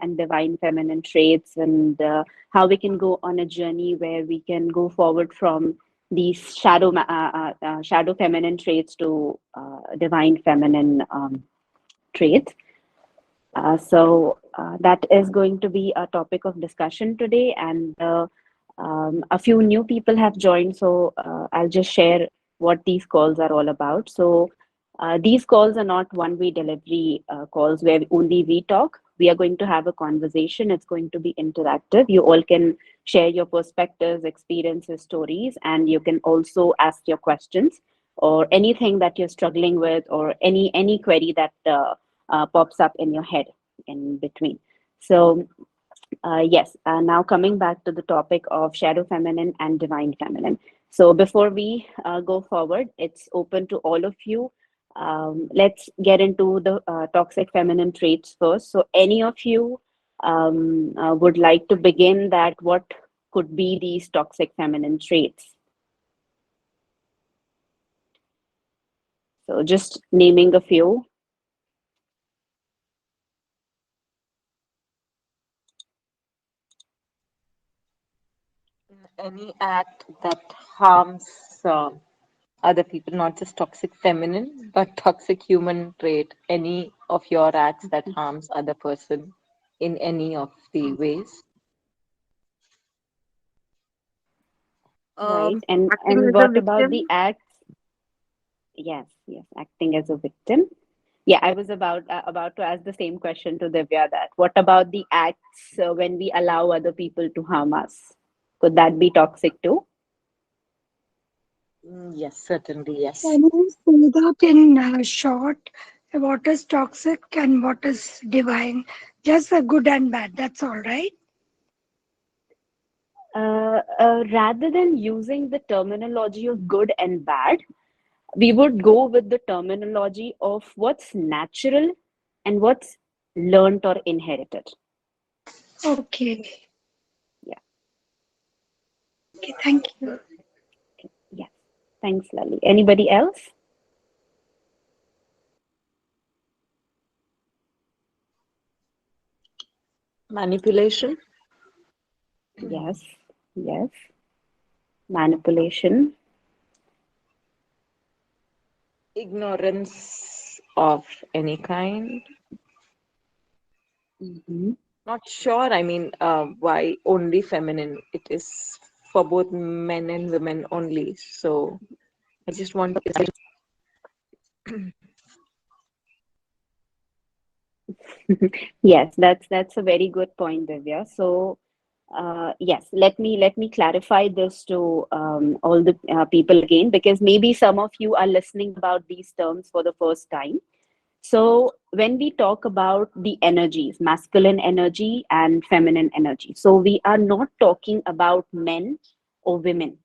and divine feminine traits, and how we can go on a journey where we can go forward from these shadow feminine traits to divine feminine traits. So that is going to be a topic of discussion today, and a few new people have joined, so I'll just share what these calls are all about. So these calls are not one-way delivery calls where only we talk. We are going to have a conversation. It's going to be interactive. You all can share your perspectives, experiences, stories, and you can also ask your questions or anything that you're struggling with, or any query that pops up in your head in between. So yes, now coming back to the topic of shadow feminine and divine feminine. So before we go forward, it's open to all of you. Let's get into the toxic feminine traits first. So any of you would like to begin that what could be these toxic feminine traits? So just naming a few. Any act that harms other people, not just toxic feminine, but toxic human trait, any of your acts that harms other person in any of the ways. Right. Acting And as a what about the victim. acts? Yes, yes, acting as a victim. Yeah, I was about to ask the same question to Divya, that what about the acts when we allow other people to harm us? Could that be toxic too? Yes, certainly, yes. Can you say that in short? What is toxic and what is divine? Just the good and bad. That's all, right? Rather than using the terminology of good and bad, we would go with the terminology of what's natural and what's learned or inherited. Okay. Yeah, Okay. Thank you. yeah. Thanks, Lali. Anybody else? Manipulation, Yes, yes. Manipulation. ignorance of any kind. Mhm. Not sure, I mean, why only feminine? It is for both men and women only. So I just want to. Yes, that's a very good point, Divya. So, yes, let me clarify this to all the people again, because maybe some of you are listening about these terms for the first time. So, when we talk about the energies, masculine energy and feminine energy, so we are not talking about men or women.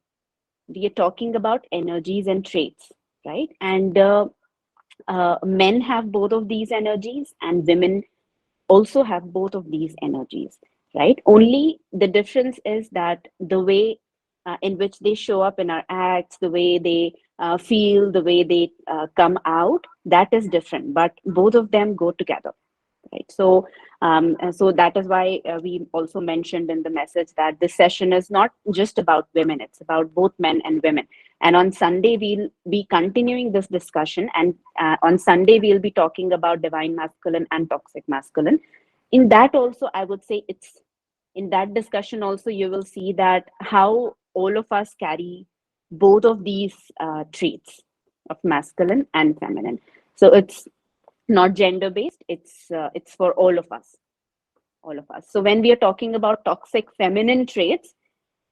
We are talking about energies and traits, right? And men have both of these energies, and women also have both of these energies, right? Only the difference is that the way in which they show up in our acts, the way they feel, the way they come out, that is different, but both of them go together, right? So that is why we also mentioned in the message that this session is not just about women, it's about both men and women. And on Sunday we'll be continuing this discussion, and on Sunday we'll be talking about divine masculine and toxic masculine. In that also, I would say, it's in that discussion also you will see that how all of us carry both of these traits of masculine and feminine. So it's not gender based, it's for all of us, all of us. So when we are talking about toxic feminine traits,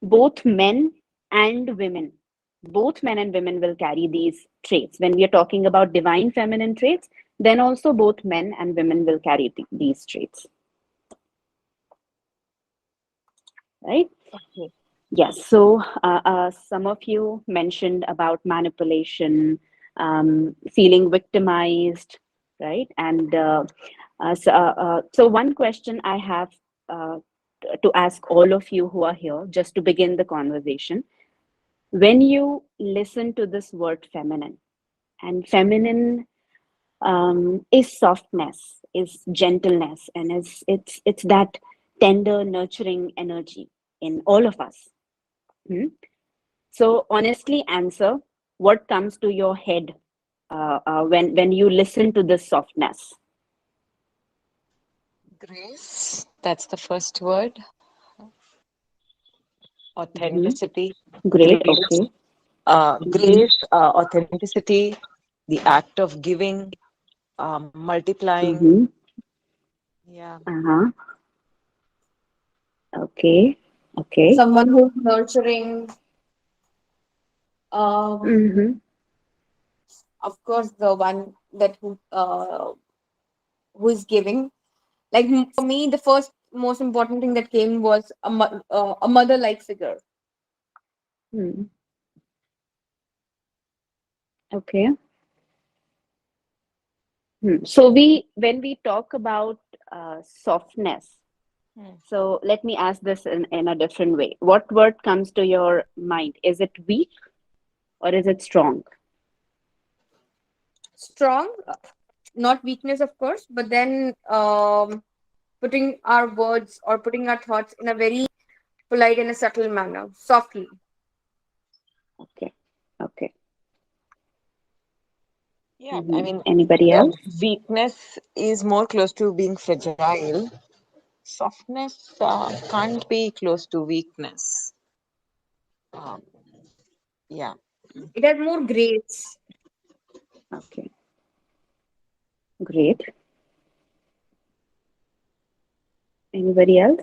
both men and women, both men and women will carry these traits. When we are talking about divine feminine traits, then also both men and women will carry these traits, right? Okay. Yes. So some of you mentioned about manipulation, feeling victimized, right? And so one question I have uh, to ask all of you who are here, just to begin the conversation: when you listen to this word feminine, and feminine is softness, is gentleness, and it's that tender, nurturing energy in all of us. Hmm? So honestly, answer what comes to your head when you listen to this softness. Grace, that's the first word. Hmm. Authenticity, Great. grace, Okay. Hmm. grace, authenticity, the act of giving, multiplying. Hmm. Yeah. Uh-huh. Okay. Okay. Someone who's nurturing, um, Hmm. of course, the one that who is giving. Like for me, the first most important thing that came was a mother-like figure. Hmm. Okay. So when we talk about softness, Hmm. so let me ask this in a different way. What word comes to your mind? Is it weak or is it strong? Strong, not weakness, of course, but then putting our words or putting our thoughts in a very polite and a subtle manner, softly. Okay. Okay. Yeah, I mean, Anybody else? weakness is more close to being fragile. Softness can't be close to weakness. Um, yeah. It has more grace. Okay. Great. Anybody else?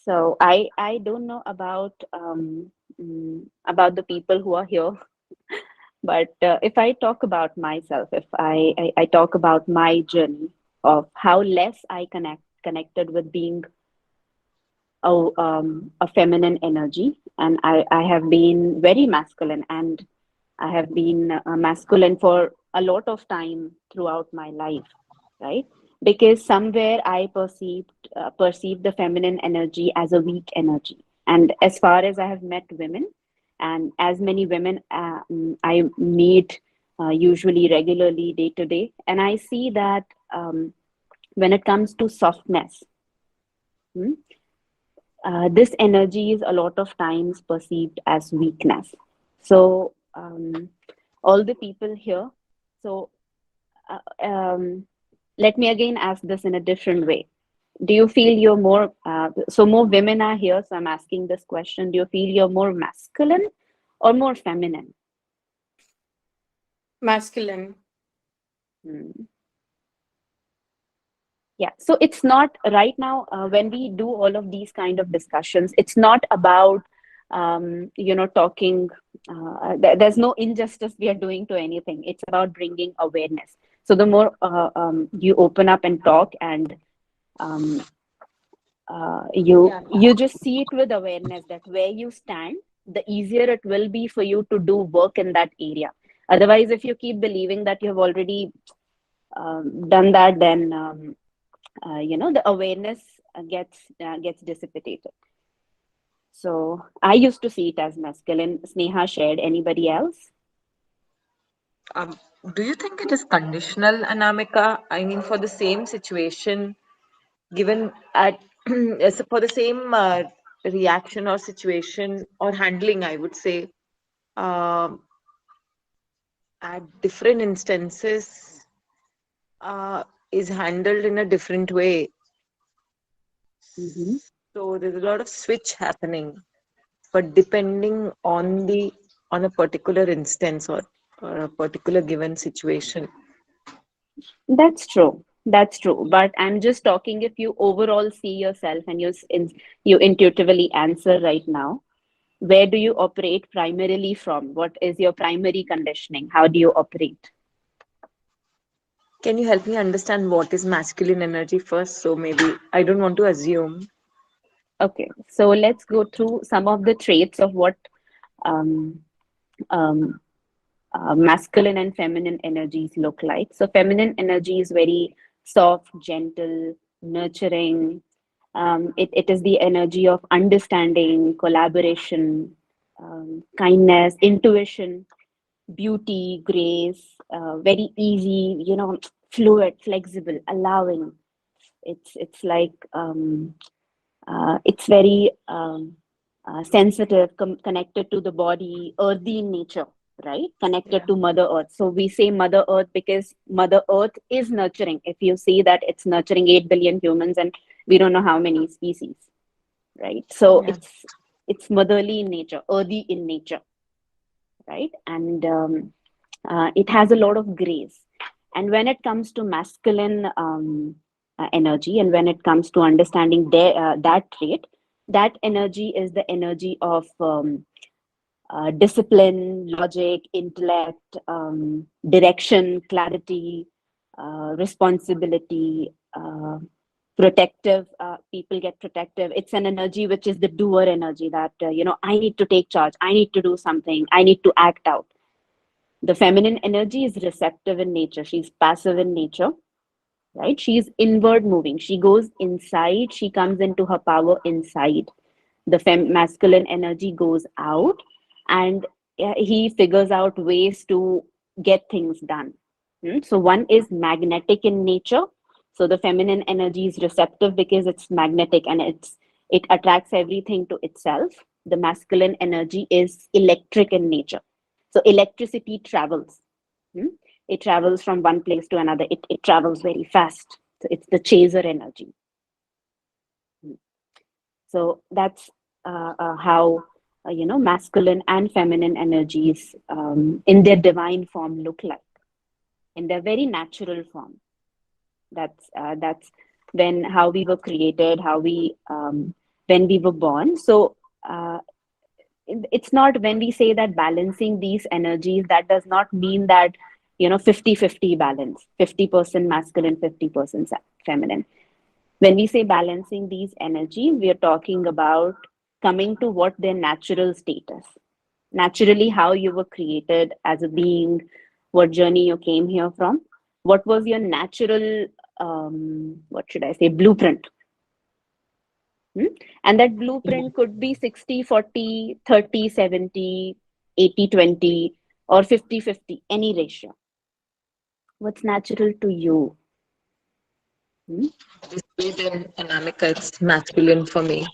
So I don't know about the people who are here, but if I talk about myself, if I talk about my journey of how less I connected with being a feminine energy, and I have been very masculine, and I have been masculine for a lot of time throughout my life, right? Because somewhere I perceived the feminine energy as a weak energy. And as far as I have met women, and as many women I meet usually regularly day to day, and I see that when it comes to softness, hmm, this energy is a lot of times perceived as weakness. So all the people here, so let me again ask this in a different way. Do you feel you're more so more women are here, so I'm asking this question. Do you feel you're more masculine or more feminine? Masculine. Hmm. Yeah, so it's not right now when we do all of these kind of discussions, it's not about talking there's no injustice we are doing to anything. It's about bringing awareness. So the more you open up and talk, and um, Yeah. you just see it with awareness, that where you stand, the easier it will be for you to do work in that area. Otherwise, if you keep believing that you have already done that, then the awareness gets dissipated. So I used to see it as masculine. Sneha shared. Anybody else? Um, do you think it is conditional, Anamika? I mean, for the same situation, given at for the same reaction or situation or handling, I would say, um, at different instances, is handled in a different way. Mm-hmm. So there's a lot of switch happening, but depending on a particular instance or a particular given situation. That's true. That's true. But I'm just talking, if you overall see yourself and you intuitively answer right now, where do you operate primarily from? What is your primary conditioning? How do you operate? Can you help me understand what is masculine energy first? So maybe I don't want to assume. Okay, so let's go through some of the traits of what um, um, masculine and feminine energies look like. So, feminine energy is very soft, gentle, nurturing, It is the energy of understanding, collaboration, kindness, intuition, beauty, grace, very easy, fluid, flexible, allowing. It's like it's very sensitive, connected to the body, earthy in nature, right? Connected Yeah. to Mother Earth. So we say Mother Earth because Mother Earth is nurturing. If you see that it's nurturing 8 billion humans and we don't know how many species, right? So Yeah. it's motherly in nature, earthy in nature, right? And it has a lot of grace. And when it comes to masculine energy, and when it comes to understanding that trait, that energy is the energy of discipline, logic, intellect, direction, clarity, responsibility, protective. People get protective. It's an energy which is the doer energy, that I need to take charge, I need to do something, I need to act out. The feminine energy is receptive in nature, she's passive in nature, right? She's inward moving, she goes inside, she comes into her power inside. The masculine energy goes out, and he figures out ways to get things done. So one is magnetic in nature. So the feminine energy is receptive because it's magnetic, and it attracts everything to itself. The masculine energy is electric in nature. So electricity travels. Hmm? It travels from one place to another. It travels very fast. So it's the chaser energy. So that's how masculine and feminine energies in their divine form look like, in their very natural form. That's when how we were created, how we when we were born. So it's not, when we say that balancing these energies, that does not mean that 50-50 balance, 50% masculine, 50% feminine. When we say balancing these energies, we are talking about coming to what their natural state is. Naturally, how you were created as a being, what journey you came here from, what was your natural, what should I say, blueprint. And that blueprint could be 60-40, 30-70, 80-20, or 50-50, any ratio. What's natural to you? This way, then, Anamika, it's masculine for me.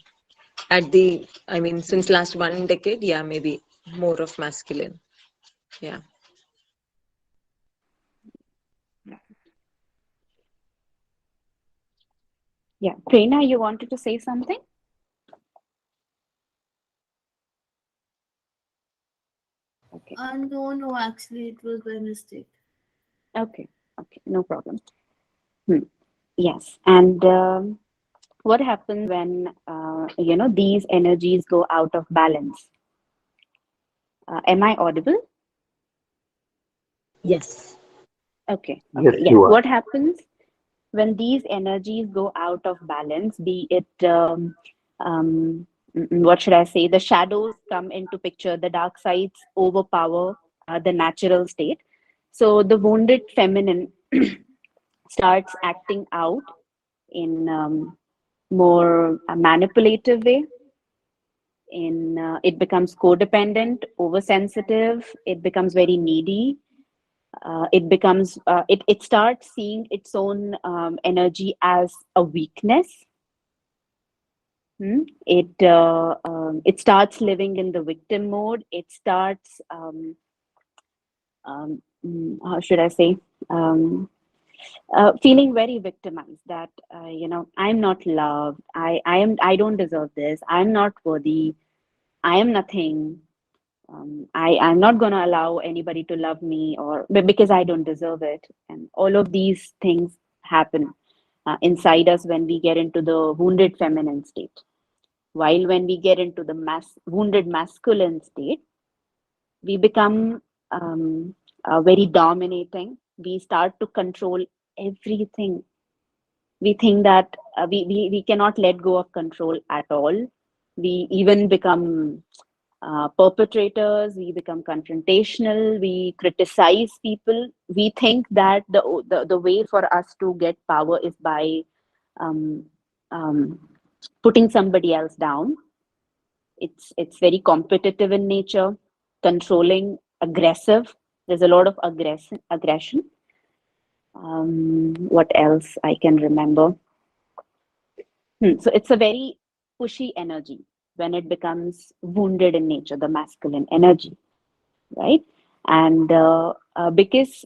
Since last 1 decade, yeah, maybe more of masculine. Yeah. Yeah. Prerna, you wanted to say something? Okay. No, actually, it was by mistake. Okay. Okay. No problem. Yes. And what happens when, these energies go out of balance? Am I audible? Yes. Okay. Yes, Okay. Yes. you are. What happens when these energies go out of balance? Be it, what should I say? The shadows come into picture, the dark sides overpower the natural state. So the wounded feminine starts acting out in more a manipulative way. In it becomes codependent, oversensitive. It becomes very needy. It starts seeing its own energy as a weakness. It starts living in the victim mode. It starts how should I say, feeling very victimized, that I'm not loved, I don't deserve this, I'm not worthy, I am nothing. I'm not going to allow anybody to love me, or because I don't deserve it. And all of these things happen inside us when we get into the wounded feminine state. While when we get into the wounded masculine state, we become very dominating. We start to control everything. We think that we cannot let go of control at all. We even become perpetrators, we become confrontational, we criticize people. We think that the way for us to get power is by um, um, putting somebody else down. It's very competitive in nature, controlling, aggressive. There's a lot of aggression. What else I can remember? So it's a very pushy energy when it becomes wounded in nature, the masculine energy, right? And because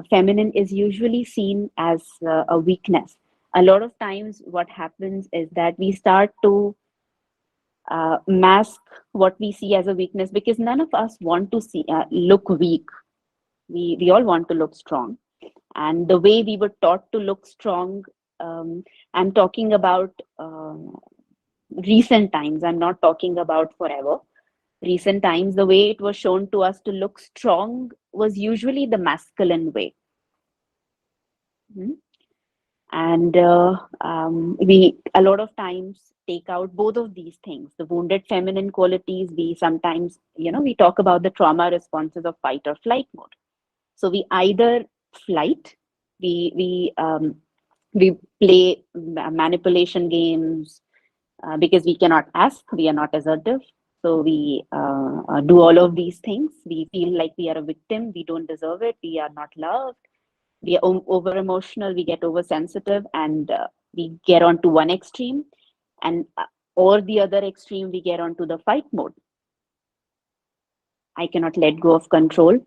feminine is usually seen as a weakness, a lot of times what happens is that we start to mask what we see as a weakness, because none of us want to see look weak. We all want to look strong, and the way we were taught to look strong, I'm talking about recent times, I'm not talking about forever. Recent times, the way it was shown to us to look strong was usually the masculine way. And we a lot of times take out both of these things, the wounded feminine qualities. We sometimes, we talk about the trauma responses of fight or flight mode. So we either flight, we play manipulation games, because we cannot ask, we are not assertive. So we do all of these things. We feel like we are a victim, we don't deserve it, we are not loved, we are over emotional, we get oversensitive, and we get onto one extreme, and or the other extreme, we get onto the fight mode. I cannot let go of control.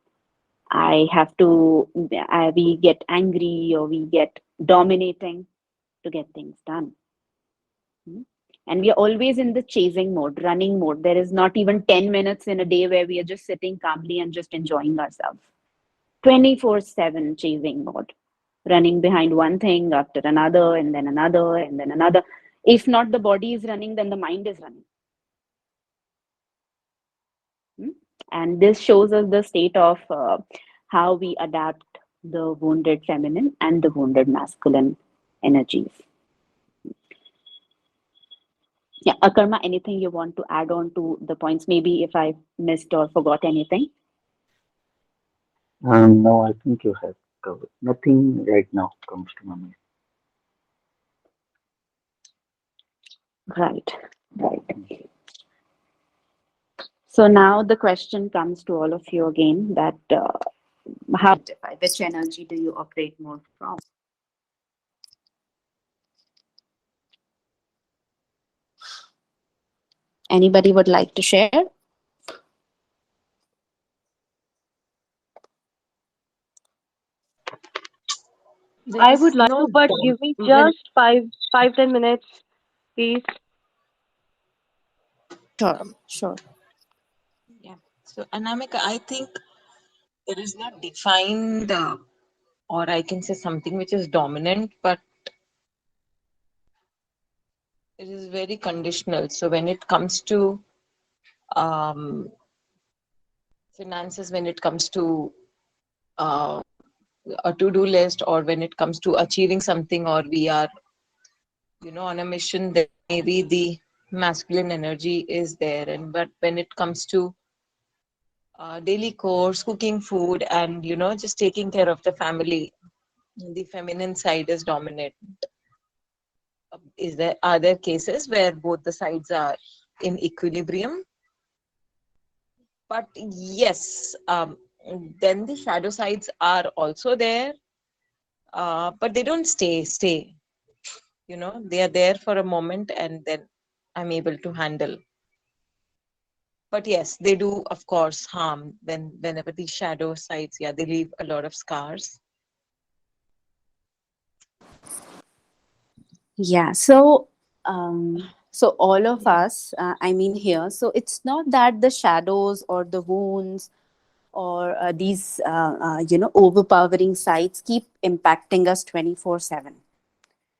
I have to, we get angry, or we get dominating to get things done. And we are always in the chasing mode, running mode. There is not even 10 minutes in a day where we are just sitting calmly and just enjoying ourselves. 24/7 chasing mode, running behind one thing after another, and then another, and then another. If not the body is running, then the mind is running. And this shows us the state of how we adapt the wounded feminine and the wounded masculine energies. Yeah, Akarma, anything you want to add on to the points? Maybe if I missed or forgot anything. No, I think you have covered. Nothing right now comes to my mind. Right. So now the question comes to all of you again, that which energy do you operate more from? Anybody would like to share? I would like to, but give me just 5-10 minutes, please. Sure. Yeah. So, Anamika, I think there is not defined, or I can say something which is dominant, but it is very conditional. So when it comes to finances, when it comes to a to-do list, or when it comes to achieving something, or we are, on a mission, then maybe the masculine energy is there. But when it comes to daily chores, cooking food, and just taking care of the family, the feminine side is dominant. Are there cases where both the sides are in equilibrium? But yes, then the shadow sides are also there, but they don't stay. They are there for a moment, and then I'm able to handle. But yes, they do, of course, harm whenever these shadow sides, they leave a lot of scars. Yeah, so all of us, here, so it's not that the shadows or the wounds or these overpowering sides keep impacting us 24/7.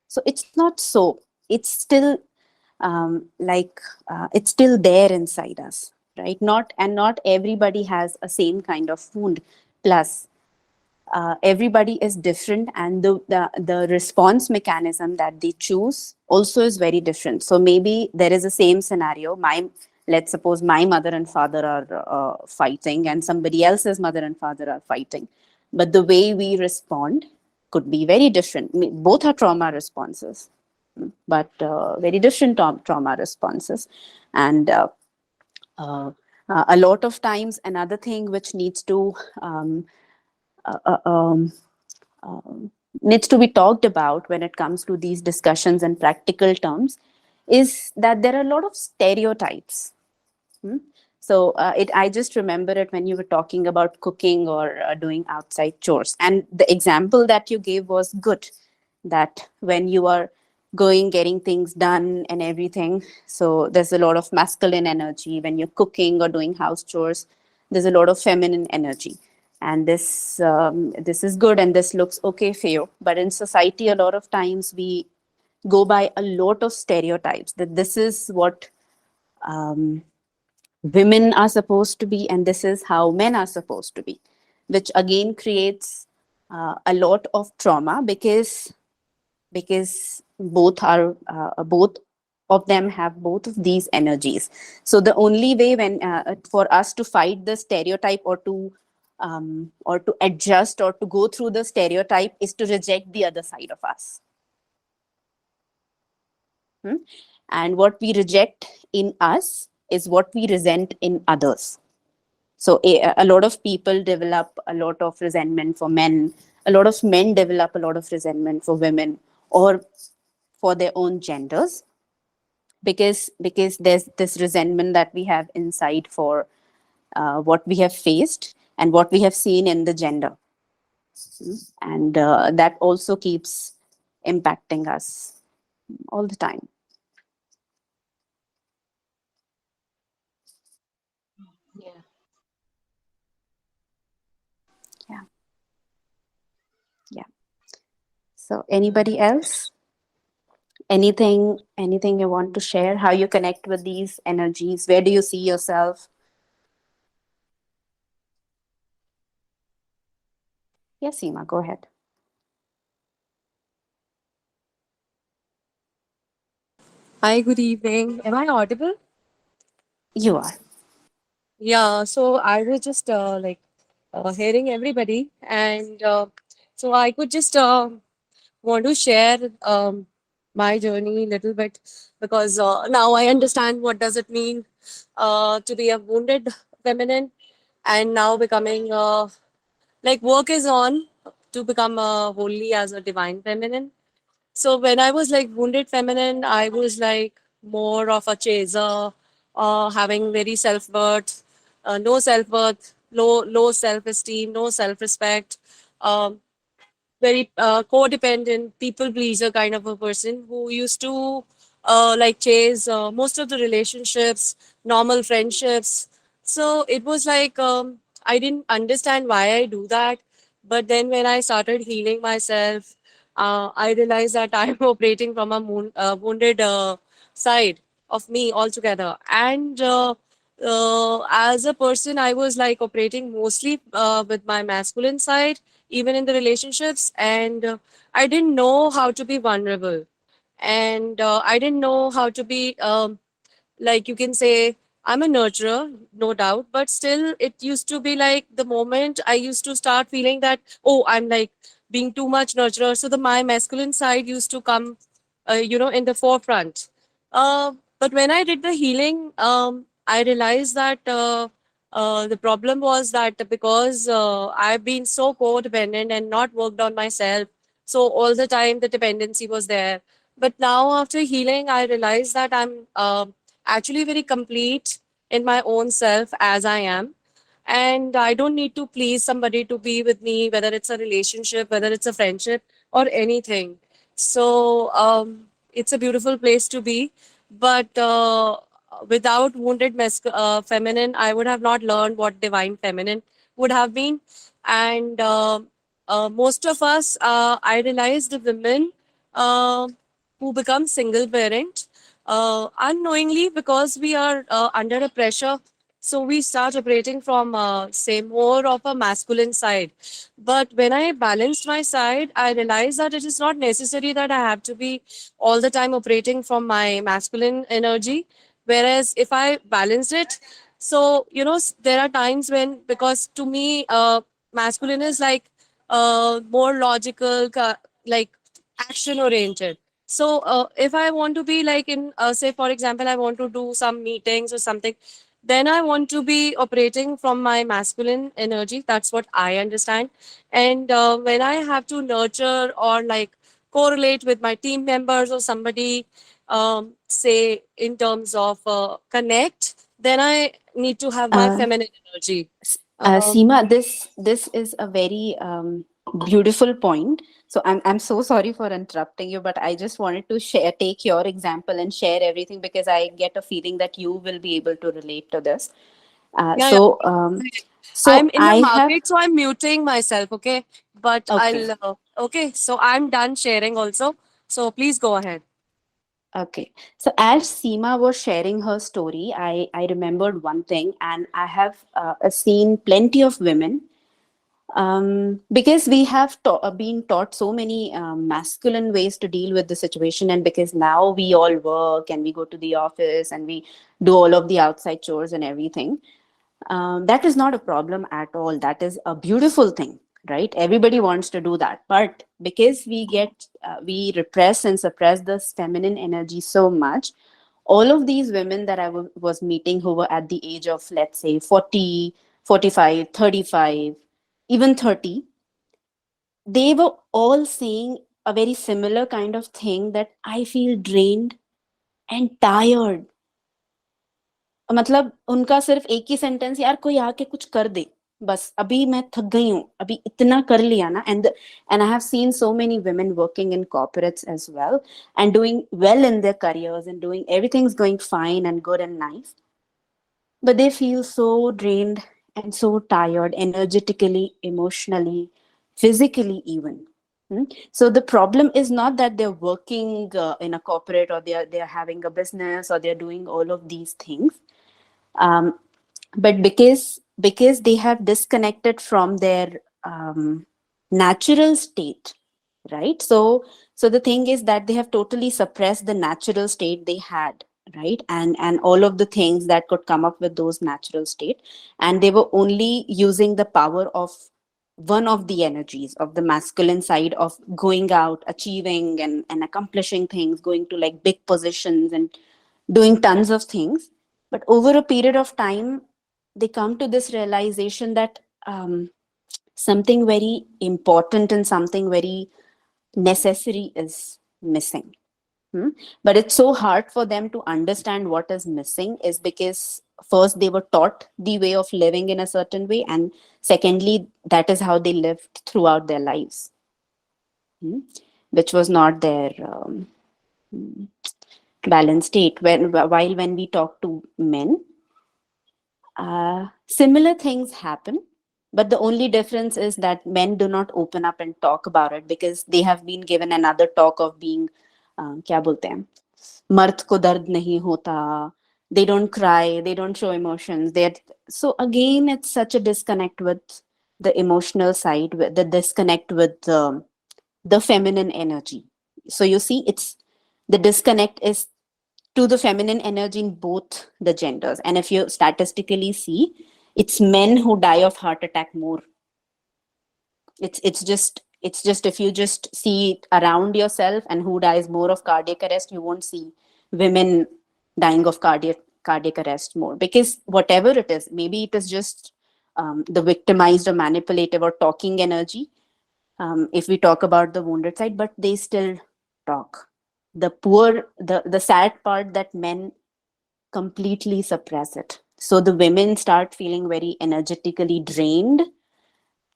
So it's not so. It's still it's still there inside us, right? Not everybody has a same kind of wound. Plus, everybody is different, and the response mechanism that they choose also is very different. So maybe there is a same scenario. Let's suppose my mother and father are fighting, and somebody else's mother and father are fighting, but the way we respond could be very different. Both are trauma responses, but very different trauma responses. And a lot of times, another thing which um, uh, uh, um, needs to be talked about when it comes to these discussions and practical terms is that there are a lot of stereotypes. So I just remember it when you were talking about cooking or doing outside chores. And the example that you gave was good, that when you are getting things done and everything, so there's a lot of masculine energy. When you're cooking or doing house chores, there's a lot of feminine energy. And this is good and this looks okay for you. But in society, a lot of times we go by a lot of stereotypes that this is what um, women are supposed to be and this is how men are supposed to be, which again creates a lot of trauma because both of them have both of these energies. So the only way when for us to fight the stereotype or to adjust or to go through the stereotype is to reject the other side of us. And what we reject in us is what we resent in others. So a lot of people develop a lot of resentment for men. A lot of men develop a lot of resentment for women or for their own genders, because there's this resentment that we have inside for what we have faced and what we have seen in the gender. And that also keeps impacting us all the time. Yeah. Yeah. So anybody else? Anything you want to share? How you connect with these energies? Where do you see yourself? Yes, Seema, go ahead. Hi, good evening. Am I audible? You are. Yeah, so I was just hearing everybody, and so I could just want to share my journey a little bit because now I understand what does it mean to be a wounded feminine, and now becoming like work is on to become wholly as a divine feminine. So when I was like wounded feminine, I was like more of a chaser, having very self-worth, no self-worth, low self-esteem, no self-respect, um, very codependent, people pleaser kind of a person who used to like chase most of the relationships, normal friendships. So it was like I didn't understand why I do that. But then when I started healing myself, I realized that I'm operating from a wounded side of me altogether. And as a person, I was like operating mostly with my masculine side even in the relationships, and I didn't know how to be vulnerable, and I didn't know how to be like, you can say, I'm a nurturer, no doubt, but still it used to be like the moment I used to start feeling that, oh, I'm like being too much nurturer, so the my masculine side used to come in the forefront. But when I did the healing, I realized that the problem was that because I've been so codependent and not worked on myself, so all the time the dependency was there. But now after healing, I realized that I'm actually very complete in my own self as I am. And I don't need to please somebody to be with me, whether it's a relationship, whether it's a friendship, or anything. So it's a beautiful place to be. But without wounded feminine, I would have not learned what divine feminine would have been. And most of us, I realized the women uh, who become single parent unknowingly, because we are under a pressure, so we start operating from say more of a masculine side. But when I balanced my side, I realized that it is not necessary that I have to be all the time operating from my masculine energy. Whereas if I balanced it, so there are times when, because to me masculine is like more logical, like action oriented. So if I want to be like in, say for example, I want to do some meetings or something, then I want to be operating from my masculine energy. That's what I understand. And when I have to nurture or like correlate with my team members or somebody, say in terms of connect, then I need to have my Uh, feminine energy. Um, Seema, this is a very beautiful point. So I'm so sorry for interrupting you, but I just wanted to take your example and share everything because I get a feeling that you will be able to relate to this. Uh, yeah, yeah. so um, I'm so in the I have market, so I'm muting myself. Okay, but okay. I'll. Okay, so I'm done sharing also. So please go ahead. Okay. So as Seema was sharing her story, I remembered one thing, and I have seen plenty of women because we have been taught so many masculine ways to deal with the situation, and because now we all work and we go to the office and we do all of the outside chores and everything. That is not a problem at all. That is a beautiful thing, right? Everybody wants to do that, but because we repress and suppress this feminine energy so much, all of these women that was meeting who were at the age of, let's say, 40, 45, 35, even 30, they were all saying a very similar kind of thing, that I feel drained and tired. मतलब उनका सिर्फ एक ही sentence, यार कोई आके कुछ कर दे, बस अभी मैं थक गई हूँ, अभी इतना कर लिया ना. And I have seen so many women working in corporates as well and doing well in their careers and doing everything's going fine and good and nice, but they feel so drained and so tired energetically, emotionally, physically even. So the problem is not that they're working in a corporate, or they're having a business, or they're doing all of these things, um, but because they have disconnected from their natural state, right? So the thing is that they have totally suppressed the natural state they had, right? And all of the things that could come up with those natural state, and they were only using the power of one of the energies of the masculine side, of going out, achieving and accomplishing things, going to like big positions and doing tons of things. But over a period of time, they come to this realization that something very important and something very necessary is missing. But it's so hard for them to understand what is missing, is because first they were taught the way of living in a certain way, and secondly, that is how they lived throughout their lives, which was not their balanced state. While when we talk to men, similar things happen, but the only difference is that men do not open up and talk about it because they have been given another talk of being क्या बोलते हैं, मर्द को दर्द नहीं होता. They don't cry, they don't show emotions. So again, it's such a disconnect with the emotional side, with the disconnect with the feminine energy. So you see, it's the disconnect is to the feminine energy in both the genders. And if you statistically see, it's men who die of heart attack more. It's just if you just see it around yourself and who dies more of cardiac arrest, you won't see women dying of cardiac arrest more, because whatever it is, maybe it is just the victimized or manipulative or talking energy, if we talk about the wounded side, but they still talk. The sad part that men completely suppress it. So the women start feeling very energetically drained,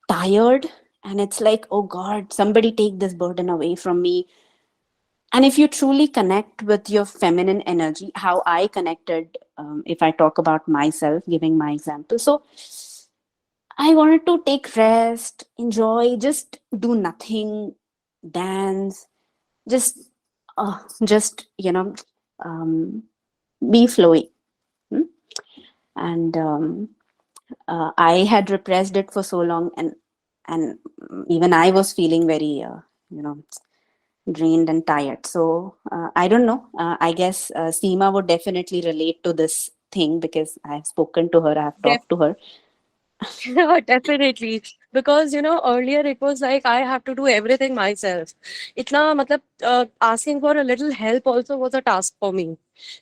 tired, and it's like, oh God, somebody take this burden away from me. And if you truly connect with your feminine energy, how I connected, if I talk about myself, giving my example. So I wanted to take rest, enjoy, just do nothing, dance, just, be flowy. And I had repressed it for so long, and even I was feeling very, drained and tired. So I don't know. I guess Seema would definitely relate to this thing because I have spoken to her, I have talked to her. Definitely. because earlier it was like I have to do everything myself. Itna matlab, asking for a little help also was a task for me,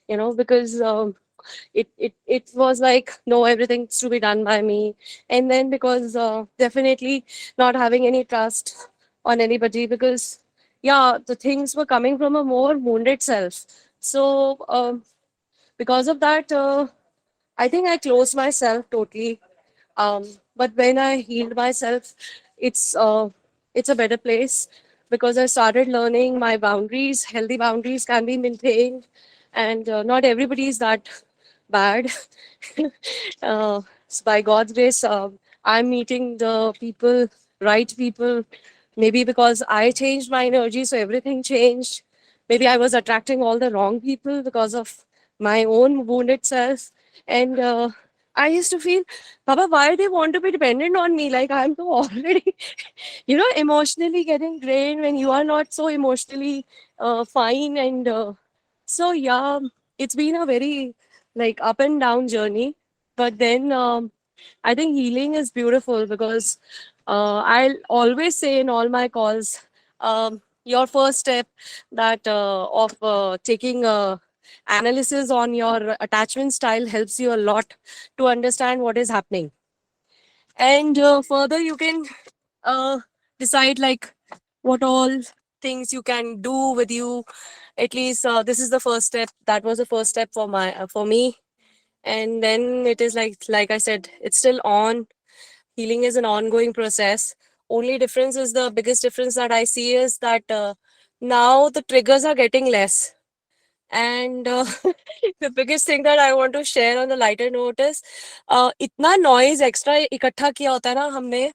because it was like, no, everything's to be done by me. And then because definitely not having any trust on anybody, because yeah, the things were coming from a more wounded self. So because of that, I think I closed myself totally. But when I healed myself, it's uh, it's a better place, because I started learning my boundaries. Healthy boundaries can be maintained, and not everybody is that bad. So by God's grace, I'm meeting the people, right people. Maybe because I changed my energy, so everything changed. Maybe I was attracting all the wrong people because of my own wounded self. And I used to feel, Baba, why they want to be dependent on me? Like I'm so already, emotionally getting drained when you are not so emotionally fine. And so, yeah, it's been a very like up and down journey. But then I think healing is beautiful, because I'll always say in all my calls, your first step that of taking a analysis on your attachment style helps you a lot to understand what is happening. And further, you can uh, decide like what all things you can do with you. At least this is the first step. That was the first step for me. And then it is like I said, it's still on. Healing is an ongoing process. Only difference is, the biggest difference that I see is that now the triggers are getting less. And the biggest thing that I want to share on the lighter note is, इतना noise extra इकट्ठा किया होता है ना हमने,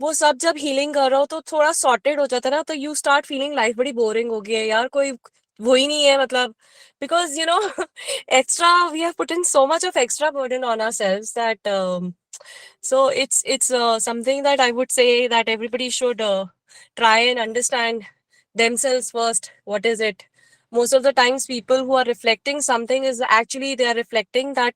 वो सब जब healing कर रहा हो तो थोड़ा sorted हो जाता है ना, तो you start feeling life बड़ी boring हो गई है यार, कोई वो ही नहीं है मतलब, because extra, we have put in so much of extra burden on ourselves that so it's something that I would say that everybody should try and understand themselves first. What is it? Most of the times, people who are reflecting something is actually they are reflecting that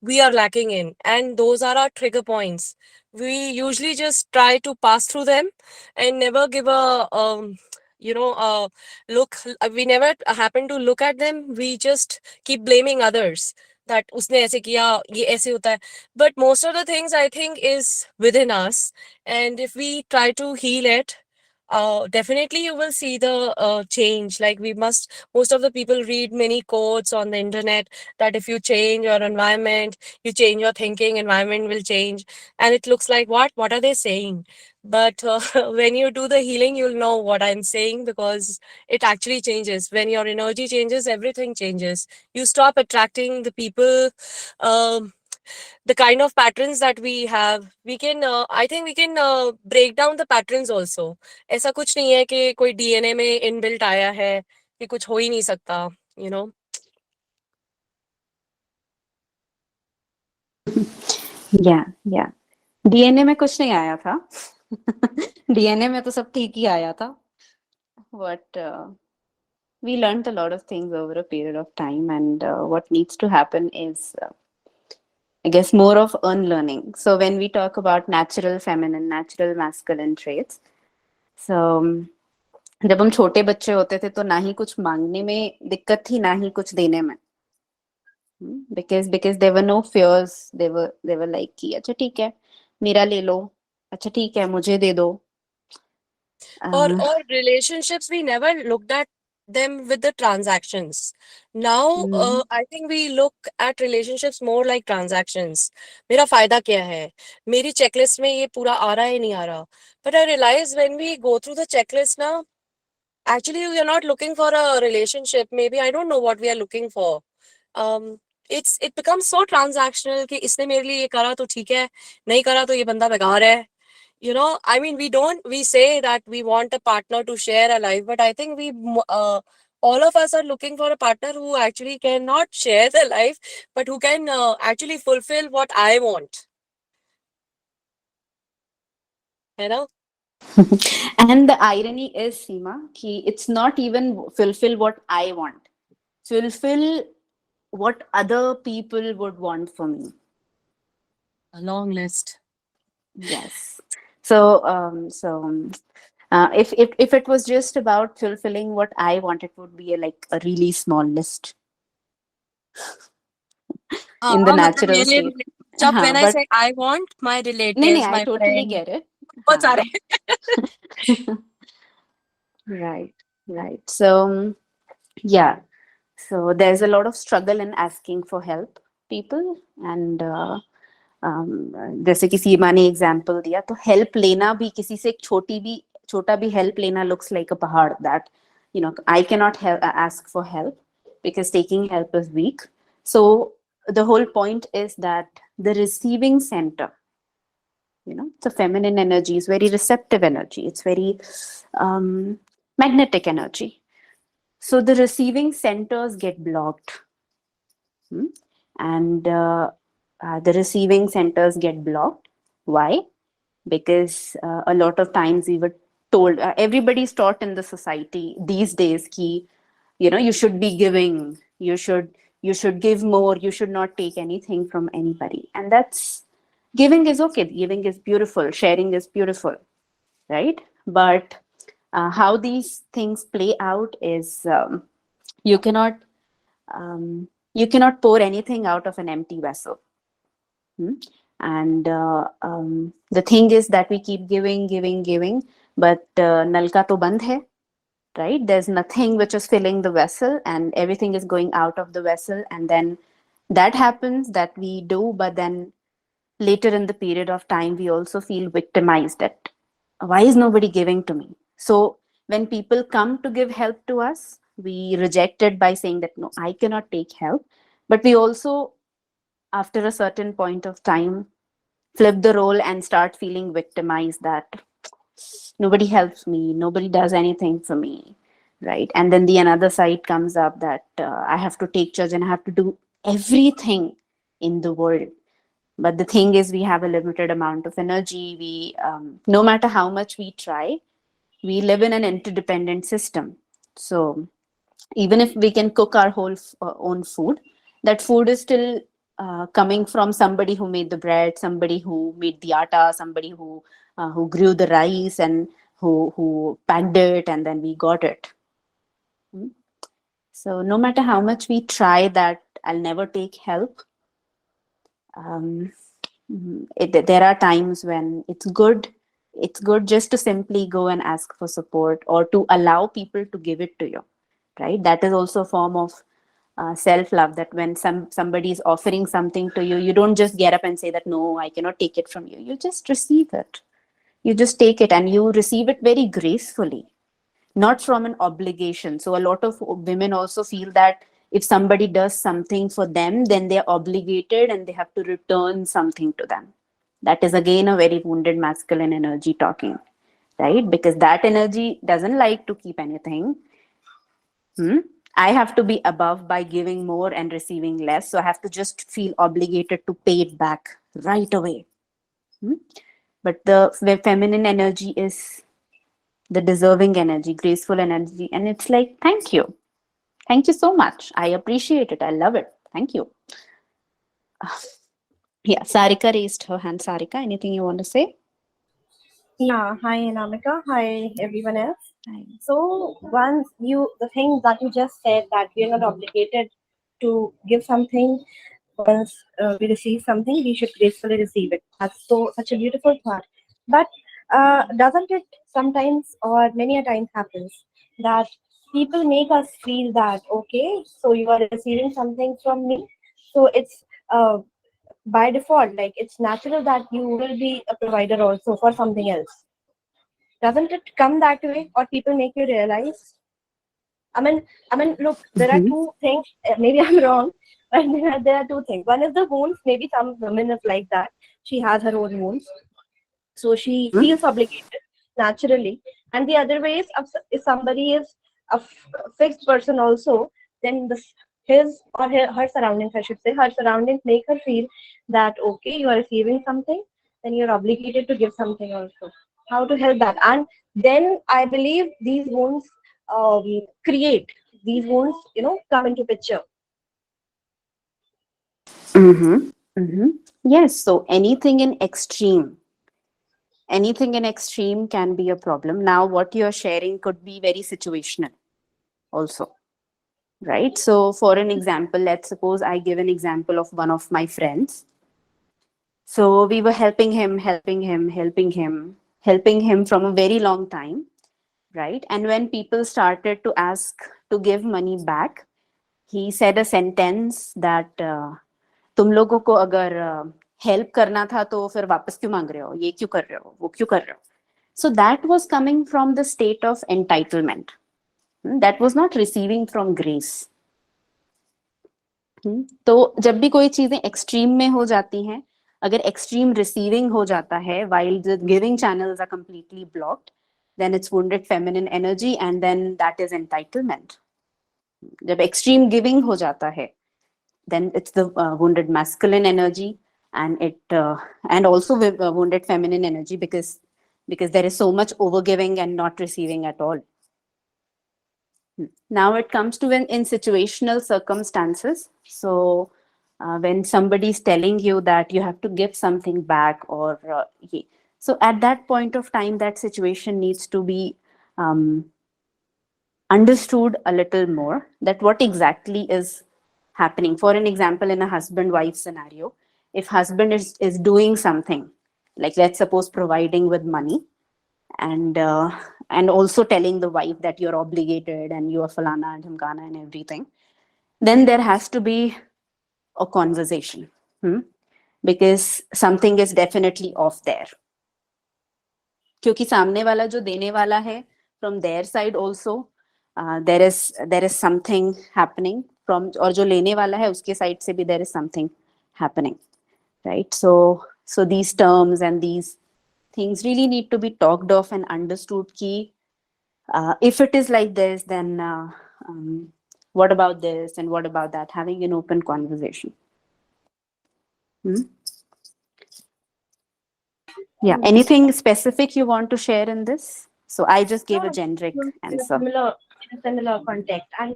we are lacking in, and those are our trigger points. We usually just try to pass through them and never give a look. We never happen to look at them. We just keep blaming others, that उसने ऐसे किया, ये ऐसे होता है. But most of the things I think is within us, and if we try to heal it, definitely you will see the change. Like most of the people read many quotes on the internet that if you change your environment, you change your thinking, environment will change. And it looks like, what are they saying? But when you do the healing, you'll know what I'm saying, because it actually changes. When your energy changes, everything changes. You stop attracting the people, um, the kind of patterns that we have. We can I think we can break down the patterns also. ऐसा कुछ नहीं है कि कोई DNA में inbuilt आया है कि कुछ हो ही नहीं सकता, you know. या डीएनए में कुछ नहीं आया था. डीएनए में तो सब ठीक ही आया था. But we learned a lot of things over a period of time, and what needs to happen is, I guess, more of unlearning. So when we talk about natural feminine, natural masculine traits, so जब हम छोटे बच्चे होते थे तो ना ही कुछ मांगने में दिक्कत थी, ना ही कुछ देने में, because there were no fears. They were like कि अच्छा ठीक है, मेरा ले लो, अच्छा ठीक है, मुझे दे दो. Or relationships, we never looked at them with the transactions. Now I think we look at relationships more like transactions. मेरा फायदा क्या है, मेरी checklist में ये पूरा आ रहा है नहीं आ रहा. But I realize when we go through the checklist now, actually we are not looking for a relationship. Maybe I don't know what we are looking for. It becomes so transactional कि इसने मेरे लिए ये करा तो ठीक है, नहीं करा तो ये बंदा बेकार है. I mean, we say that we want a partner to share a life, but I think all of us are looking for a partner who actually cannot share the life, but who can actually fulfill what I want. And the irony is, Seema, कि it's not even fulfill what I want. Fulfill what other people would want for me. A long list. Yes. If it was just about fulfilling what I want, it would be like a really small list in the मतलब natural मेरे state. जब when I But say I want my नहीं, relatives, I my totally friends, get it. बहुत सारे Right, right. So yeah, so there's a lot of struggle in asking for help, people, and जैसे कि सीमा ने example दिया, तो help लेना भी किसी से एक छोटा भी हेल्प लेना looks like a पहाड़, that I cannot ask for help because taking help is weak. So the whole point is that the receiving center, it's a feminine energy, it's very receptive energy, it's very magnetic energy. So the receiving centers get blocked. And the receiving centers get blocked. Why? Because a lot of times we were told, everybody's taught in the society these days ki, you should be giving, you should give more, you should not take anything from anybody. And that's, giving is okay, giving is beautiful, sharing is beautiful, right? But how these things play out is, you cannot you cannot pour anything out of an empty vessel. And the thing is that we keep giving, but nalka to band hai, right? There's nothing which is filling the vessel, and everything is going out of the vessel. And then that happens, that we do, but then later in the period of time, we also feel victimized, that why is nobody giving to me? So when people come to give help to us, we reject it by saying that, no, I cannot take help. But we also, after a certain point of time, flip the role and start feeling victimized, that nobody helps me, nobody does anything for me, right? And then the another side comes up, that I have to take charge and I have to do everything in the world. But the thing is, we have a limited amount of energy. We, no matter how much we try, we live in an interdependent system. So even if we can cook our whole own food, that food is still coming from somebody who made the bread, somebody who made the atta, somebody who grew the rice, and who packed it, and then we got it. So no matter how much we try that I'll never take help, there are times when it's good just to simply go and ask for support, or to allow people to give it to you, right? That is also a form of self-love, that when somebody is offering something to you, you don't just get up and say that, no, I cannot take it from you. You just receive it. You just take it, and you receive it very gracefully, not from an obligation. So a lot of women also feel that if somebody does something for them, then they're obligated and they have to return something to them. That is again a very wounded masculine energy talking, right? Because that energy doesn't like to keep anything. I have to be above by giving more and receiving less. So I have to just feel obligated to pay it back right away. But the feminine energy is the deserving energy, graceful energy. And it's like, thank you. Thank you so much. I appreciate it. I love it. Thank you. Yeah, Sarika raised her hand. Sarika, anything you want to say? Yeah, hi Anamika, hi everyone else. Hi. So the thing that you just said, that we are not obligated to give something, once we receive something, we should gracefully receive it. That's such a beautiful thought. But doesn't it sometimes, or many a times happens, that people make us feel that, okay, so you are receiving something from me, so it's by default, like it's natural that you will be a provider also for something else. Doesn't it come that way, or people make you realize? I mean, look, there are two things. Maybe I'm wrong, but there are two things. One is the wounds. Maybe some women is like that. She has her own wounds, so she feels obligated naturally. And the other way is, if somebody is a fixed person also, then his or her surroundings, I should say, her surroundings make her feel that, okay, you are receiving something, then you're obligated to give something also. How to help that? And then I believe these wounds create these wounds, come into picture. Yes, so anything in extreme, Anything in extreme can be a problem. Now, what you're sharing could be very situational also, right? So for an example, let's suppose I give an example of one of my friends. So we were helping him from a very long time, right? And when people started to ask to give money back, he said a sentence that तुम लोगों को अगर help करना था तो फिर वापस क्यों मांग रहे हो, ये क्यों कर रहे हो, वो क्यों कर रहे हो. So that was coming from the state of entitlement. That was not receiving from grace. तो जब भी कोई चीजें एक्सट्रीम में हो जाती हैं, अगर एक्सट्रीम रिसीविंग हो जाता है while the giving channels are completely blocked, then it's wounded feminine energy and then that is entitlement. जब एक्सट्रीम गिविंग हो जाता है, then it's the wounded masculine energy and and also wounded feminine energy because there is so much overgiving and not receiving at all. Now it comes to in situational circumstances. So when somebody is telling you that you have to give something back or so at that point of time, that situation needs to be understood a little more, that what exactly is happening. For an example, in a husband-wife scenario, if husband is doing something, like let's suppose providing with money, and also telling the wife that you're obligated and you are falana and dhimkana and everything, then there has to be a conversation, because something is definitely off there. क्योंकि सामने वाला जो देने वाला है, from their side also there is something happening from, और जो लेने वाला है उसके side से भी there is something happening, right? So these terms and these things really need to be talked of and understood. Ki if it is like this, then what about this and what about that? Having an open conversation. Yeah. Anything specific you want to share in this? So I just gave a generic answer. Similar context, and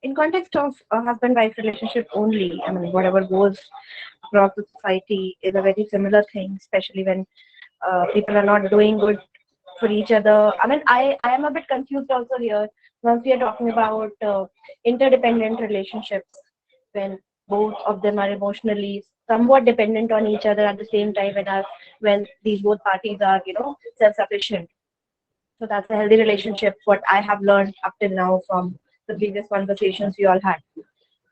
in context of a husband-wife relationship only, I mean, whatever goes across the society is a very similar thing, especially when people are not doing good for each other. I mean, I am a bit confused also here once we are talking about interdependent relationships, when both of them are emotionally somewhat dependent on each other at the same time, when these both parties are self-sufficient. So that's a healthy relationship, what I have learned up till now from the previous conversations we all had.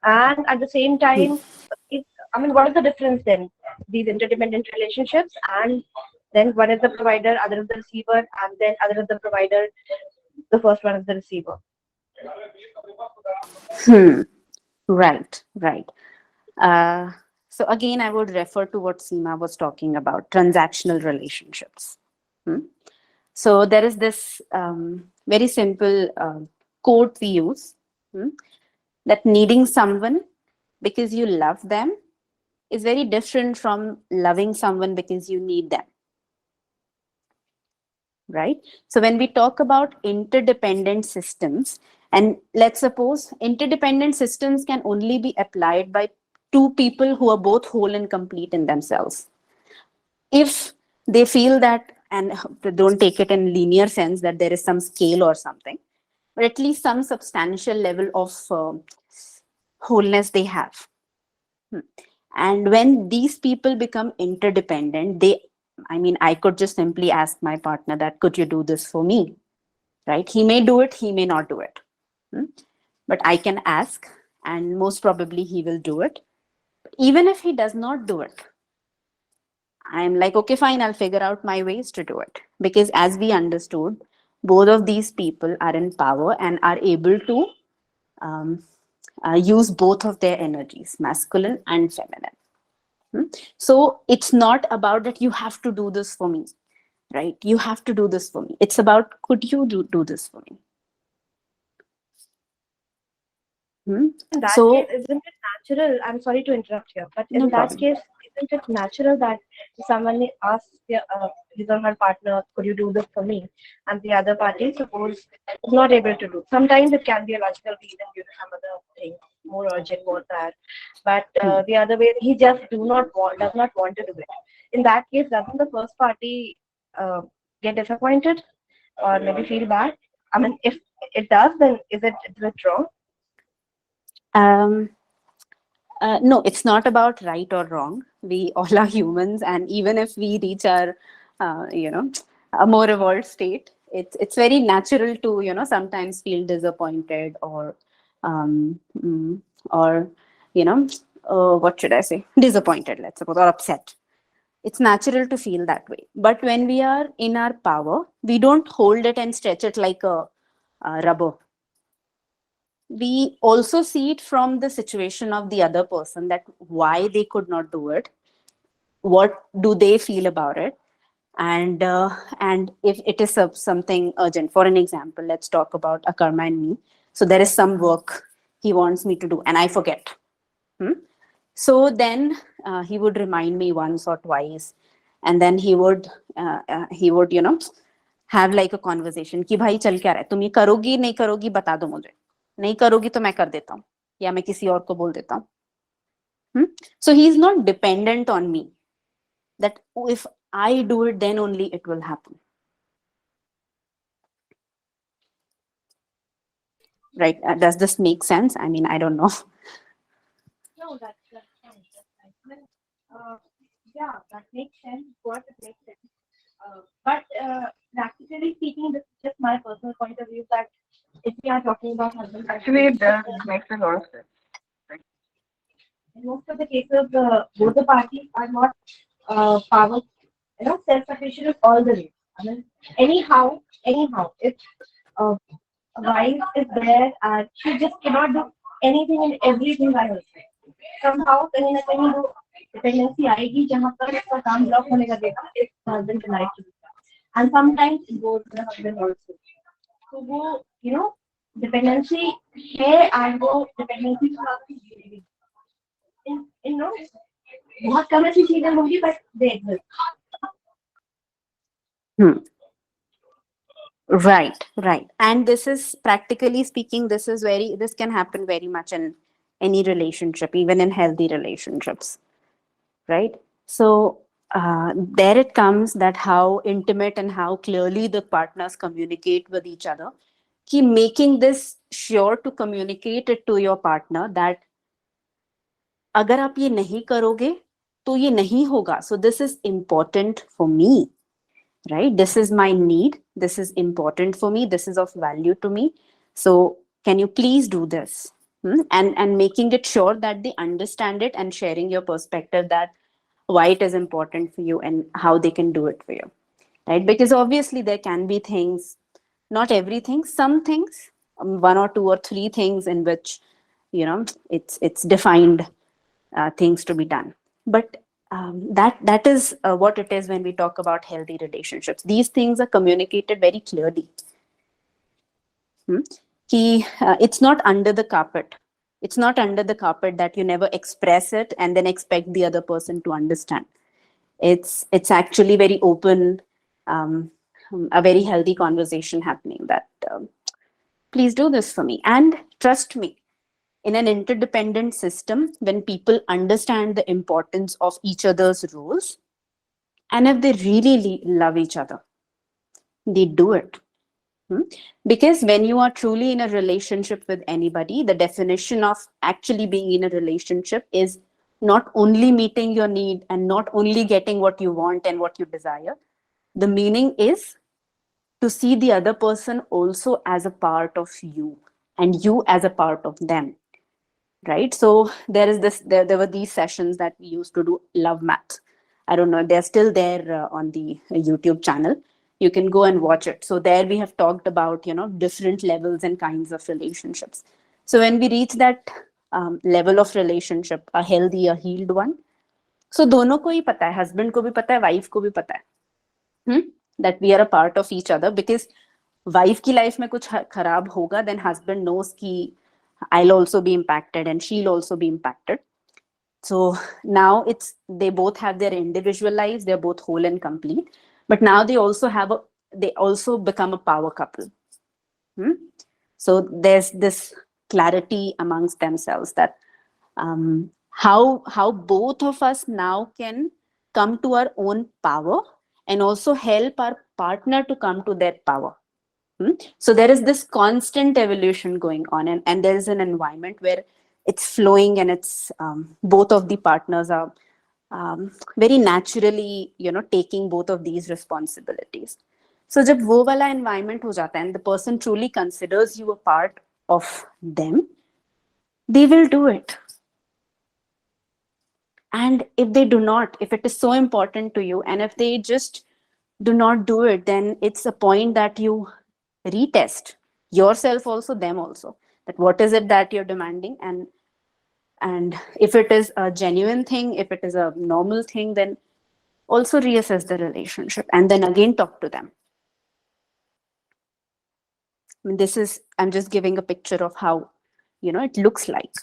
And at the same time, what is the difference then? These interdependent relationships, and then one is the provider, other is the receiver, and then other is the provider, the first one is the receiver. Right. So again, I would refer to what Seema was talking about, transactional relationships. So there is this very simple quote we use, that needing someone because you love them is very different from loving someone because you need them. Right? So when we talk about interdependent systems, and let's suppose interdependent systems can only be applied by two people who are both whole and complete in themselves. If they feel that, and don't take it in linear sense that there is some scale or something, but at least some substantial level of wholeness they have. And when these people become interdependent, I could just simply ask my partner that, could you do this for me? Right? He may do it, he may not do it. But I can ask, and most probably he will do it. Even if he does not do it, I'm like, okay, fine, I'll figure out my ways to do it. Because as we understood, both of these people are in power and are able to use both of their energies, masculine and feminine. So it's not about that you have to do this for me, right? You have to do this for me. It's about, could you do this for me? In that case, isn't it natural? I'm sorry to interrupt here, but in that case, isn't it natural that someone asks his or her partner, could you do this for me? And the other party, suppose, is not able to do. Sometimes it can be a logical reason due to some other thing, more urgent, more that. But the other way, he just does not want to do it. in that case, doesn't the first party get disappointed or maybe feel bad? I mean, if it does, then is it wrong? No, it's not about right or wrong. We all are humans, and even if we reach our, a more evolved state, it's very natural to sometimes feel disappointed or, um, mm, or what should I say? Disappointed, let's suppose, or upset. It's natural to feel that way. But when we are in our power, we don't hold it and stretch it like a rubber. We also see it from the situation of the other person, that why they could not do it, what do they feel about it, and if it is something urgent. For an example, let's talk about Akarma and me. So there is some work he wants me to do and I forget. So then he would remind me once or twice, and then he would have like a conversation कि भाई चल क्या रहा है, तुम ये करोगी नहीं करोगी बता दो मुझे, नहीं करोगी तो मैं कर देता हूँ या मैं किसी और को बोल देता हूँ. So he is not dependent on me, that if I do it then only it will happen. Right? Does this make sense? I mean, I don't know. No, that's fine. Yeah, that makes sense. What it makes sense. But practically speaking, this is just my personal point of view, that if we are talking about husband, Actually, it does. It makes a lot of sense. in most of the cases, both the parties are not power, self-sufficient all the way. I mean, anyhow, if a wife is there and she just cannot do anything and everything by herself, somehow कहीं ना कहीं वो dependency आएगी जहाँ पर उसका काम block होने लगेगा if the husband denies to do that. And sometimes it goes to the husband also. So वो dependency है and वो dependency को आपकी बहुत कम ऐसी चीजें होंगी but they exist. Right. And this is, practically speaking, this can happen very much in any relationship, even in healthy relationships, right? So there it comes, that how intimate and how clearly the partners communicate with each other. Keep making this sure to communicate it to your partner that अगर आप ये नहीं करोगे तो ये नहीं होगा. So this is important for me. Right? This is my need. This is important for me. This is of value to me. So can you please do this? And making it sure that they understand it and sharing your perspective that why it is important for you and how they can do it for you. Right? Because obviously there can be things, not everything, some things, one or two or three things in which, it's defined things to be done. But that is what it is when we talk about healthy relationships. These things are communicated very clearly. It's not under the carpet. It's not under the carpet that you never express it and then expect the other person to understand. It's actually very open, a very healthy conversation happening that please do this for me and trust me. In an interdependent system, when people understand the importance of each other's roles, and if they really love each other, they do it. Because when you are truly in a relationship with anybody, the definition of actually being in a relationship is not only meeting your need and not only getting what you want and what you desire. The meaning is to see the other person also as a part of you and you as a part of them. Right? So there were these sessions that we used to do, love math. I don't know, they're still there on the YouTube channel. You can go and watch it. So there we have talked about, different levels and kinds of relationships. So when we reach that level of relationship, a healthy, a healed one, so दोनों को ही पता है, husband को भी पता है, wife को भी पता है, that we are a part of each other. Because wife की life में कुछ खराब होगा, then husband knows कि I'll also be impacted and she'll also be impacted. So now they both have their individual lives, they're both whole and complete, but now they also become a power couple. So there's this clarity amongst themselves that how both of us now can come to our own power and also help our partner to come to their power. So there is this constant evolution going on, and there is an environment where it's flowing, and it's both of the partners are very naturally, taking both of these responsibilities. So जब वो वाला environment हो जाता है and the person truly considers you a part of them, they will do it. And if they do not, if it is so important to you, and if they just do not do it, then it's a point that you retest yourself also, them also, that what is it that you're demanding, and if it is a genuine thing, if it is a normal thing, then also reassess the relationship and then again talk to them. I mean, I'm just giving a picture of how, it looks like.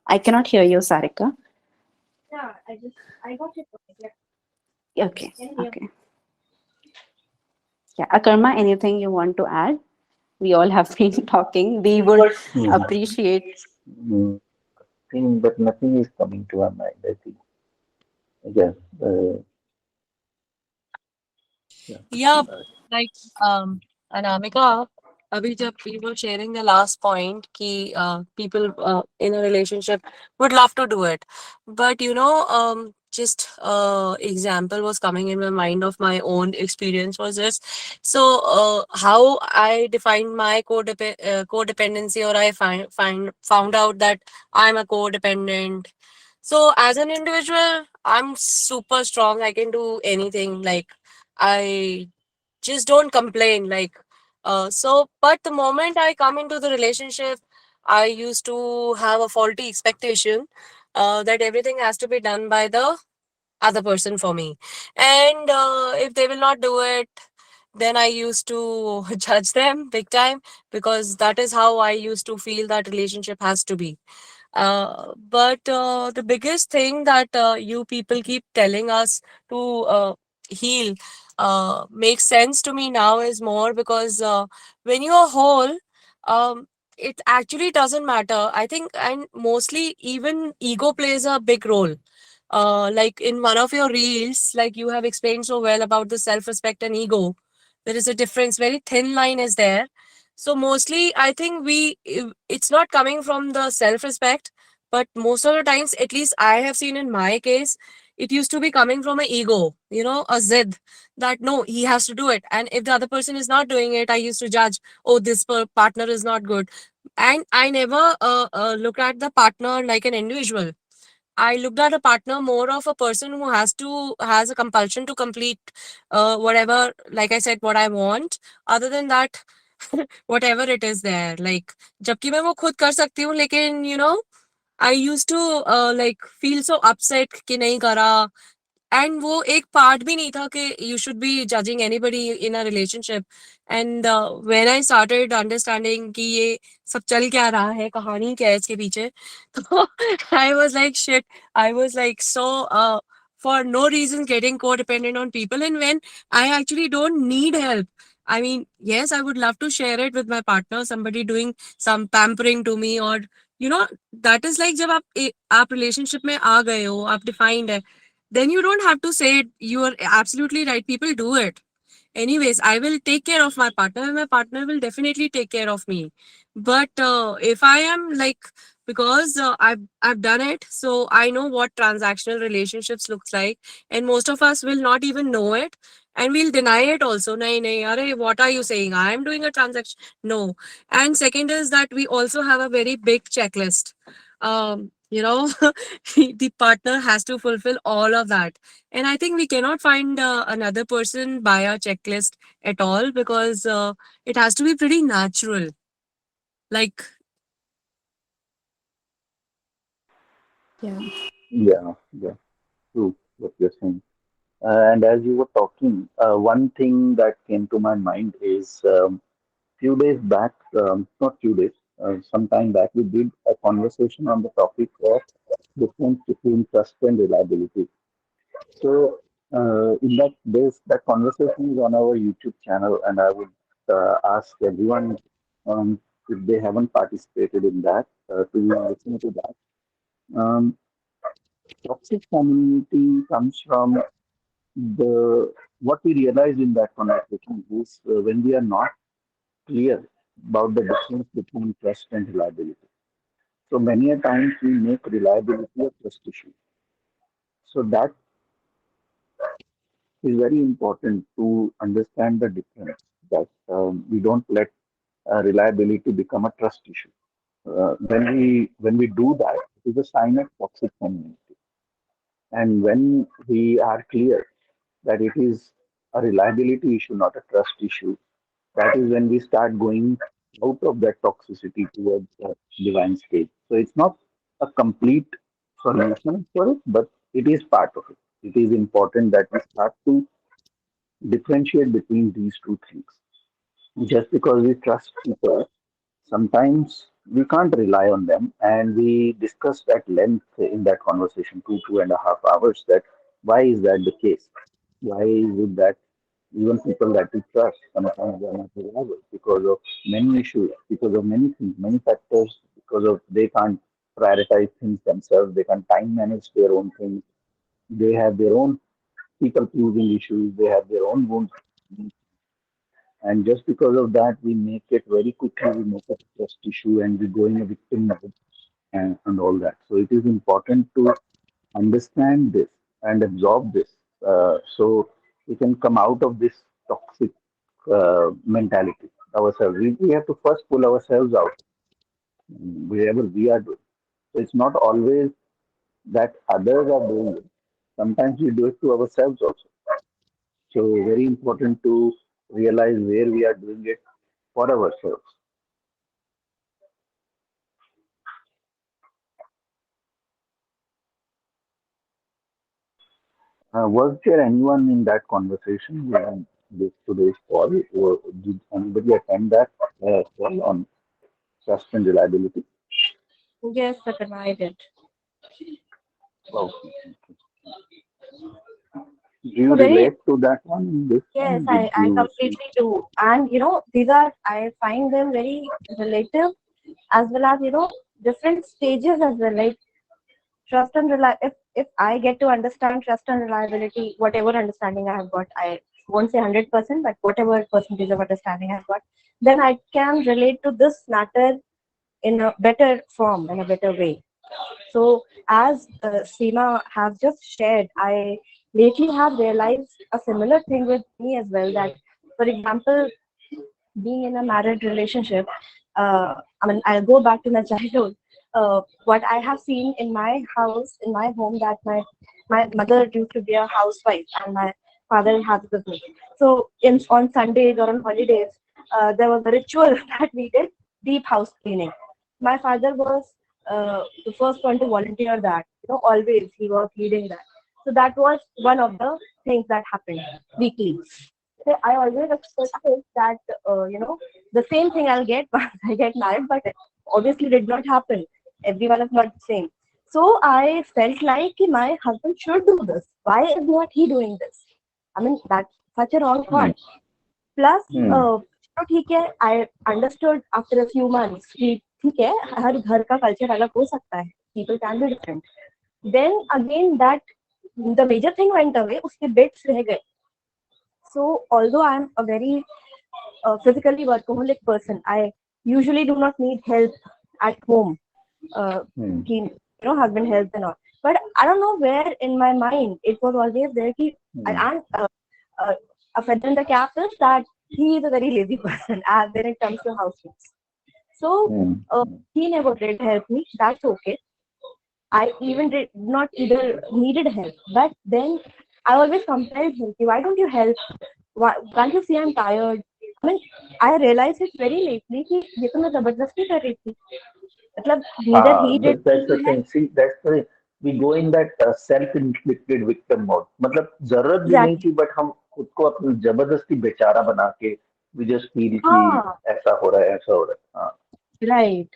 I cannot hear you, Sarika. Yeah, I got it. Yeah. Okay. Yeah, Akarma, anything you want to add? We all have been talking. We would appreciate. But nothing is coming to our mind, I think. Yes. Yeah, like Anamika, abhi jab we were sharing the last point ki people in a relationship would love to do it, but just example was coming in my mind of my own experience was this. So how I defined my codependency, or I found out that I'm a codependent. So as an individual, I'm super strong. I can do anything. Like I just don't complain. But the moment I come into the relationship, I used to have a faulty expectation that everything has to be done by the other person for me. And if they will not do it, then I used to judge them big time, because that is how I used to feel that relationship has to be. But the biggest thing that you people keep telling us to heal makes sense to me now is more because when you're whole, it actually doesn't matter. I think, and mostly even ego plays a big role. Like in one of your reels, like you have explained so well about the self-respect and ego, there is a difference. Very thin line is there. So mostly, I think it's not coming from the self-respect, but most of the times, at least I have seen in my case, it used to be coming from an ego, a zid, that no, he has to do it. And if the other person is not doing it, I used to judge, oh, this partner is not good. And I never looked at the partner like an individual. I looked at a partner more of a person who has a compulsion to complete whatever, like I said, what I want. Other than that, whatever it is there. Like, जबकि मैं वो खुद कर सकती हूँ, लेकिन I used to like feel so upset कि नहीं करा. And वो एक part भी नहीं था कि you should be judging anybody in a relationship. And when I started understanding कि ये सब चल क्या रहा है, कहानी क्या है इसके पीछे, तो I was like shit. I was like so for no reason getting codependent on people, and when I actually don't need help. I mean, yes, I would love to share it with my partner, somebody doing some pampering to me, or that is like जब आप relationship में आ गए हो, आप defined है, then you don't have to say it. You are absolutely right. People do it. Anyways, I will take care of my partner, and my partner will definitely take care of me. But if I am like, because I've done it, so I know what transactional relationships looks like, and most of us will not even know it, and we'll deny it also. Nahi, nahi, arey, what are you saying? I am doing a transaction. No. And second is that we also have a very big checklist. The partner has to fulfill all of that, and I think we cannot find another person by a checklist at all, because it has to be pretty natural. Like, Yeah. True, what you're saying. And as you were talking, one thing that came to my mind is few days back, not few days, some time back, we did a conversation on the topic of difference between trust and reliability. So, in that conversation is on our YouTube channel, and I would ask everyone if they haven't participated in that, to listen to that. Um, Toxic community comes from the what we realize in that conversation is when we are not clear about the difference between trust and reliability. So many a times we make reliability a trust issue. So that is very important to understand the difference that we don't let reliability become a trust issue. When we do that, it is a sign of toxic community. And when we are clear that it is a reliability issue, not a trust issue, that is when we start going out of that toxicity towards the divine state. So it's not a complete solution for it, but it is part of it. It is important that we start to differentiate between these two things. Just because we trust people, sometimes we can't rely on them. And we discussed at length in that conversation, 2.5 hours, that why is that the case? Why is it that even people that we trust sometimes they are not reliable because of many issues, because of many things, many factors, because of they can't prioritize things themselves, they can't time manage their own things, they have their own people pleasing issues, they have their own wounds. And just because of that, we make it very quickly, we make it a trust issue and we go in a victim mode and all that. So it is important to understand this and absorb this so we can come out of this toxic mentality ourselves. We have to first pull ourselves out wherever we are doing. So it's not always that others are doing it. Sometimes we do it to ourselves also. So very important to realize where we are doing it for ourselves. Was there anyone in that conversation in this today's call, or did anybody attend that call on trust and reliability? Yes, Satana, I did. Okay. Do you So very relate to that one in this yes, one? I, Did I you see? completely do. And these are I find them very relative as well as different stages as well. Like trust and if I get to understand trust and reliability, whatever understanding I have got, I won't say 100%, but whatever percentage of understanding I've got, then I can relate to this matter in a better form, in a better way. So, as Seema has just shared, I lately have realized a similar thing with me as well. That, for example, being in a married relationship, I mean, I'll go back to my childhood. What I have seen in my house, in my home, that my mother used to be a housewife and my father has a business. So, on Sundays or on holidays, there was a ritual that we did, deep house cleaning. My father was the first one to volunteer that. Always he was leading that. So that was one of the things that happened weekly. So I always expected that the same thing I'll get once I get married, but it obviously did not happen. Everyone is not the same. So I felt like my husband should do this. Why is not he doing this? I mean, that's such a wrong Hmm. thought. Plus, Hmm. चलो ठीक है, I understood after a few months कि ठीक है, हर घर का culture अलग हो सकता है. People can be different. Then again, that the major thing went away. उसके bits रह गए. So although I'm a very physically workaholic person, I usually do not need help at home. Hmm. Husband helps and all. But I don't know where in my mind it was always there. And a feather in the cap is that he is a very lazy person when it comes to housework. So Hmm. he never did help me. That's okay. I even did not either needed help, but then I always compelled him. Why don't you help? Why can't you see I'm tired? I mean, I realized it very lately कि ये तो मैं जबरदस्ती कर रही थी. मतलब neither he did That's the thing. See, that's the thing. We go in that self-inflicted victim mode. मतलब जरूरत भी नहीं exactly. थी, but हम खुद को अपनी जबरदस्ती बेचारा बना के we just feel कि हाँ, ऐसा हो रहा है, ऐसा हो रहा है. हाँ. right.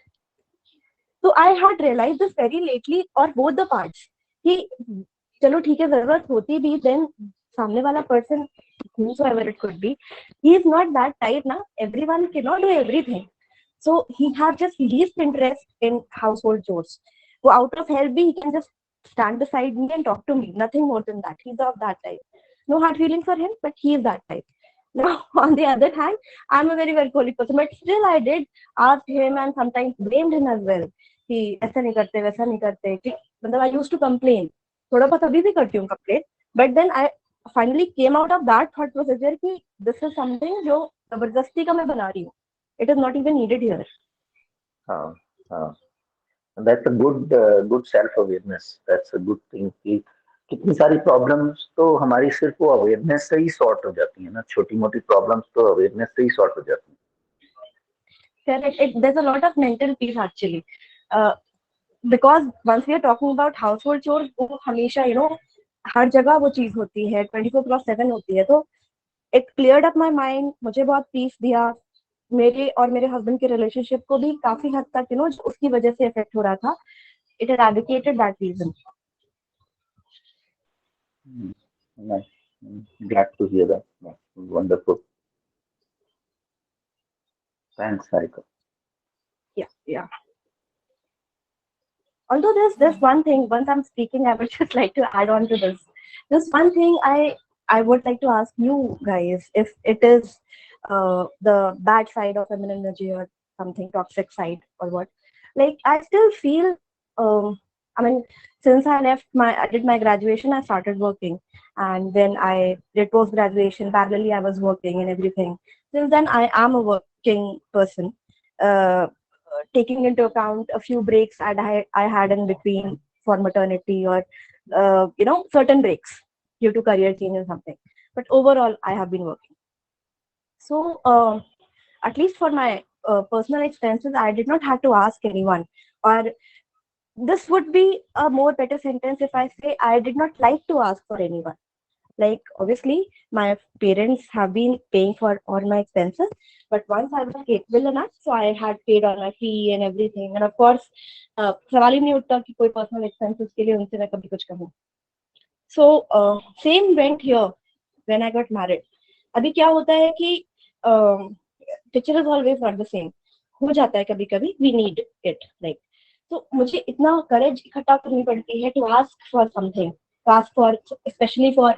So I had realized this very lately, or both the parts. कि चलो ठीक है, जरूरत होती भी, then सामने वाला person, whosoever it could be, he is not that type ना. Everyone cannot do everything. So he had just least interest in household chores. So out of help, he can just stand beside me and talk to me. Nothing more than that. He's of that type. No hard feelings for him, but he is that type. Now, on the other hand, I'm a very workaholic person, but still I did ask him and sometimes blamed him as well. कि ऐसा नहीं करते वैसा नहीं करते कि मतलब I used to complain. थोड़ा बहुत अभी भी करती हूँ complain, but then I finally came out of that thought procedure कि this is something जो जबरदस्ती का मैं बना रही हूँ. It is not even needed here. हाँ हाँ, that's a good self awareness. That's a good thing कि कितनी सारी प्रॉब्लम्स तो हमारी सिर्फ वो अवेयरनेस से ही सॉर्ट हो जाती है ना, छोटी मोटी प्रॉब्लम्स तो अवेयरनेस से ही सॉर्ट हो जाती है. Correct. There's a lot of mental peace actually. Because once we are talking about household chores, वो हमेशा हर जगह वो चीज होती है 24/7 होती है, तो it cleared up my mind. मुझे बहुत पीस दिया. मेरे और मेरे हस्बैंड के रिलेशनशिप को भी काफी हद तक उसकी वजह से इफेक्ट हो रहा था. It eradicated that reason. Nice. Glad to hear that. Wonderful. Thanks, Harika. Yeah. Although there's one thing, once I'm speaking, I would just like to add on to this. There's one thing I would like to ask you guys, if it is the bad side of feminine energy or something toxic side or what. Like I still feel, I mean, since I did my graduation, I started working, and then I did post graduation. Parallelly, I was working and everything. Since then, I am a working person. Taking into account a few breaks I had in between for maternity or certain breaks due to career change or something. But overall, I have been working. So at least for my personal expenses, I did not have to ask anyone. Or this would be a more better sentence if I say I did not like to ask for anyone. Like obviously, my parents have been paying for all my expenses, but once I was capable enough, so I had paid all my fee and everything. And of course, सवाल ही नहीं उठता कि कोई personal expenses के लिए उनसे मैं कभी कुछ कहूँ. So same went here when I got married. अभी क्या होता है कि picture is always not the same. हो जाता है कभी कभी, we need it, like. So मुझे इतना courage इकट्ठा करनी पड़ती है to ask for something. Ask for, especially for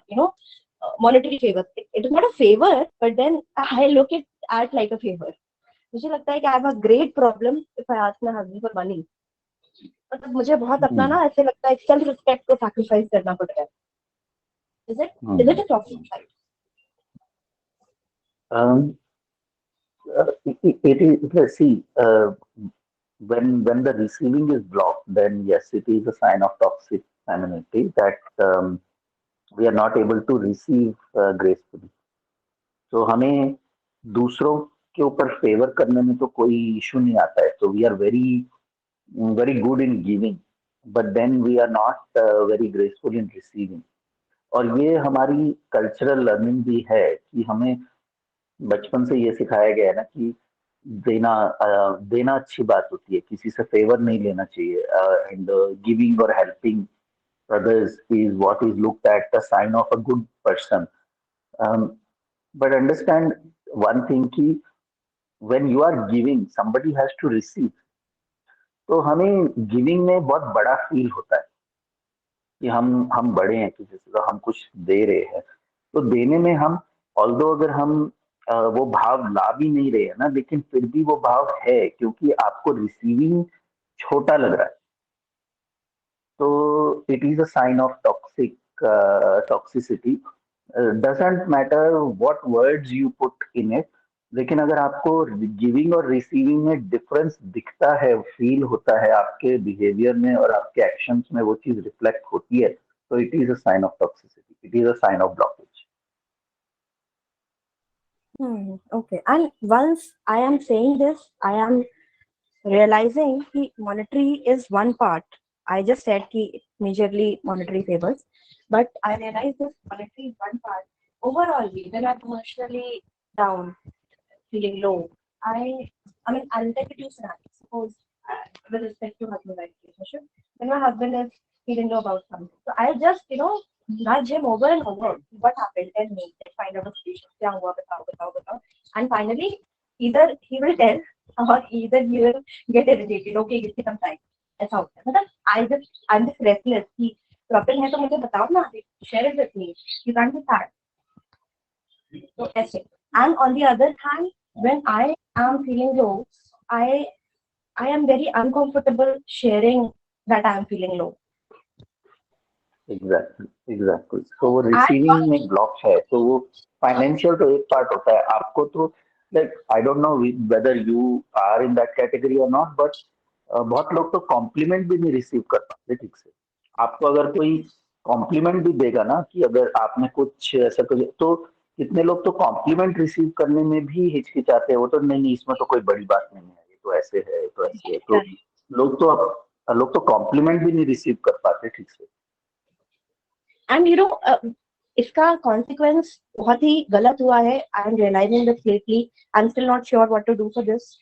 monetary favor. It is not a favor, but then I look at like a favor. मुझे लगता है कि I have a great problem if I ask my husband for money. मतलब मुझे बहुत अपना ना ऐसे लगता है सेल्फ रिस्पेक्ट को सैक्रिफाइस करना पड़ रहा है. Is it a toxic side? It is. See, when the receiving is blocked, then yes, it is a sign of toxic femininity that we are not able to receive gracefully. So हमें दूसरों के ऊपर favour करने में तो कोई issue नहीं आता है. So we are very good in giving, but then we are not very graceful in receiving. और ये हमारी कल्चरल लर्निंग भी है कि हमें बचपन से ये सिखाया गया है ना कि देना अच्छी बात होती है, किसी से फेवर नहीं लेना चाहिए. एंड गिविंग और helping others is what is looked at a sign of a good person. But understand one thing कि when you are giving, somebody has to receive. तो हमें गिविंग में बहुत बड़ा फील होता है कि हम बड़े हैं किसी से, तो हम कुछ दे रहे हैं. तो देने में हम ऑल्दो अगर हम वो भाव ला भी नहीं रहे हैं ना, लेकिन फिर भी वो भाव है क्योंकि आपको रिसीविंग छोटा लग रहा है. So it is a sign of toxicity. Doesn't matter what words you put in it. लेकिन अगर आपको गिविंग और रिसीविंग में डिफरेंस दिखता है, फील होता है आपके बिहेवियर में और आपके एक्शंस में, वो चीज रिफ्लेक्ट होती है, तो it is a sign of toxicity. It is a sign of blockage. Okay. And once I am saying this, I am realizing कि monetary is one part. I just said कि majorly monetary favors, but I realized this monetary is one part. Overall, when I'm emotionally down, feeling low, I mean, I'll take it to scenario. Suppose with respect to husband-wife relationship, when my husband is feeling low about something, so I just nudge him over and over. What happened? Tell me. Let's find out the solution. क्या हुआ? बताओ. And finally, either he will tell or either you will get irritated. Okay, give me some time. ऐसा होता है मतलब I'm just restless कि problem है तो मुझे बताओ ना, share it with me. You can't be sad. So ऐसे. And on the other hand, when I am feeling low, I am very uncomfortable sharing that I am feeling low. Exactly तो वो receiving में block है, तो वो financial तो एक part होता है आपको, तो like I don't know whether you are in that category और नॉट, बट बहुत लोग तो कॉम्प्लीमेंट भी नहीं रिसीव कर पाते ठीक से। आपको अगर कोई कॉम्प्लीमेंट भी देगा ना कि अगर आपने कुछ ऐसा कुछ, तो कितने लोग तो कॉम्प्लीमेंट रिसीव करने में भी हिचकिचाते हैं, वो तो नहीं इसमें तो कोई बड़ी बात नहीं है, ये तो ऐसे है, ये तो ऐसे है, तो लोग तो कॉम्प्लीमेंट भी नहीं रिसीव कर पाते ठीक से। And इसका consequence बहुत ही गलत हुआ है. I am realizing this lately. I'm still not sure what to do for this.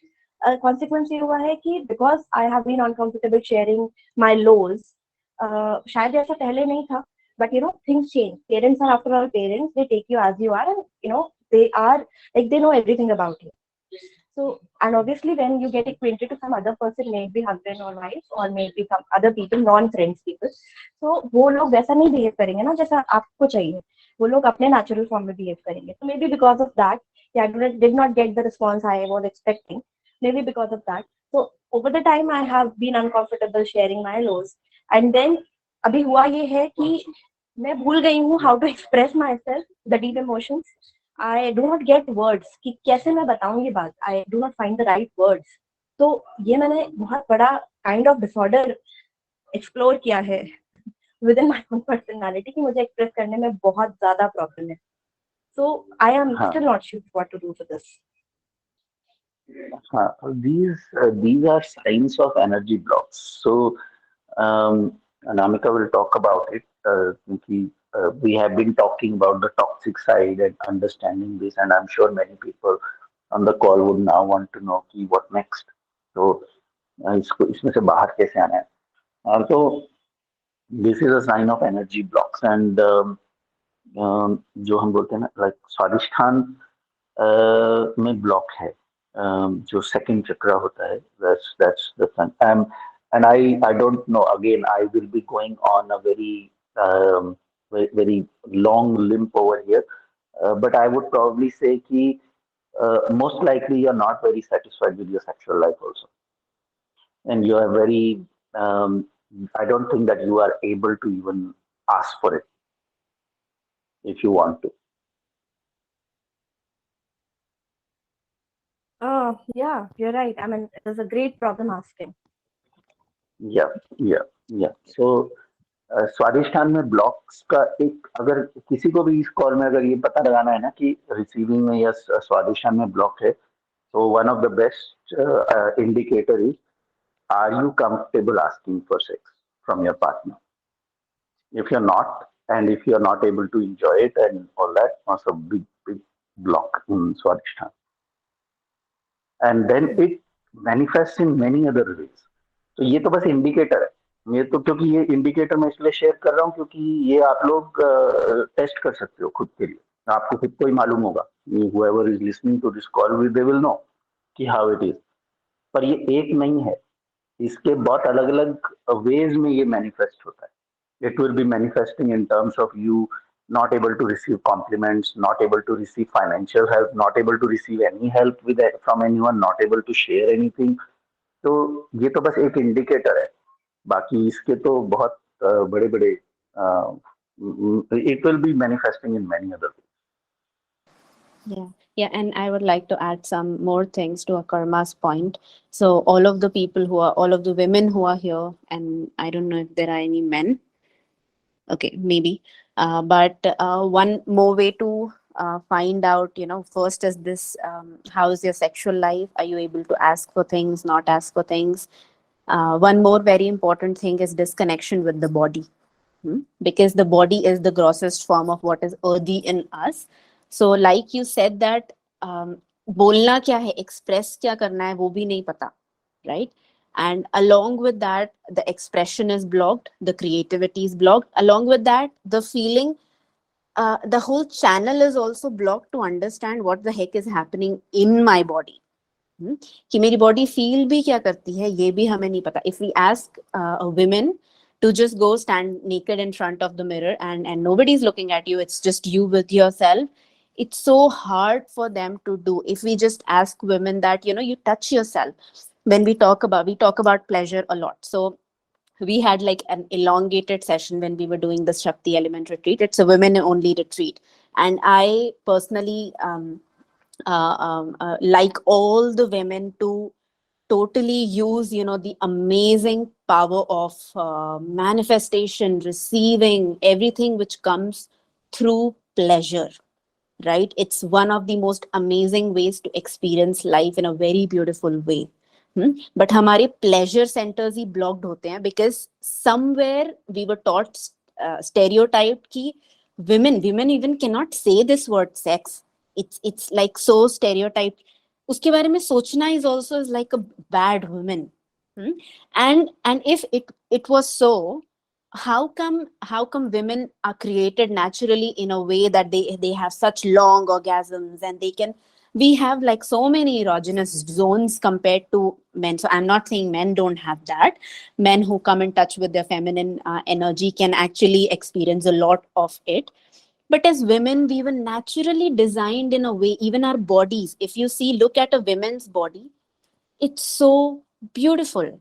Consequence ये हुआ है कि because I have been uncomfortable sharing my lows. शायद ऐसा पहले नहीं था, but things change. Parents are after all parents. They take you as you are, and they are like they know everything about you. So, and obviously when you get acquainted to some other person, maybe husband or wife, or maybe some other people, non-friends people, so वो लोग वैसा नहीं behave करेंगे ना जैसा आपको चाहिए, वो लोग अपने natural form में behave करेंगे. So maybe because of that, I did not get the response I was expecting. Maybe because of that. So over the time I have been uncomfortable sharing my lows, and then अभी हुआ ये है कि मैं भूल गई हूँ how to express myself, the deep emotions. I do not get words कि कैसे मैं बताऊँ ये बात. I do not find the right words. तो ये मैंने बहुत बड़ा kind of disorder explore किया है within my own personality कि मुझे express करने में बहुत ज़्यादा problem है. So I am still not sure what to do for this. These are signs of energy blocks. So Anamika will talk about it. We have been talking about the toxic side and understanding this, and I'm sure many people on the call would now want to know what next. So इसमें से बाहर कैसे आना है? So this is a sign of energy blocks, and जो हम बोलते हैं ना, like स्वादिष्ठान में ब्लॉक है, जो सेकंड चक्र होता है, that's the thing. And I don't know, again I will be going on a very very long limp over here, but I would probably say कि most likely you're not very satisfied with your sexual life also, and you are very I don't think that you are able to even ask for it if you want to. Oh, yeah, you're right. I mean, it is a great problem asking. Yeah. So स्वादिष्ठान में blocks का एक, अगर किसी को भी इस call में अगर ये पता लगाना है ना कि रिसीविंग में या स्वादिष्ठान में ब्लॉक है, तो one of the best indicator is, are you comfortable asking for sex from your partner? If you're not, and if you're not able to enjoy it and all that, that's a big block in Swadhisthana. And then it manifests in many other ways. तो ये तो बस indicator है, ये तो क्योंकि ये indicator मैं इसलिए शेयर कर रहा हूँ क्योंकि ये आप लोग टेस्ट कर सकते हो खुद के लिए, आपको खुद को ही मालूम होगा. whoever is listening to this call, they will know कि how it is. पर ये एक नहीं है, इसके बहुत अलग अलग वेज में ये मैनिफेस्ट होता है. It will be manifesting in terms of you not able to receive compliments, not able to receive financial help, not able to receive any help from anyone, not able to share anything. तो ये तो बस एक indicator है, बाकी इसके तो बहुत बड़े बड़े it will be manifesting in many other ways. Yeah, and I would like to add some more things to Akarma's point. So all of the women who are here, and I don't know if there are any men. Okay, maybe. But one more way to find out, first is this, how is your sexual life? Are you able to ask for things, not ask for things? One more very important thing is disconnection with the body. Because the body is the grossest form of what is earthy in us. So like you said that, बोलना क्या है, express क्या करना है, वो भी नहीं पता, right? And along with that, the expression is blocked, the creativity is blocked. Along with that, the feeling, the whole channel is also blocked to understand what the heck is happening in my body. कि मेरी body feel भी क्या करती है ये भी हमें नहीं पता. If we ask women to just go stand naked in front of the mirror and nobody's looking at you, it's just you with yourself, it's so hard for them to do. If we just ask women that, you touch yourself. When we talk about pleasure a lot. So we had like an elongated session when we were doing the Shakti Element retreat. It's a women only retreat. And I personally like all the women to totally use, the amazing power of manifestation, receiving everything which comes through pleasure, right? It's one of the most amazing ways to experience life in a very beautiful way. But हमारे pleasure centers ही blocked होते हैं because somewhere we were taught stereotyped कि women even cannot say this word sex. It's like so stereotyped. उसके बारे में सोचना is also is like a bad woman. And if it was so, how come women are created naturally in a way that they have such long orgasms and we have like so many erogenous zones compared to men. So I'm not saying men don't have that. Men who come in touch with their feminine energy can actually experience a lot of it. But as women, we were naturally designed in a way, even our bodies. If you look at a woman's body, it's so beautiful,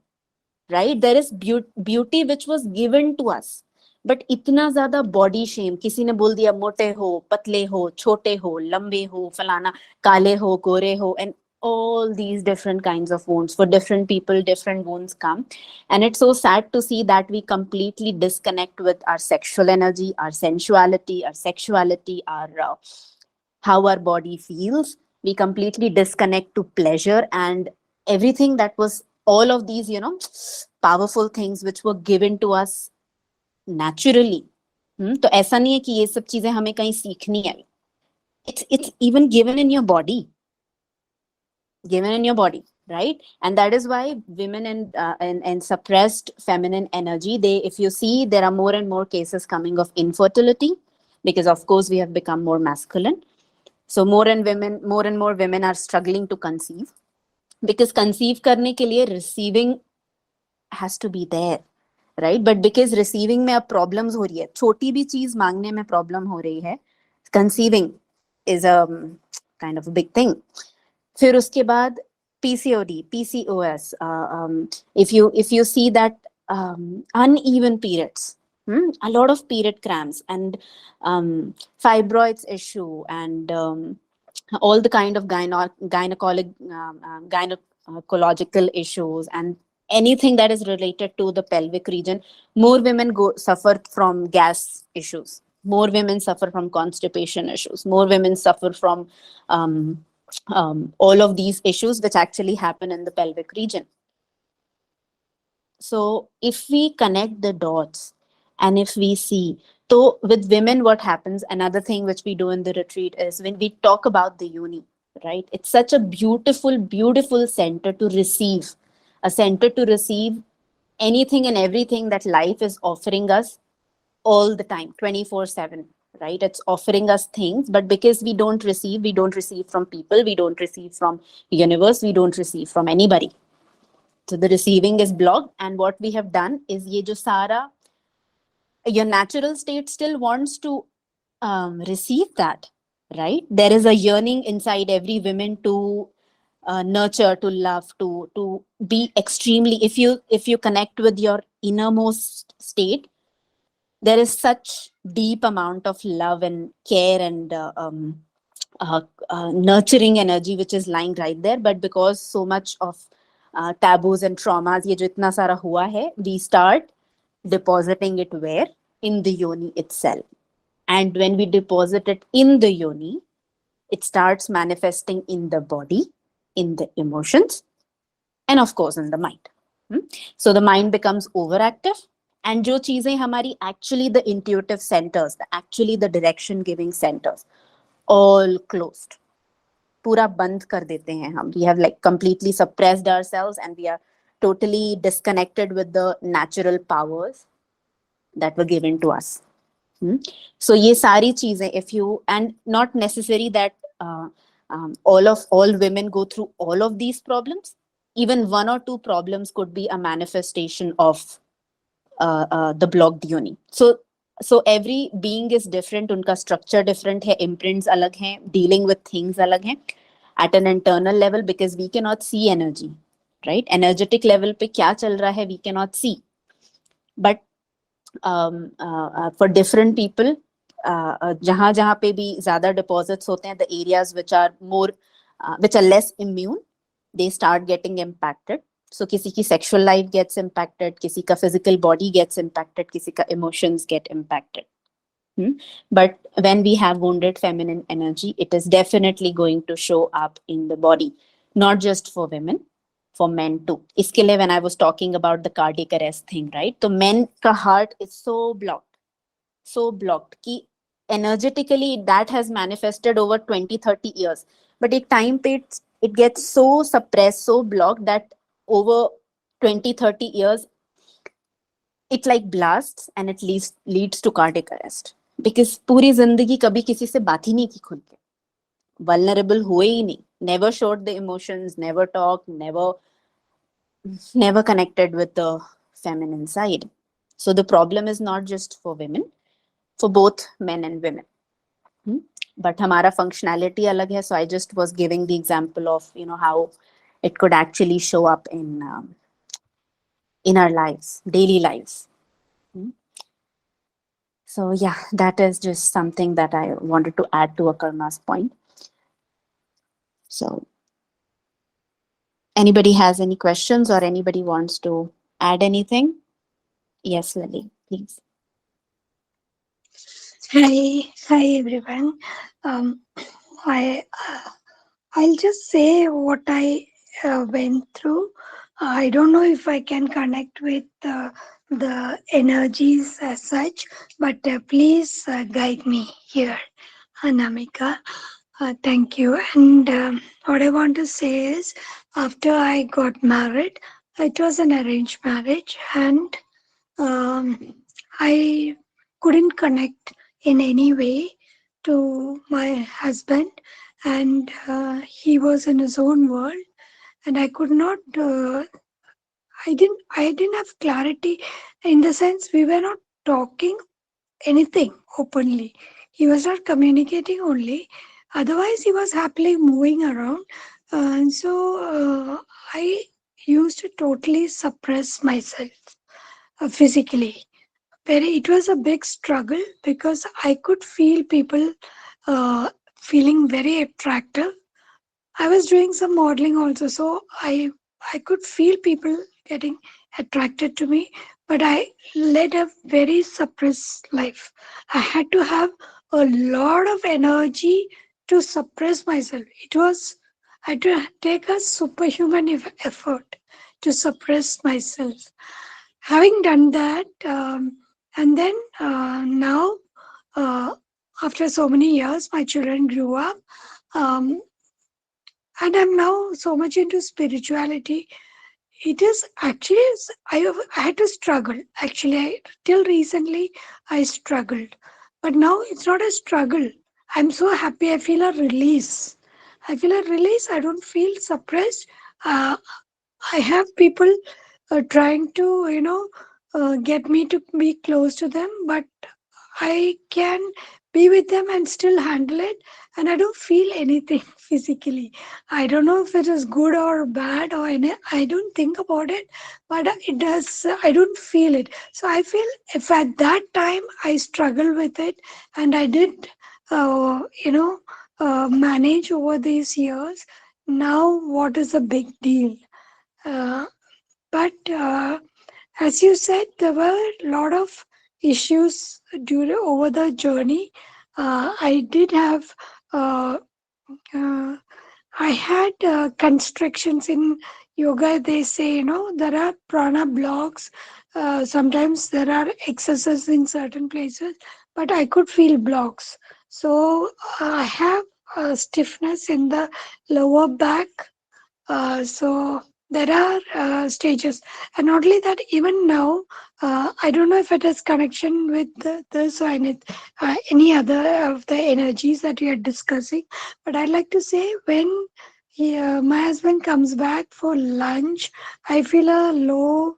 right? There is beauty which was given to us. But इतना ज़्यादा body shame, किसी ने बोल दिया मोटे हो, पतले हो, छोटे हो, लंबे हो, फलाना, काले हो, गोरे हो, and all these different kinds of wounds. For different people, different wounds come. And it's so sad to see that we completely disconnect with our sexual energy, our sensuality, our sexuality, our how our body feels. We completely disconnect to pleasure and everything that was all of these, powerful things which were given to us naturally. तो ऐसा नहीं है कि ये सब चीजें हमें कहीं सीखनी है. It's even given in your body. Given in your body, right? And that is why women and suppressed feminine energy, if you see, there are more and more cases coming of infertility because of course we have become more masculine. So more and more women are struggling to conceive because conceive करने के लिए receiving has to be there, right? But because receiving में अब problems हो रही है, छोटी भी चीज मांगने में problem हो रही है, conceiving is a kind of a big thing. फिर उसके बाद PCOD, PCOS, if you see that uneven periods, a lot of period cramps and fibroids issue and all the kind of gynecological issues and anything that is related to the pelvic region, more women suffer from gas issues. More women suffer from constipation issues. More women suffer from all of these issues which actually happen in the pelvic region. So if we connect the dots and if we see, so with women, what happens, another thing which we do in the retreat is when we talk about the yoni, right? It's such a beautiful, beautiful center to receive, a center to receive anything and everything that life is offering us all the time, 24/7, right? It's offering us things, but because we don't receive from people, we don't receive from universe, we don't receive from anybody. So the receiving is blocked. And what we have done is ye jo sara, your natural state still wants to receive that, right? There is a yearning inside every woman to nurture, to love, to be extremely, if you connect with your innermost state, there is such deep amount of love and care and nurturing energy which is lying right there. But because so much of taboos and traumas, ye jo itna sara hua hai, we start depositing it where? In the yoni itself. And when we deposit it in the yoni, it starts manifesting in the body, in the emotions, and of course in the mind. So the mind becomes overactive. And jo cheezein hamari actually the intuitive centers, actually the direction giving centers, all closed. Pura band kar dete hain hum. We have like completely suppressed ourselves and we are totally disconnected with the natural powers that were given to us. So ye sari cheezein, if you, and not necessary that all women go through all of these problems. Even one or two problems could be a manifestation of the blocked yoni. So every being is different, unka structure different hai, imprints alag hai, dealing with things alag hai at an internal level, because we cannot see energy, right? Energetic level pe kya chal raha hai, we cannot see. But for different people, जहाँ जहाँ पे भी ज़्यादा deposits होते हैं, the areas which are more, which are less immune, they start getting impacted. So किसी की sexual life gets impacted, किसी का physical body gets impacted, किसी का emotions get impacted. But when we have wounded feminine energy, it is definitely going to show up in the body, not just for women, for men too. इसके लिए when I was talking about the cardiac arrest thing, right? So men का heart is so blocked कि energetically that has manifested over 20-30 years. But at time पे it gets so suppressed, so blocked that over 20-30 years, it like blasts and it leads to cardiac arrest. Because पूरी जिंदगी कभी किसी से बात ही नहीं की खुल के, vulnerable हुए ही नहीं, never showed the emotions, never talked, never connected with the feminine side. So the problem is not just for women, for both men and women. But हमारा functionality अलग है, so I just was giving the example of how it could actually show up in our lives, daily lives. So yeah, that is just something that I wanted to add to Akarna's point. So anybody has any questions or anybody wants to add anything? Yes, Lily, please. Hi everyone. I'll just say what I went through. I don't know if I can connect with the energies as such, but please guide me here, Anamika. Thank you. And what I want to say is, after I got married, it was an arranged marriage, and I couldn't connect in any way to my husband, and he was in his own world, and I could not. I didn't have clarity, in the sense we were not talking anything openly. He was not communicating only. Otherwise, he was happily moving around. And so I used to totally suppress myself physically. It was a big struggle, because I could feel people feeling very attractive. I was doing some modeling also, so I could feel people getting attracted to me, but I led a very suppressed life. I had to have a lot of energy to suppress myself. I had to take a superhuman effort to suppress myself. Having done that, and then now, after so many years, my children grew up. And I'm now so much into spirituality. It is actually, I had to struggle. Actually, till recently, I struggled. But now it's not a struggle. I'm so happy. I feel a release. I don't feel suppressed. I have people trying to, get me to be close to them, but I can be with them and still handle it, and I don't feel anything physically. I don't know if it is good or bad, or I don't think about it, but it does. I don't feel it. So I feel, if at that time I struggle with it, and I did, manage over these years. Now, what is a big deal? But as you said, there were a lot of issues over the journey. I did have, I had constrictions in yoga. They say, there are prana blocks. Sometimes there are excesses in certain places, but I could feel blocks. So I have stiffness in the lower back. So there are stages, and not only that, even now, I don't know if it has connection with this or any other of the energies that we are discussing, but I'd like to say when my husband comes back for lunch, I feel a low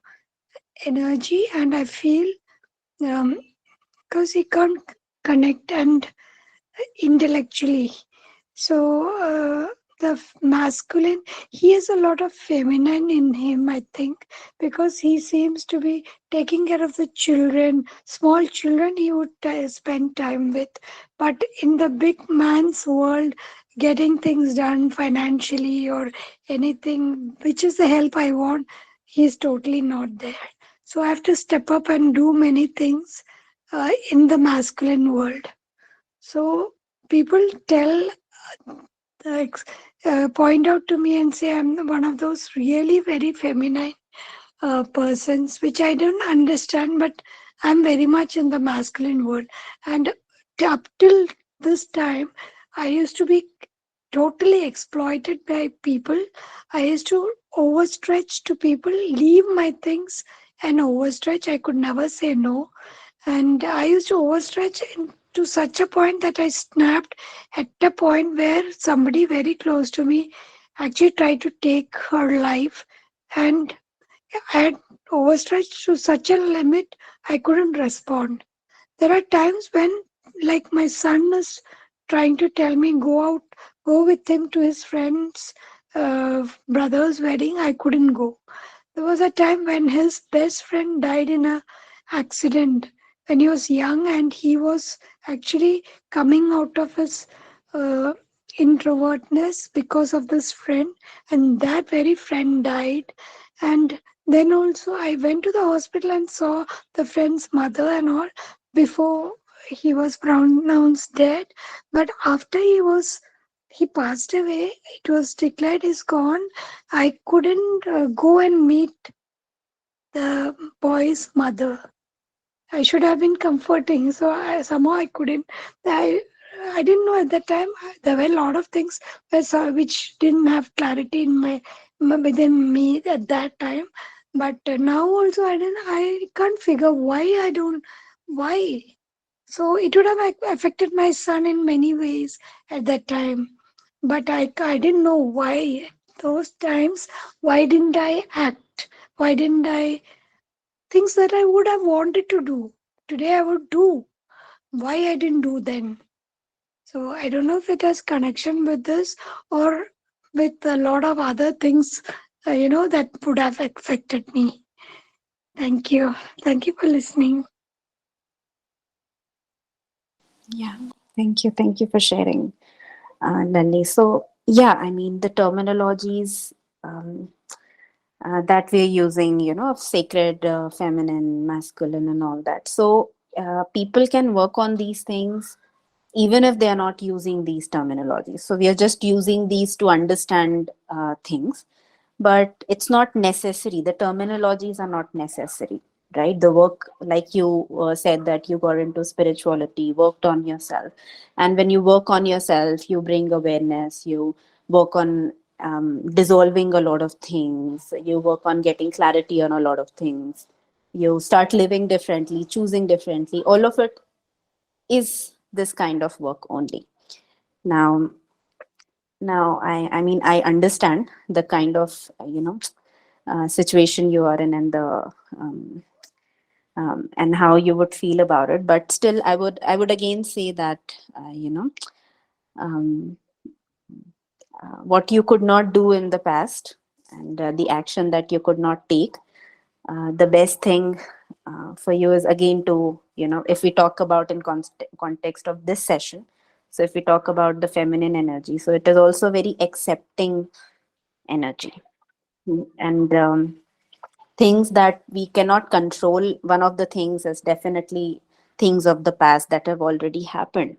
energy, and I feel because he can't connect and intellectually. So the masculine, he has a lot of feminine in him, I think, because he seems to be taking care of the children, small children he would spend time with. But in the big man's world, getting things done financially or anything, which is the help I want, he's totally not there. So I have to step up and do many things in the masculine world. So people ex- point out to me and say I'm one of those really very feminine persons, which I don't understand, but I'm very much in the masculine world. And up till this time, I used to be totally exploited by people. I used to overstretch to people, leave my things and overstretch. I could never say no. And I used to overstretch to such a point that I snapped at a point where somebody very close to me actually tried to take her life. And I had overstretched to such a limit I couldn't respond. There are times when, like, my son is trying to tell me, go with him to his friend's brother's wedding. I couldn't go. There was a time when his best friend died in a accident when he was young, and he was actually coming out of his uh, introvertness because of this friend, and that very friend died. And then also I went to the hospital and saw the friend's mother and all before he was pronounced dead. But after he passed away, it was declared he's gone. I couldn't go and meet the boy's mother. I should have been comforting, so somehow I couldn't. I didn't know at that time. There were a lot of things which didn't have clarity in within me at that time. But now also I can't figure why I don't. Why? So it would have affected my son in many ways at that time. But I didn't know why. Those times, why didn't I act? Why didn't I things that I would have wanted to do? Today I would do. Why I didn't do then? So I don't know if it has connection with this or with a lot of other things, that would have affected me. Thank you. Thank you for listening. Yeah, thank you. Thank you for sharing, Lali. So, yeah, I mean, the terminologies um, that we're using, of sacred, feminine, masculine, and all that. So, people can work on these things even if they are not using these terminologies. So, we are just using these to understand things, but it's not necessary. The terminologies are not necessary, right? The work, like you said, that you got into spirituality, worked on yourself. And when you work on yourself, you bring awareness, you work on dissolving a lot of things, you work on getting clarity on a lot of things, you start living differently, choosing differently. All of it is this kind of work only. Now, I mean, I understand the kind of, situation you are in, and the and how you would feel about it. But still, I would again say that, um, what you could not do in the past, and the action that you could not take, the best thing for you is again to, if we talk about in context of this session, so if we talk about the feminine energy, so it is also very accepting energy. And things that we cannot control, one of the things is definitely things of the past that have already happened,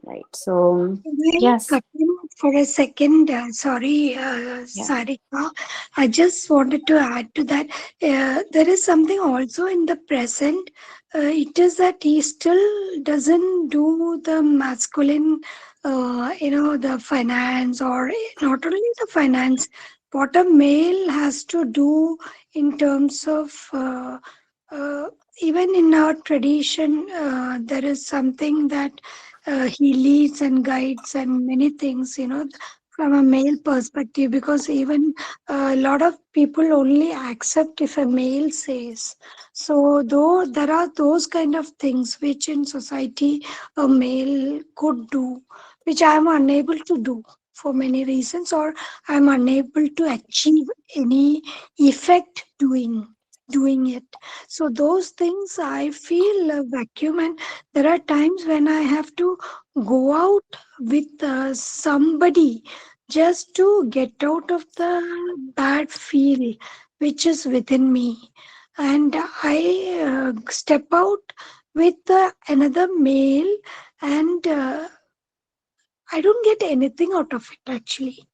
right? So Well, yes. cutting for a second, sorry, Yeah. Sarika, I just wanted to add to that. There is something also in the present. It is that he still doesn't do the masculine, the finance, or not only the finance, what a male has to do in terms of uh, even in our tradition, there is something that he leads and guides and many things, from a male perspective, because even a lot of people only accept if a male says. So, though there are those kind of things which in society a male could do, which I am unable to do for many reasons, or I am unable to achieve any effect doing it. So those things I feel a vacuum, and there are times when I have to go out with somebody just to get out of the bad feel which is within me, and I step out with another male, and I don't get anything out of it actually.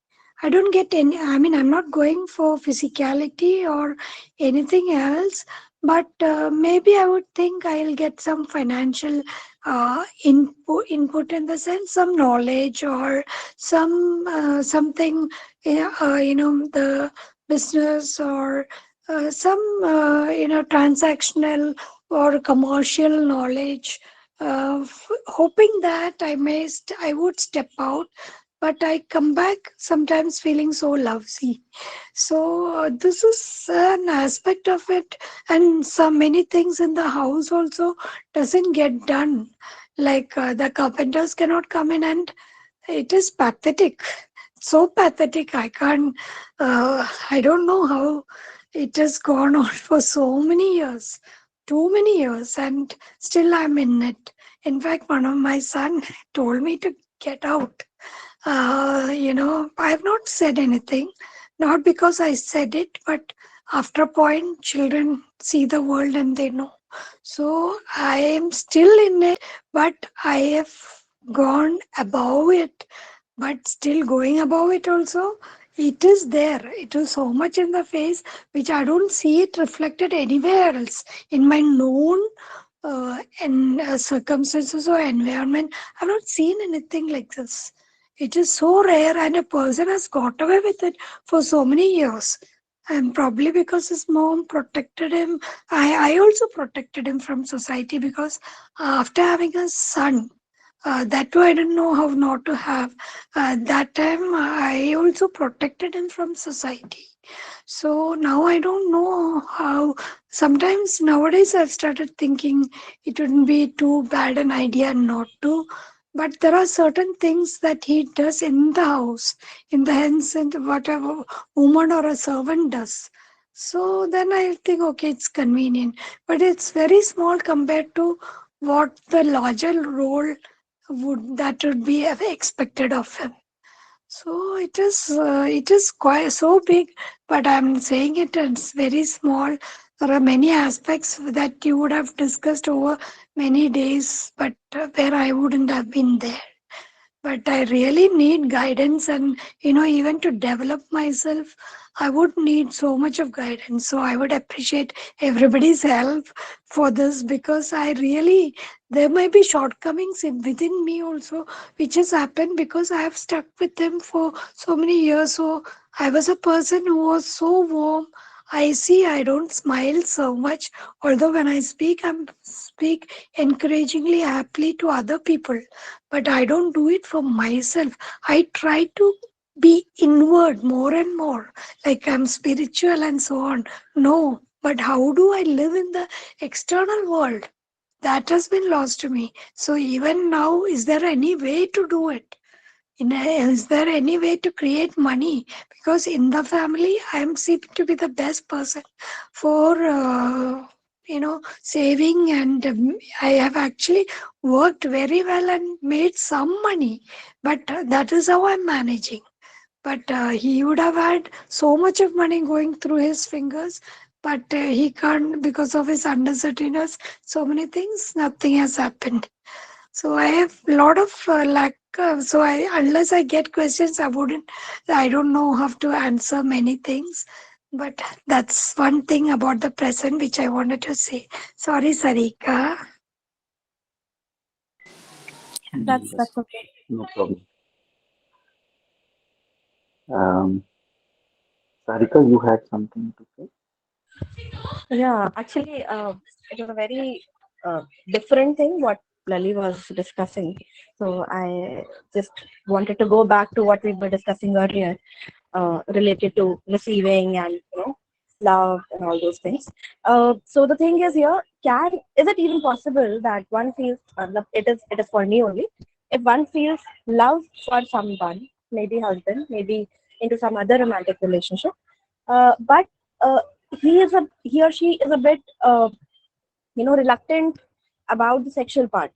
I don't get any, I mean, I'm not going for physicality or anything else, but maybe I would think I'll get some financial input in the sense, some knowledge or something, the business or some, transactional or commercial knowledge, hoping that I would step out, but I come back sometimes feeling so lousy. So this is an aspect of it, and so many things in the house also doesn't get done. Like the carpenters cannot come in, and it is pathetic. So pathetic. I can't. I don't know how it has gone on for so many years, too many years, and still I'm in it. In fact, one of my son told me to get out. I have not said anything, not because I said it, but after a point, children see the world and they know. So I am still in it, but I have gone above it, but still going above it also. It is there. It is so much in the face, which I don't see it reflected anywhere else in my known circumstances or environment. I've not seen anything like this. It is so rare, and a person has got away with it for so many years. And probably because his mom protected him. I also protected him from society, because after having a son, that too I didn't know how not to have. That time I also protected him from society. So now I don't know how. Sometimes nowadays I've started thinking it wouldn't be too bad an idea not to. But there are certain things that he does in the house, in the hands, and whatever woman or a servant does. So then I think, okay, it's convenient. But it's very small compared to what the larger role would be expected of him. So it is quite so big, but I'm saying it's very small. There are many aspects that you would have discussed over many days, but where I wouldn't have been there. But I really need guidance, and even to develop myself, I would need so much of guidance. So I would appreciate everybody's help for this, because I really, there might be shortcomings within me also, which has happened because I have stuck with them for so many years. So I was a person who was so warm. I see I don't smile so much, although when I speak, I speak encouragingly, happily to other people, but I don't do it for myself. I try to be inward more and more, like I'm spiritual and so on. No, but how do I live in the external world? That has been lost to me. So even now, is there any way to do it? Is there any way to create money? Because in the family, I am seen to be the best person for saving, and I have actually worked very well and made some money. But that is how I'm managing. But he would have had so much of money going through his fingers, but he can't because of his uncertainties. So many things, nothing has happened. So I have a lot of lack. So unless I get questions, I don't know how to answer many things. But that's one thing about the present which I wanted to say. Sorry, Sarika. That's okay. No problem. Um, Sarika, you had something to say? Yeah, actually, it was a very different thing what Lali was discussing. So I just wanted to go back to what we were discussing earlier, related to receiving and love and all those things. So the thing is here, is it even possible that one feels it is for me only, if one feels love for someone, maybe husband, maybe into some other romantic relationship, but uh, he or she is a bit reluctant about the sexual part.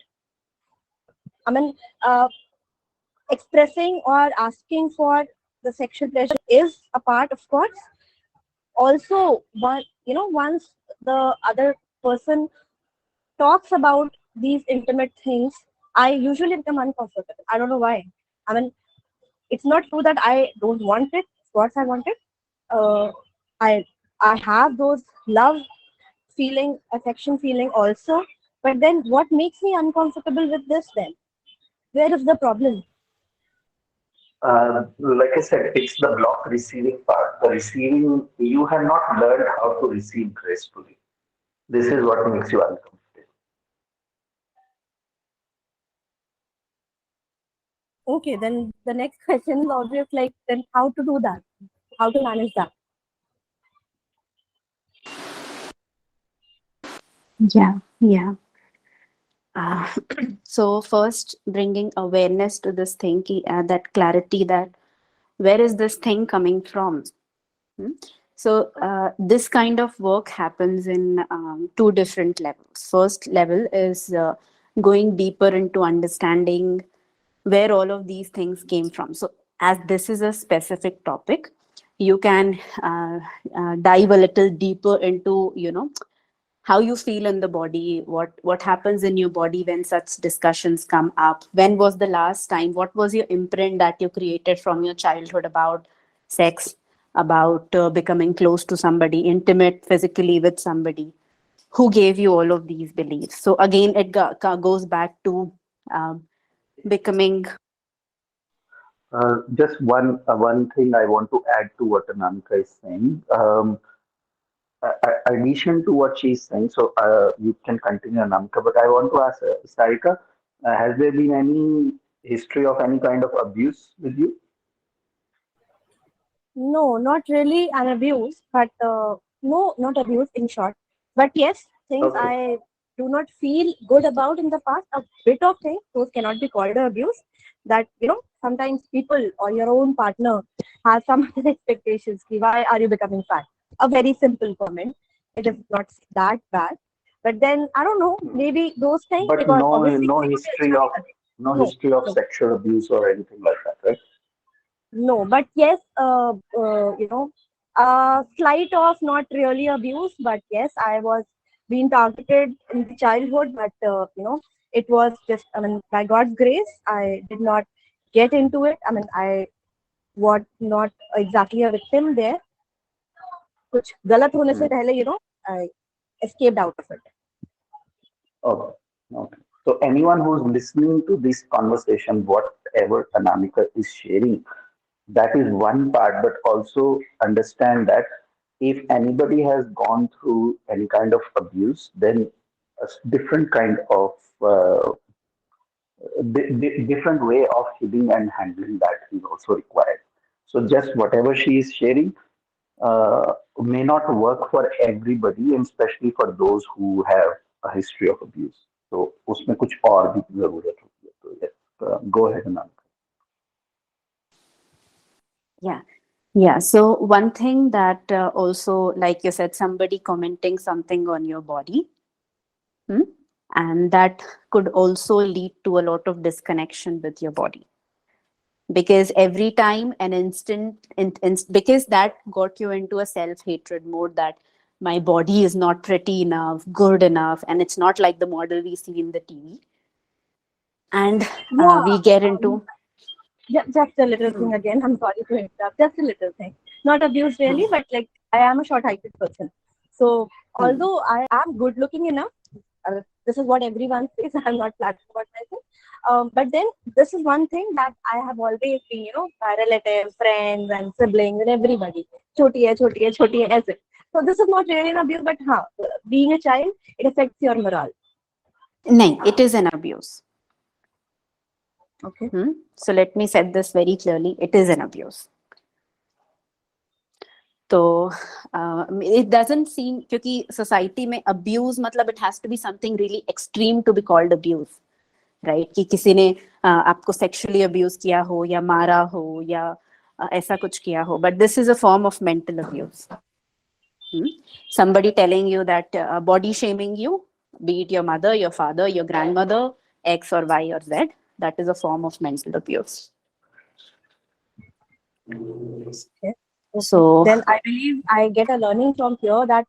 I mean, expressing or asking for the sexual pleasure is a part, of course. Also, once the other person talks about these intimate things, I usually become uncomfortable. I don't know why. I mean, it's not true that I don't want it. Of course, I want it. Uh, I I have those love feeling, affection feeling also. But then, what makes me uncomfortable with this? Then, where is the problem? Like I said, it's the block receiving part. The receiving, you have not learned how to receive gracefully. This is what makes you uncomfortable. Okay, then the next question is obvious. Like, then how to do that? How to manage that? Yeah, yeah. Uh, so first, bringing awareness to this thing, that clarity, that where is this thing coming from? Hmm? So this kind of work happens in two different levels. First level is going deeper into understanding where all of these things came from. So as this is a specific topic, you can dive a little deeper into, how you feel in the body, what happens in your body when such discussions come up. When was the last time? What was your imprint that you created from your childhood about sex, about becoming close to somebody, intimate physically with somebody? Who gave you all of these beliefs? So again, it goes back to um, becoming. Just one thing I want to add to what Anamika is saying. Addition to what she's saying, so you can continue, Anamika, but I want to ask Sarika, has there been any history of any kind of abuse with you? No, not really an abuse, but no, not abuse in short. But yes, things Okay. I do not feel good about in the past, a bit of things, those cannot be called abuse. That, sometimes people or your own partner has some expectations. Why are you becoming fat? A very simple comment. It is not that bad. But then, I don't know, maybe those things, But because no, obviously no we were a history of child. no No, history of no. sexual abuse or anything like that, right? No, but yes, slight of not really abuse, but yes, I was being targeted in the childhood, but it was just, I mean, by God's grace, I did not get into it. I mean, I was not exactly a victim there. कुछ गलत होने से Hmm. पहले, I escaped out of it. Okay. Okay. So anyone who's listening to this conversation, whatever Anamika is sharing, that is one part, but also understand that if anybody has gone through any kind of abuse, then a different kind of different way of healing and handling that is also required. So just whatever she is sharing may not work for everybody, and especially for those who have a history of abuse. So उसमें कुछ और भी जरूरत होती है. So yes, go ahead, Anand. Yeah. Yeah. So one thing that also, like you said, somebody commenting something on your body, hmm, and that could also lead to a lot of disconnection with your body, because every time an because that got you into a self-hatred mode, that my body is not pretty enough, good enough, and it's not like the model we see in the TV. And Yeah, we get into. just a little Hmm, thing again. I'm sorry to interrupt. Just a little thing. Not abuse really, hmm, but like I am a short-heighted person. So hmm, although I am good looking enough, this is what everyone says. I'm not flattering about myself. But then this is one thing that I have always been, my relatives, friends, and siblings, and everybody. Choti hai, choti hai, choti hai, aise. So this is not really an abuse, but being a child, it affects your morale. No, it is an abuse. Okay. So let me set this very clearly. It is an abuse. So it doesn't seem, क्योंकि society में abuse मतलब it has to be something really extreme to be called abuse, right? कि किसी ने आपको sexually abuse किया हो या मारा हो या ऐसा कुछ किया हो. But this is a form of mental abuse. Somebody telling you that body shaming you, be it your mother, your father, your grandmother, X or Y or Z, that is a form of mental abuse. Okay. So then I believe I get a learning from here that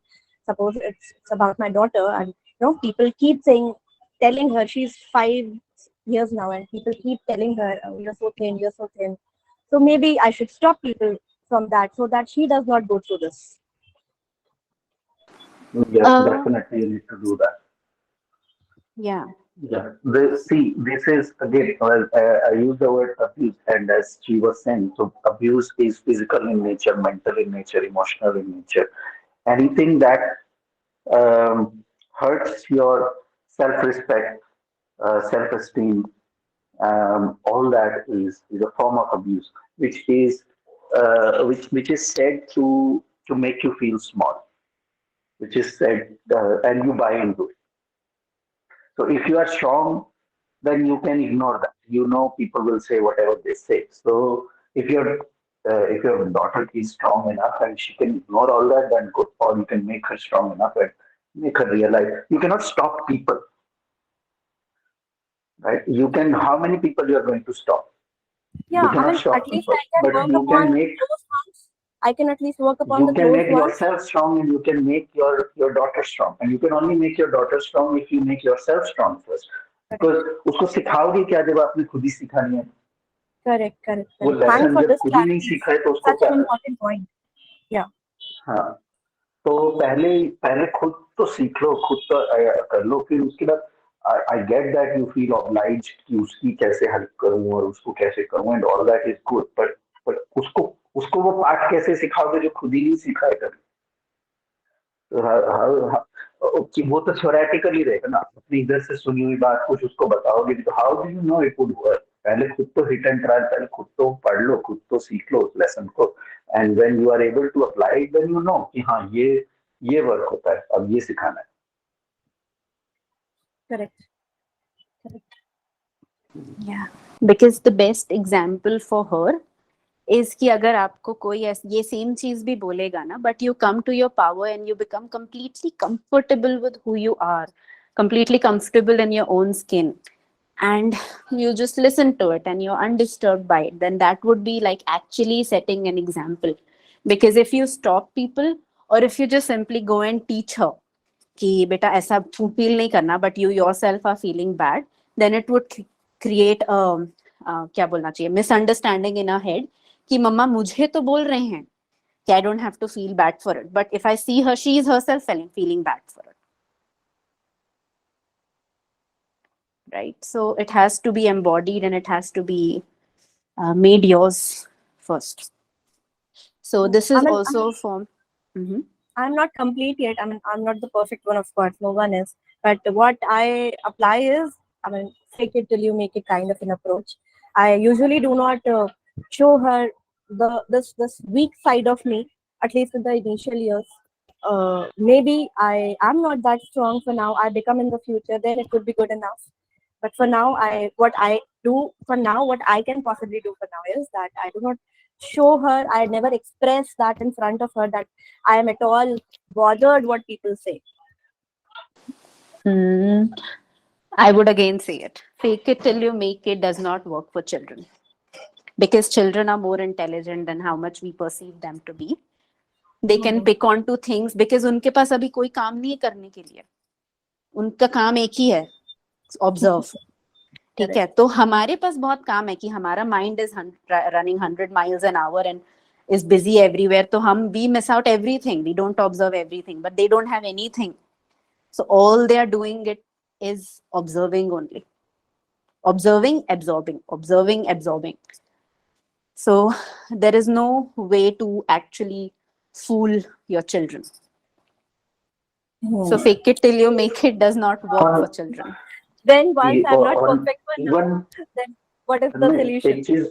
suppose it's about my daughter, and people keep telling her, she's 5 years now, and people keep telling her, oh, you're so thin, you're so thin. So maybe I should stop people from that so that she does not go through this. Yes, definitely you need to do that. Yeah. Yeah. See, this is again, I use the word abuse, and as she was saying, so abuse is physical in nature, mental in nature, emotional in nature. Anything that hurts your self-respect, self-esteem, all that is a form of abuse, which is which is said to make you feel small, which is said, and you buy into it. So if you are strong, then you can ignore that. People will say whatever they say. So if your daughter is strong enough and she can ignore all that, then good. Or you can make her strong enough and make her realize. You cannot stop people, right? You can. How many people you are going to stop? Yeah, you cannot stop at least people, I can but work you upon can make those ones. I can at least work upon you the can close make ones. yourself strong, and you can make your daughter strong, and you can only make your daughter strong if you make yourself strong first. Because उसको सिखाओगे क्या जब आपने खुद ही सीखनी है? Correct. वो Thanks lesson for जब this खुद ही नहीं clarity. सीखा है तो उसको Such क्या an करें? important point. Yeah. हाँ, तो पहले खुद तो सीख लो, खुद तो कर लो, फिर उसके बाद I get that you feel obliged कि उसकी कैसे हेल्प करूं और उसको कैसे करूं, and all that is good, but उसको वो पाठ कैसे सिखाओगे जो खुद ही नहीं सीखा है कभी? कि वो तो थ्योरेटिकली रहेगा ना, अपनी इधर से सुनी हुई बात कुछ उसको बताओगे तो how do you know it would work? पहले खुद तो हिट एंड ट्रायल, पहले खुद तो पढ़ लो, खुद तो सीख लो उस लेसन को, and when you are able to apply then you know कि हाँ ये वर्क होता है, अब ये सिखाना है. Correct. Yeah, because the best example for her is कि अगर आपको कोई ये सेम चीज भी बोलेगा ना, but you come to your power and you become completely comfortable with who you are, completely comfortable in your own skin, and you just listen to it and you're undisturbed by it, then that would be like actually setting an example. Because if you stop people, or if you just simply go and teach her कि बेटा ऐसा feel नहीं करना, but you yourself are feeling bad, then it would create a क्या बोलना चाहिए, misunderstanding in her head कि मम्मा मुझे तो बोल रहे हैं कि I don't have to feel bad for it, but if I see her, she is herself feeling bad for it, right? So it has to be embodied and it has to be made yours first. So this is also from. I'm not complete yet. I'm not the perfect one, of course. No one is. But what I apply is, fake it till you make it kind of an approach. I usually do not show her this weak side of me, at least in the initial years. Maybe I am not that strong for now. I become in the future, then it would be good enough. But for now, what I can possibly do for now is that I do not show her, I never express that in front of her that I am at all bothered what people say. I would again say it. Fake it till you make it does not work for children. Because children are more intelligent than how much we perceive them to be. They can pick on to things because उनके पास अभी कोई काम नहीं है करने के लिए. उनका काम एक ही है, observe. ठीक है, तो हमारे पास बहुत काम है कि हमारा mind is running 100 miles an hour and is busy everywhere. तो we miss out everything. We don't observe everything, but they don't have anything. So all they are doing it is observing only. observing, absorbing, observing, absorbing. So there is no way to actually fool your children. So fake it till you make it does not work for children. Then once I'm not और perfect for now, even then what is the solution? एक चीज,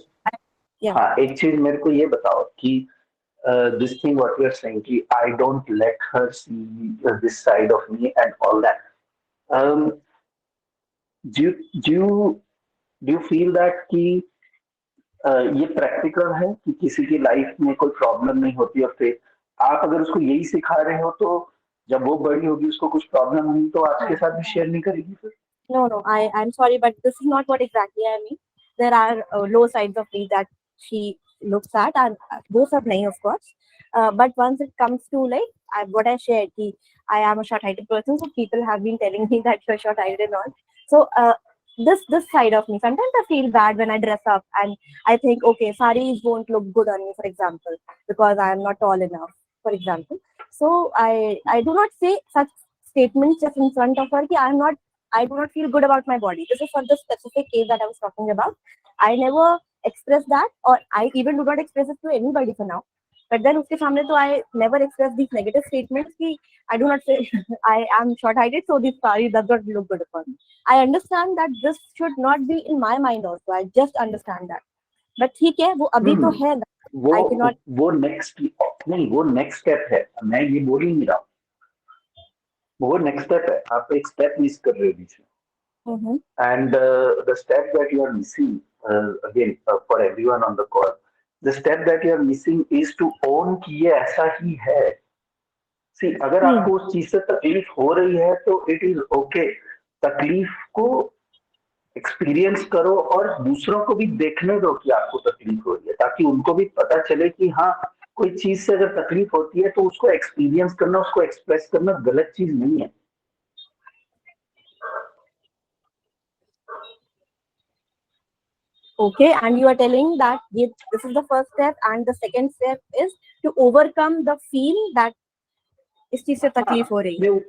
Yeah. हाँ एक चीज मेरे को ये बताओ कि this thing what we are saying कि I don't let her see this side of me and all that. Do you feel that कि ये प्रैक्टिकल है कि किसी की लाइफ में कोई प्रॉब्लम नहीं होती और फिर आप अगर उसको यही सिखा रहे हो तो जब वो बड़ी होगी उसको कुछ प्रॉब्लम होगी तो आपके साथ भी शेयर नहीं करेगी फिर? No, I'm sorry, but this is not what exactly I mean. There are low sides of me that she looks at, and those are playing, of course. But once it comes to like what I shared, I am a short-heighted person, so people have been telling me that you're short-heighted and all. So this side of me, sometimes I feel bad when I dress up, and I think, okay, saris won't look good on me, for example, because I am not tall enough, for example. So I do not say such statements just in front of her. I do not feel good about my body. This is for the specific case that I was talking about. I never express that, or I even do not express it to anybody for now. But then uske samne to I never express these negative statements. I do not say I am short-heighted, so this sari does not look good upon me. I understand that this should not be in my mind also. I just understand that. But ठीक है, वो अभी तो है. I cannot. वो next नहीं, वो next step है. मैं ये बोल ही नहीं रहा. वो next step है. आप एक step miss कर रहे हो बीच में. And the step that you are missing, again for everyone on the call, the step that you are missing is to own कि ये ऐसा ही है. See, अगर आपको उस चीज से तकलीफ हो रही है तो it is okay. तकलीफ को एक्सपीरियंस करो और दूसरों को भी देखने दो कि आपको तकलीफ हो रही है, ताकि उनको भी पता चले कि हाँ, कोई चीज से अगर तकलीफ होती है तो उसको एक्सपीरियंस करना, उसको एक्सप्रेस करना गलत चीज नहीं है. Okay, and you are telling that this is the first step, and the second step is to overcome the feel that इस चीज से तकलीफ हो रही है.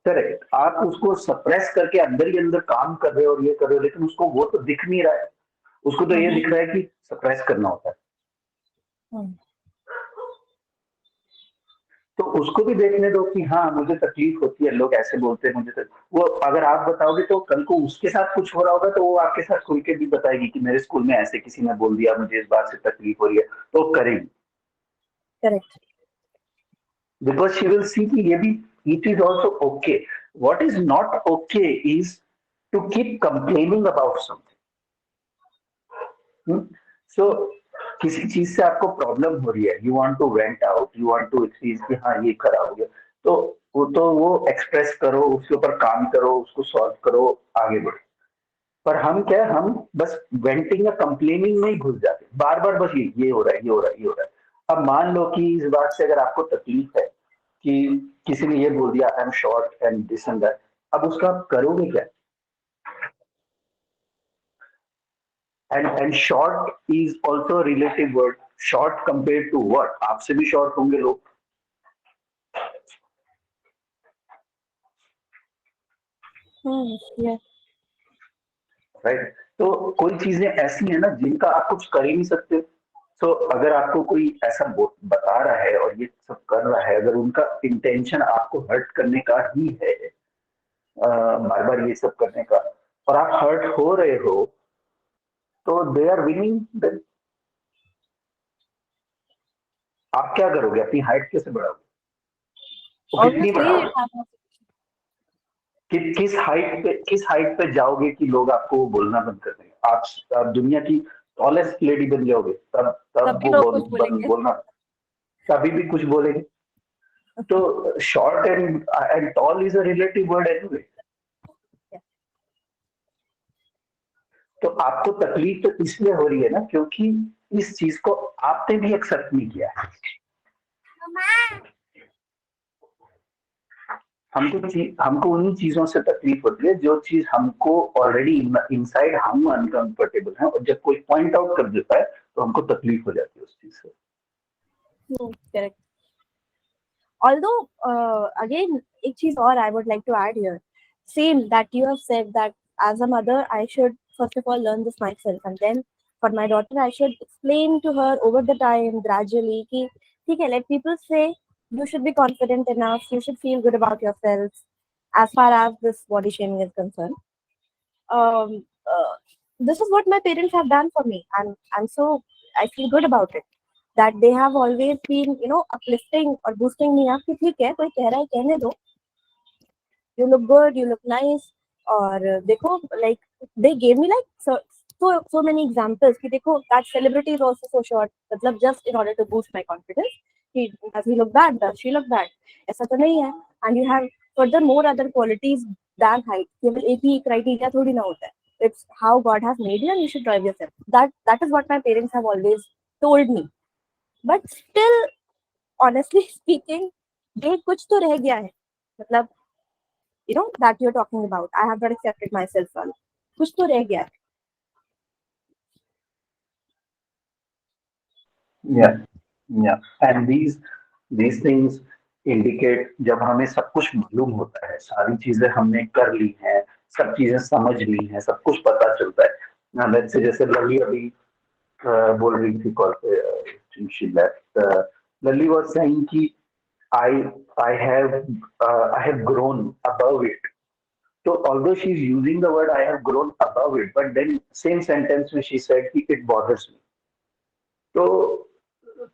करेक्ट. आप उसको सप्रेस करके अंदर ही अंदर काम कर रहे हो और ये कर रहे हो, लेकिन उसको वो तो दिख नहीं रहा है. उसको तो ये दिख रहा है कि सप्रेस करना होता है. तो उसको भी देखने दो कि हाँ, मुझे तकलीफ होती है, लोग ऐसे बोलते हैं मुझे वो अगर आप बताओगे तो कल को उसके साथ कुछ हो रहा होगा तो वो आपके साथ खुल के भी बताएगी कि मेरे स्कूल में ऐसे किसी ने बोल दिया, मुझे इस बात से तकलीफ हो रही है, तो करेगी. Correct. Because she will see कि ये भी it is also okay. What is not okay is to keep complaining about something. So किसी चीज से आपको प्रॉब्लम हो रही है, you want to vent out, you want to चीज कि हाँ ये खराब हो गया, तो वो एक्सप्रेस करो, उसके ऊपर काम करो, उसको सॉल्व करो, आगे बढ़ो. पर हम क्या, हम बस वेंटिंग या कंप्लेनिंग में ही घुस जाते, बार बार बस ये हो रहा है, ये हो रहा है, ये हो रहा है. अब मान लो कि इस बात से अगर आपको तकलीफ है कि किसी ने ये बोल दिया I am short and this and that, अब उसका आप करोगे क्या? And short is also relative word. Short compare to what? आपसे भी शॉर्ट होंगे लोग. राइट. तो कोई चीजें ऐसी है ना जिनका आप कुछ कर ही नहीं सकते. तो अगर आपको कोई ऐसा बता रहा है और ये सब कर रहा है, अगर उनका इंटेंशन आपको हर्ट करने का ही है, बार बार ये सब करने का, और आप हर्ट हो रहे हो, तो दे आर विनिंग. देन आप क्या करोगे? अपनी हाइट कैसे बढ़ाओगे? कितनी बढ़ाओगे? किस हाइट पे जाओगे कि लोग आपको बोलना बंद कर देंगे? आप दुनिया की टॉलेस्ट लेडी बन जाओगे, तब वो बोलना, कभी भी कुछ बोलेंगे. तो short and tall is a relative word anyway. तो आपको तकलीफ तो इसलिए हो रही है ना क्योंकि इस चीज को आपने भी एक्सेप्ट नहीं किया है. हमको उन्हीं चीजों से तकलीफ होती है जो चीज हमको ऑलरेडी इनसाइड हम अनकंफर्टेबल हैं, और जब कोई पॉइंट आउट कर देता है तो हमको तकलीफ हो जाती है उस चीज से. Correct. Although again, एक चीज और I would like to add here. Same that you have said that as a mother, I should first of all learn this myself, and then for my daughter, I should explain to her over the time gradually. Ki, okay, let people say you should be confident enough, you should feel good about yourself, as far as this body shaming is concerned. Um, uh, this is what my parents have done for me, and so I feel good about it. That they have always been, uplifting or boosting me up. कि ठीक है, कोई कह रहा है कहने दो. You look good, you look nice. Or देखो, like they gave me like so many examples. कि देखो, that celebrity is also so short. मतलब just in order to boost my confidence. कि does he look bad? Does she look bad? ऐसा तो नहीं है. And you have further more other qualities than height. केवल एक ही criteria थोड़ी ना होता है. It's how God has made you, and you should drive yourself. That is what my parents have always told me. But still, honestly speaking, ये कुछ तो रह गया है. मतलब, that you're talking about. I have not accepted myself well. कुछ तो रह गया है. Yeah. And these things indicate जब हमें सब कुछ मालूम होता है, सारी चीजें हमने कर ली हैं, सब चीजें समझ ली हैं, सब कुछ पता चलता है. ना let's say जैसे लली अभी बोल रही थी कॉल पे, she left. Lali was saying कि I have grown above it. So although she's using the word I have grown above it, but then same sentence when she said कि it bothers me. So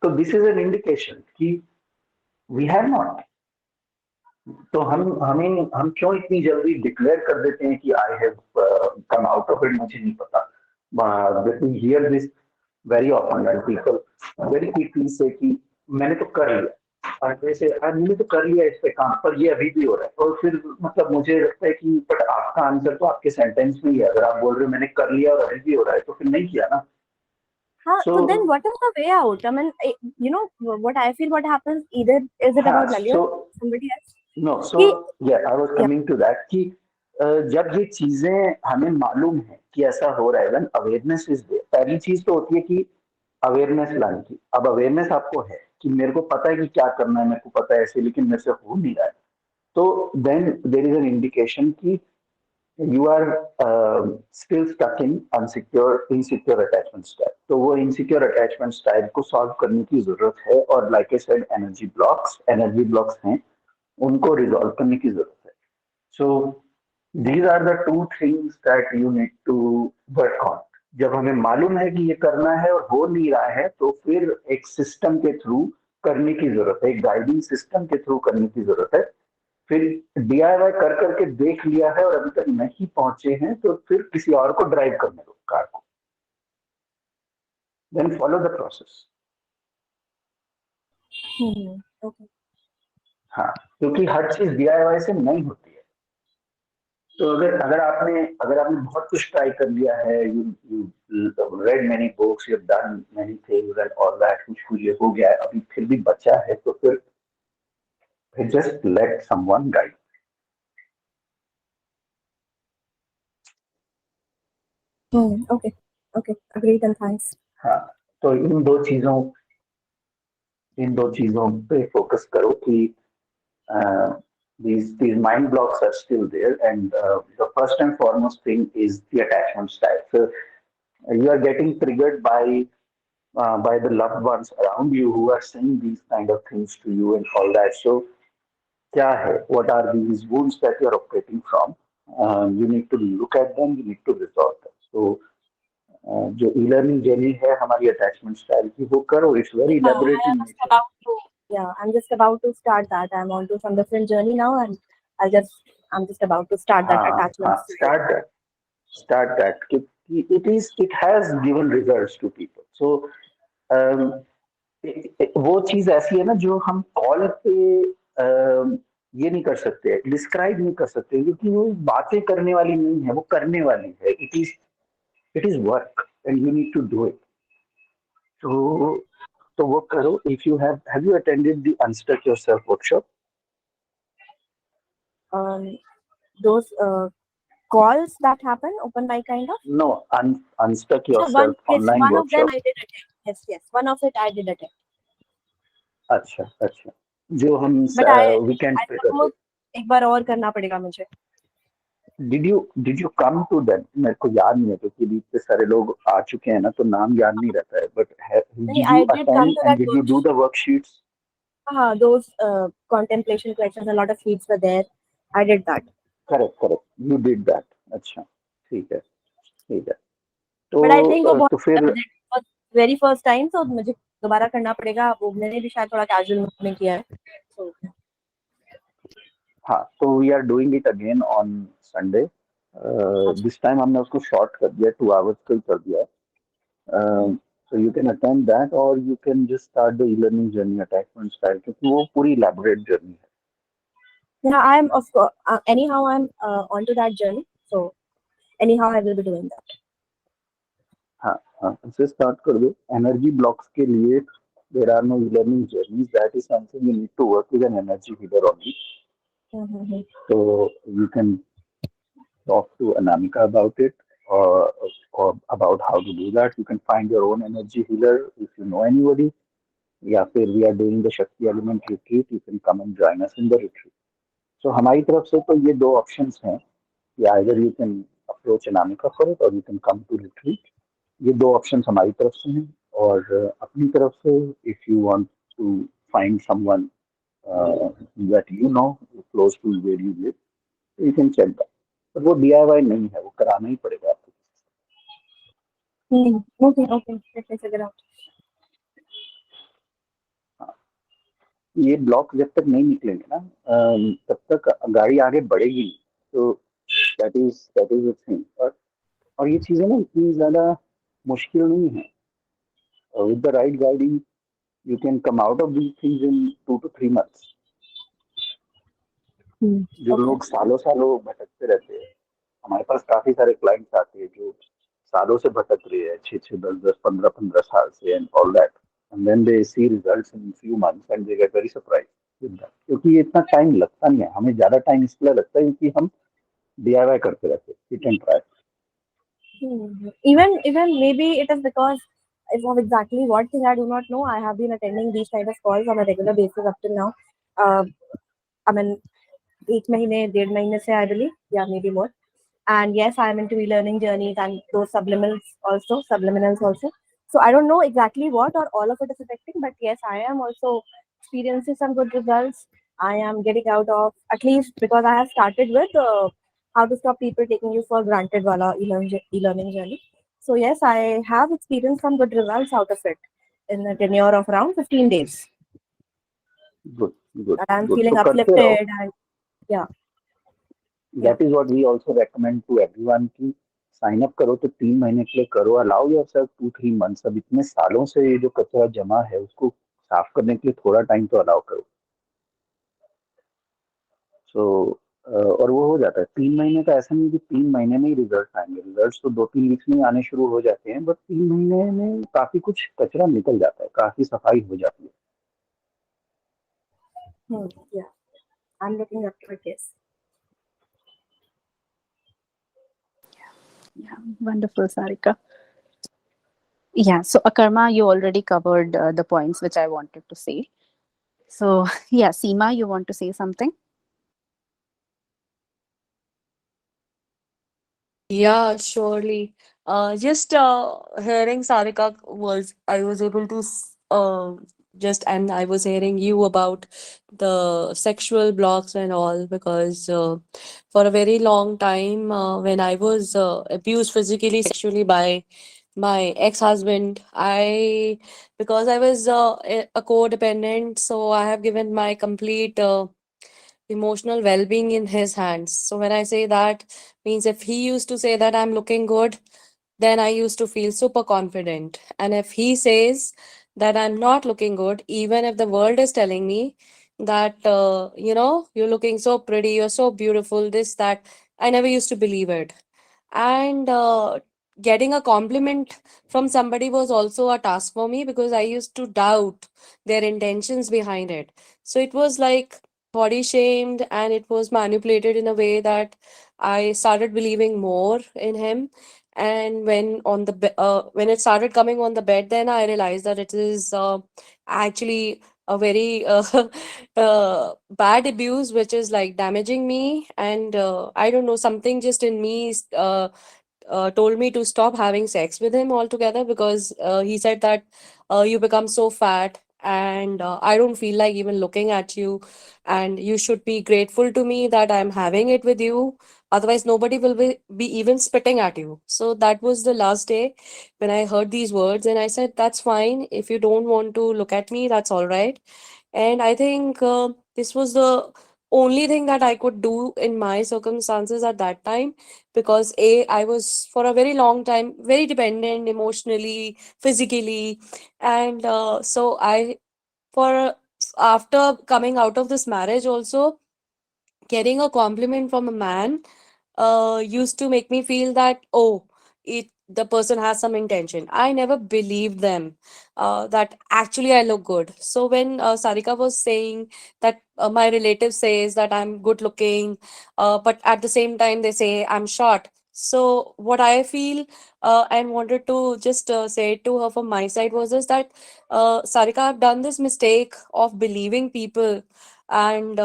this is an indication कि we have not. तो हम क्यों इतनी जल्दी declare कर देते हैं कि I have come out of it, मुझे नहीं पता. We hear this very often and people very quickly say कि मैंने तो कर लिया, और जैसे मैंने तो कर लिया इस पे काम, पर ये अभी भी हो रहा है. और फिर मतलब मुझे लगता है कि बट आपका आंसर तो आपके सेंटेंस में ही है. अगर आप बोल रहे हो मैंने कर लिया और अभी भी हो रहा है, तो फिर नहीं किया ना. So then what is the way out? I mean, what I feel, what happens, either is it about Lali or somebody else? No, so yeah, I was coming to that कि जब ये चीजें हमें मालूम है कि ऐसा हो रहा है, when awareness is there, पहली चीज तो होती है कि अवेयरनेस लाने की. अब अवेयरनेस आपको है कि मेरे को पता है कि क्या करना है, मेरे को पता है ऐसे, लेकिन मेरे से हो नहीं रहा है. तो then there is an indication कि you are still stuck in insecure attachment style. तो वो insecure attachment style को solve करने की जरूरत है. और like I said, energy blocks हैं, उनको resolve करने की जरूरत है. So these are the two things that you need to work on. जब हमें मालूम है कि ये करना है और हो नहीं रहा है, तो फिर एक सिस्टम के थ्रू करने की जरूरत है, एक गाइडिंग सिस्टम के थ्रू करने की जरूरत है. फिर DIY कर करके देख लिया है और अभी तक नहीं पहुंचे हैं, तो फिर किसी और को ड्राइव करने दो कार को. Then follow the process. Okay. हाँ, क्योंकि हर चीज DIY से नहीं होती है. तो अगर आपने बहुत कुछ ट्राई कर लिया है, you read many books, you have done many things and all that, कुछ ये हो गया है, अभी फिर भी बचा है, तो फिर just let someone guide. Okay, agreed and thanks. हाँ, तो इन दो चीजों पे फोकस करो कि these mind blocks are still there, and the first and foremost thing is the attachment style. So you are getting triggered by the loved ones around you who are saying these kind of things to you and all that. So क्या है, what are these wounds that you are operating from? You need to look at them, you need to resolve them. So जो e-learning journey है हमारी attachment style की, वो करो. It's very elaborate in nature. I'm just about to start that. I'm on to some different journey now, and I'm just about to start that attachment. Start that. It has given results to people. So वो चीज ऐसी है ना जो हम call पे ये नहीं कर सकते, डिस्क्राइब नहीं कर सकते, क्योंकि वो बातें करने वाली नहीं है, वो करने वाली है. it is work and you need to do it. तो वो करो. If you have you attended the Unstuck Yourself workshop? Those calls that happen, open mic kind of? No, Unstuck Yourself online one workshop. of them I did attend. Yes, one of it I did attend. अच्छा, जो हम weekend पे करते. एक बार और करना पड़ेगा मुझे. did you come to them? मेरे को याद नहीं है क्योंकि इतने सारे लोग आ चुके हैं ना, तो नाम याद नहीं रहता है. But did I you did come attend to and that did you do the worksheets? those contemplation questions, a lot of sheets were there. I did that. Correct. You did that. अच्छा, ठीक है, ठीक है. But I think वो तो फिर बहुत very first time, so मुझे दोबारा करना पड़ेगा. वो मैंने भी शायद थोड़ा casual mood में किया है. So हाँ, so we are doing it again on Sunday. This time हमने उसको short कर दिया, 2 hours का ही कर दिया. So you can attend that or you can just start the e-learning journey attachment style क्योंकि वो पूरी elaborate journey है. yeah, I'm of course anyhow I'm onto that journey. So anyhow I will be doing that. हाँ, इसे start कर दो. Energy blocks के लिए there are no e-learning journeys. That is something you need to work with an energy healer only. So you can talk to Anamika about it or about how to do that. You can find your own energy healer if you know anybody. या फिर we are doing the Shakti Element retreat. You can come and join us in the retreat. So हमारी तरफ से तो ये 2 options हैं कि either you can approach Anamika for it or you can come to retreat. ये 2 options हमारी तरफ से हैं. और अपनी तरफ से if you want to find someone that you know close to where you live, you can check that. पर वो DIY नहीं है, वो कराना ही पड़ेगा आपको. Okay, let me figure out. ये ब्लॉक जब तक नहीं निकलेंगे ना, तब तक गाड़ी आगे बढ़ेगी नहीं. तो दैट इज द थिंग. और ये चीजें ना इतनी ज्यादा मुश्किल नहीं है. With the right guiding you can come out of these things in 2 to 3 months. जो लोग सालों सालों भटकते रहते हैं, हमारे पास काफी सारे क्लाइंट्स आते हैं जो सालों से भटक रहे हैं, 6 10 10 15 साल से and all that. And then they see results in few months and they get very surprised with that. क्योंकि ये इतना टाइम लगता नहीं है. हमें ज्यादा टाइम इसलिए लगता है क्योंकि हम DIY करते रहते हैं, hit and try. Even maybe it is because of exactly what thing I do not know. I have been attending these kind of calls on a regular basis up till now. I mean, 1 महीने 1.5 महीने से I believe, yeah, maybe more. And yes, I am into e-learning journeys and those subliminals also. So I don't know exactly what or all of it is affecting, but yes, I am also experiencing some good results. I am getting out of, at least because I have started with how to stop people taking you for granted wala e-learning journey. So yes, I have experienced some good results out of it in a tenure of around 15 days. Good. And I'm good. feeling So uplifted and yeah. That is what we also recommend to everyone कि sign up करो तो 3 महीने के लिए करो. Allow yourself 2-3 months. अब इतने सालों से ये जो कचरा जमा है उसको साफ करने के लिए थोड़ा टाइम तो अलाउ करो. सो और वो हो जाता है. 3 महीने का ऐसा नहीं कि 3 महीने में ही रिजल्ट आएंगे. रिजल्ट तो 2-3 वीक्स में ही आने शुरू हो जाते हैं, बट 3 महीने में काफी कुछ कचरा निकल जाता है, काफी सफाई हो जाती है. Yeah, I'm looking up to it. Yes. Yeah, wonderful, Sarika. Yeah, so Akarma, you already covered the points which I wanted to say. So yeah, Seema, you want to say something? Yeah, surely. Just hearing Sarika I was able to just, and I was hearing you about the sexual blocks and all, because for a very long time, when I was abused physically, sexually by my ex-husband, because I was a codependent, so I have given my complete emotional well-being in his hands. So when I say that, means if he used to say that I'm looking good, then I used to feel super confident. And if he says that I'm not looking good, even if the world is telling me that you're looking so pretty, you're so beautiful, this, that, I never used to believe it. And getting a compliment from somebody was also a task for me, because I used to doubt their intentions behind it. So it was like body shamed, and it was manipulated in a way that I started believing more in him. And when it started coming on the bed, then I realized that it is actually a very bad abuse, which is like damaging me. And I don't know, something just in me told me to stop having sex with him altogether, because he said that you become so fat, and I don't feel like even looking at you, and you should be grateful to me that I'm having it with you, otherwise nobody will be even spitting at you. So that was the last day when I heard these words, and I said, that's fine, if you don't want to look at me, that's all right. And I think this was the only thing that I could do in my circumstances at that time, because I was for a very long time very dependent emotionally, physically, and so I for after coming out of this marriage also, getting a compliment from a man used to make me feel that, oh, the person has some intention. I never believed them that actually I look good. So when Sarika was saying that my relative says that I'm good looking, but at the same time they say I'm short. So what I feel and wanted to just say to her from my side was this, that Sarika, I've done this mistake of believing people and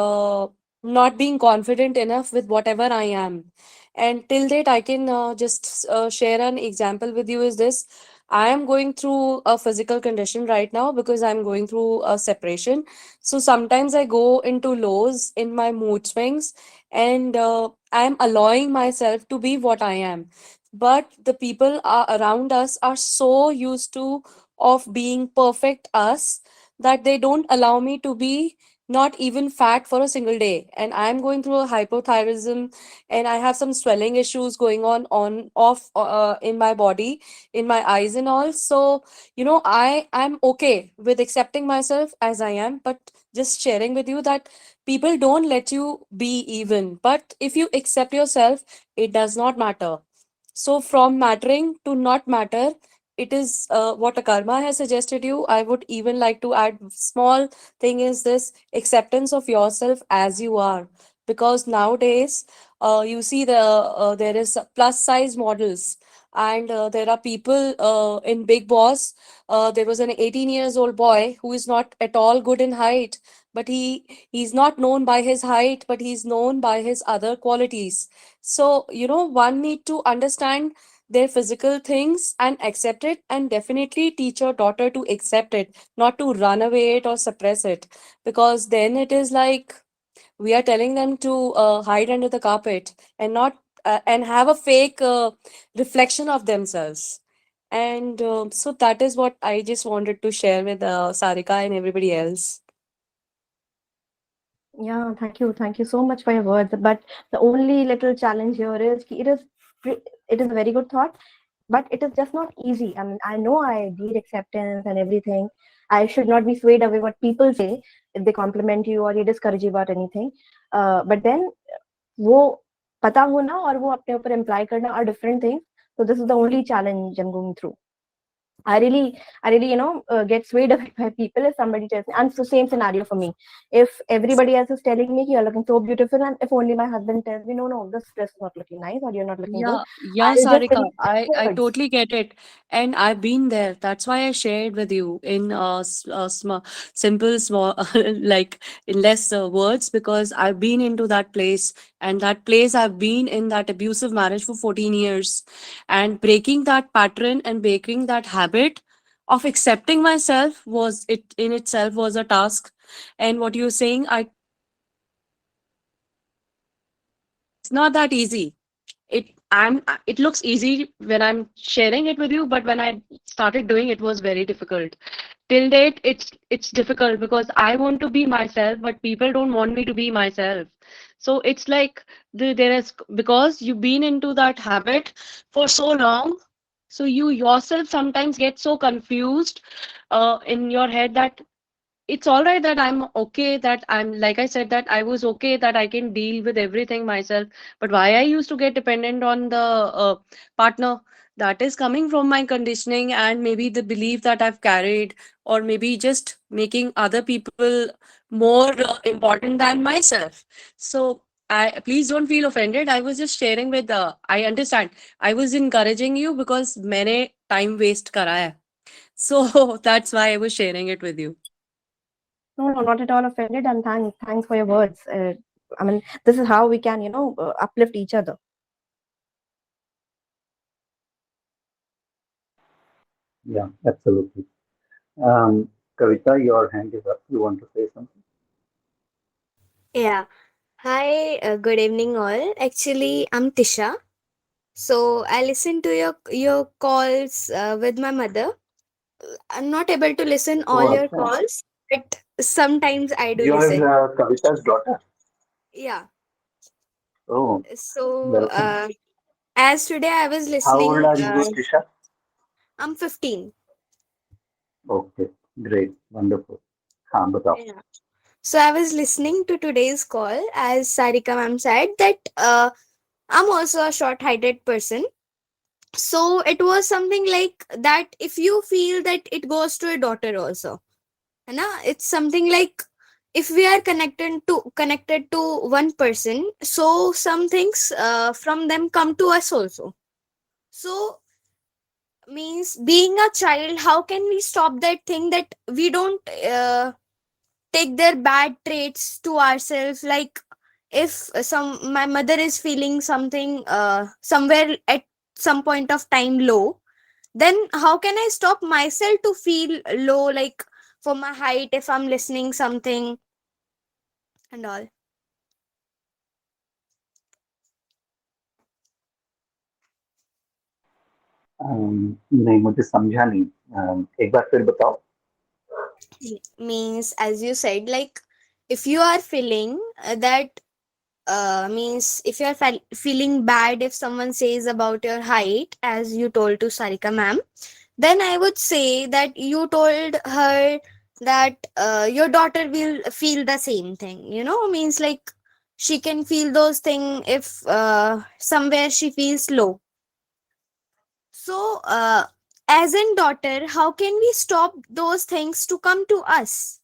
not being confident enough with whatever I am. And till date, I can just share an example with you is this. I am going through a physical condition right now because I'm going through a separation. So sometimes I go into lows in my mood swings, and I'm allowing myself to be what I am. But the people around us are so used to of being perfect us that they don't allow me to be not even fat for a single day. And I'm going through a hypothyroidism, and I have some swelling issues going on off in my body, in my eyes and all. So I'm okay with accepting myself as I am, but just sharing with you that people don't let you be even, but if you accept yourself, it does not matter. So from mattering to not matter, it is what a karma has suggested you. I would even like to add small thing is this acceptance of yourself as you are, because nowadays you see there is plus size models, and there are people in Big Boss. There was an 18 years old boy who is not at all good in height, but he's not known by his height, but he's known by his other qualities. So one need to understand their physical things and accept it, and definitely teach your daughter to accept it, not to run away it or suppress it, because then it is like we are telling them to hide under the carpet and not and have a fake reflection of themselves. And so that is what I just wanted to share with Sarika and everybody else. Yeah, thank you so much for your words. But the only little challenge here is it is a very good thought, but it is just not easy. I mean, I know I need acceptance and everything. I should not be swayed away what people say if they compliment you or they discourage you about anything. But then वो पता होना और वो अपने ऊपर imply करना are different things. So this is the only challenge I'm going through. I really, get swayed away by people if somebody tells me. And it's the same scenario for me. If everybody else is telling me you're looking so beautiful, and if only my husband tells me, no, this dress is not looking nice, or you're not looking good, Yeah, I'll just Sarika, believe I words. totally get it. And I've been there. That's why I shared with you in simple, small, like in less words, because I've been into that place. And that place, I've been in that abusive marriage for 14 years. And breaking that pattern and breaking that habit of accepting myself was it in itself was a task. And what you're saying, it's not that easy. It looks easy when I'm sharing it with you, but when I started doing it was very difficult. Till date, it's difficult because I want to be myself, but people don't want me to be myself. So it's like there is, because you've been into that habit for so long, so you yourself sometimes get so confused in your head that it's all right, that I'm okay, that I'm, like I said, that I was okay, that I can deal with everything myself. But why I used to get dependent on the partner, that is coming from my conditioning and maybe the belief that I've carried, or maybe just making other people more important than myself. So I, please don't feel offended. I was just sharing with I understand. I was encouraging you because मैंने time waste करा है. So that's why I was sharing it with you. No, not at all offended, and thanks for your words. I mean, this is how we can, uplift each other. Yeah, absolutely. Kavita, your hand is up. You want to say something? Yeah. Hi, good evening all. Actually, I'm Tisha. So I listen to your calls with my mother. I'm not able to listen all Oh, your acha. calls, but sometimes I do You are listen. Kavita's daughter. Yeah. Oh, So welcome. as today I was How old listening, are you, Tisha? I'm 15. Okay, great, wonderful. हाँ बताओ. Yeah. So I was listening to today's call as Sarika ma'am said that I'm also a short-heighted person. So it was something like that if you feel that it goes to a daughter also. है ना? It's something like if we are connected to one person, so some things from them come to us also. So means being a child, how can we stop that thing that we don't take their bad traits to ourselves? Like if some my mother is feeling something somewhere at some point of time low, then how can I stop myself to feel low, like for my height, if I'm listening something and all? नहीं मुझे समझा नहीं. एक बार फिर बताओ. Means as you said, like if you are feeling that means if you are feeling bad if someone says about your height, as you told to Sarika ma'am, then I would say that you told her that your daughter will feel the same thing, means like she can feel those things if somewhere she feels low. So as in daughter, how can we stop those things to come to us?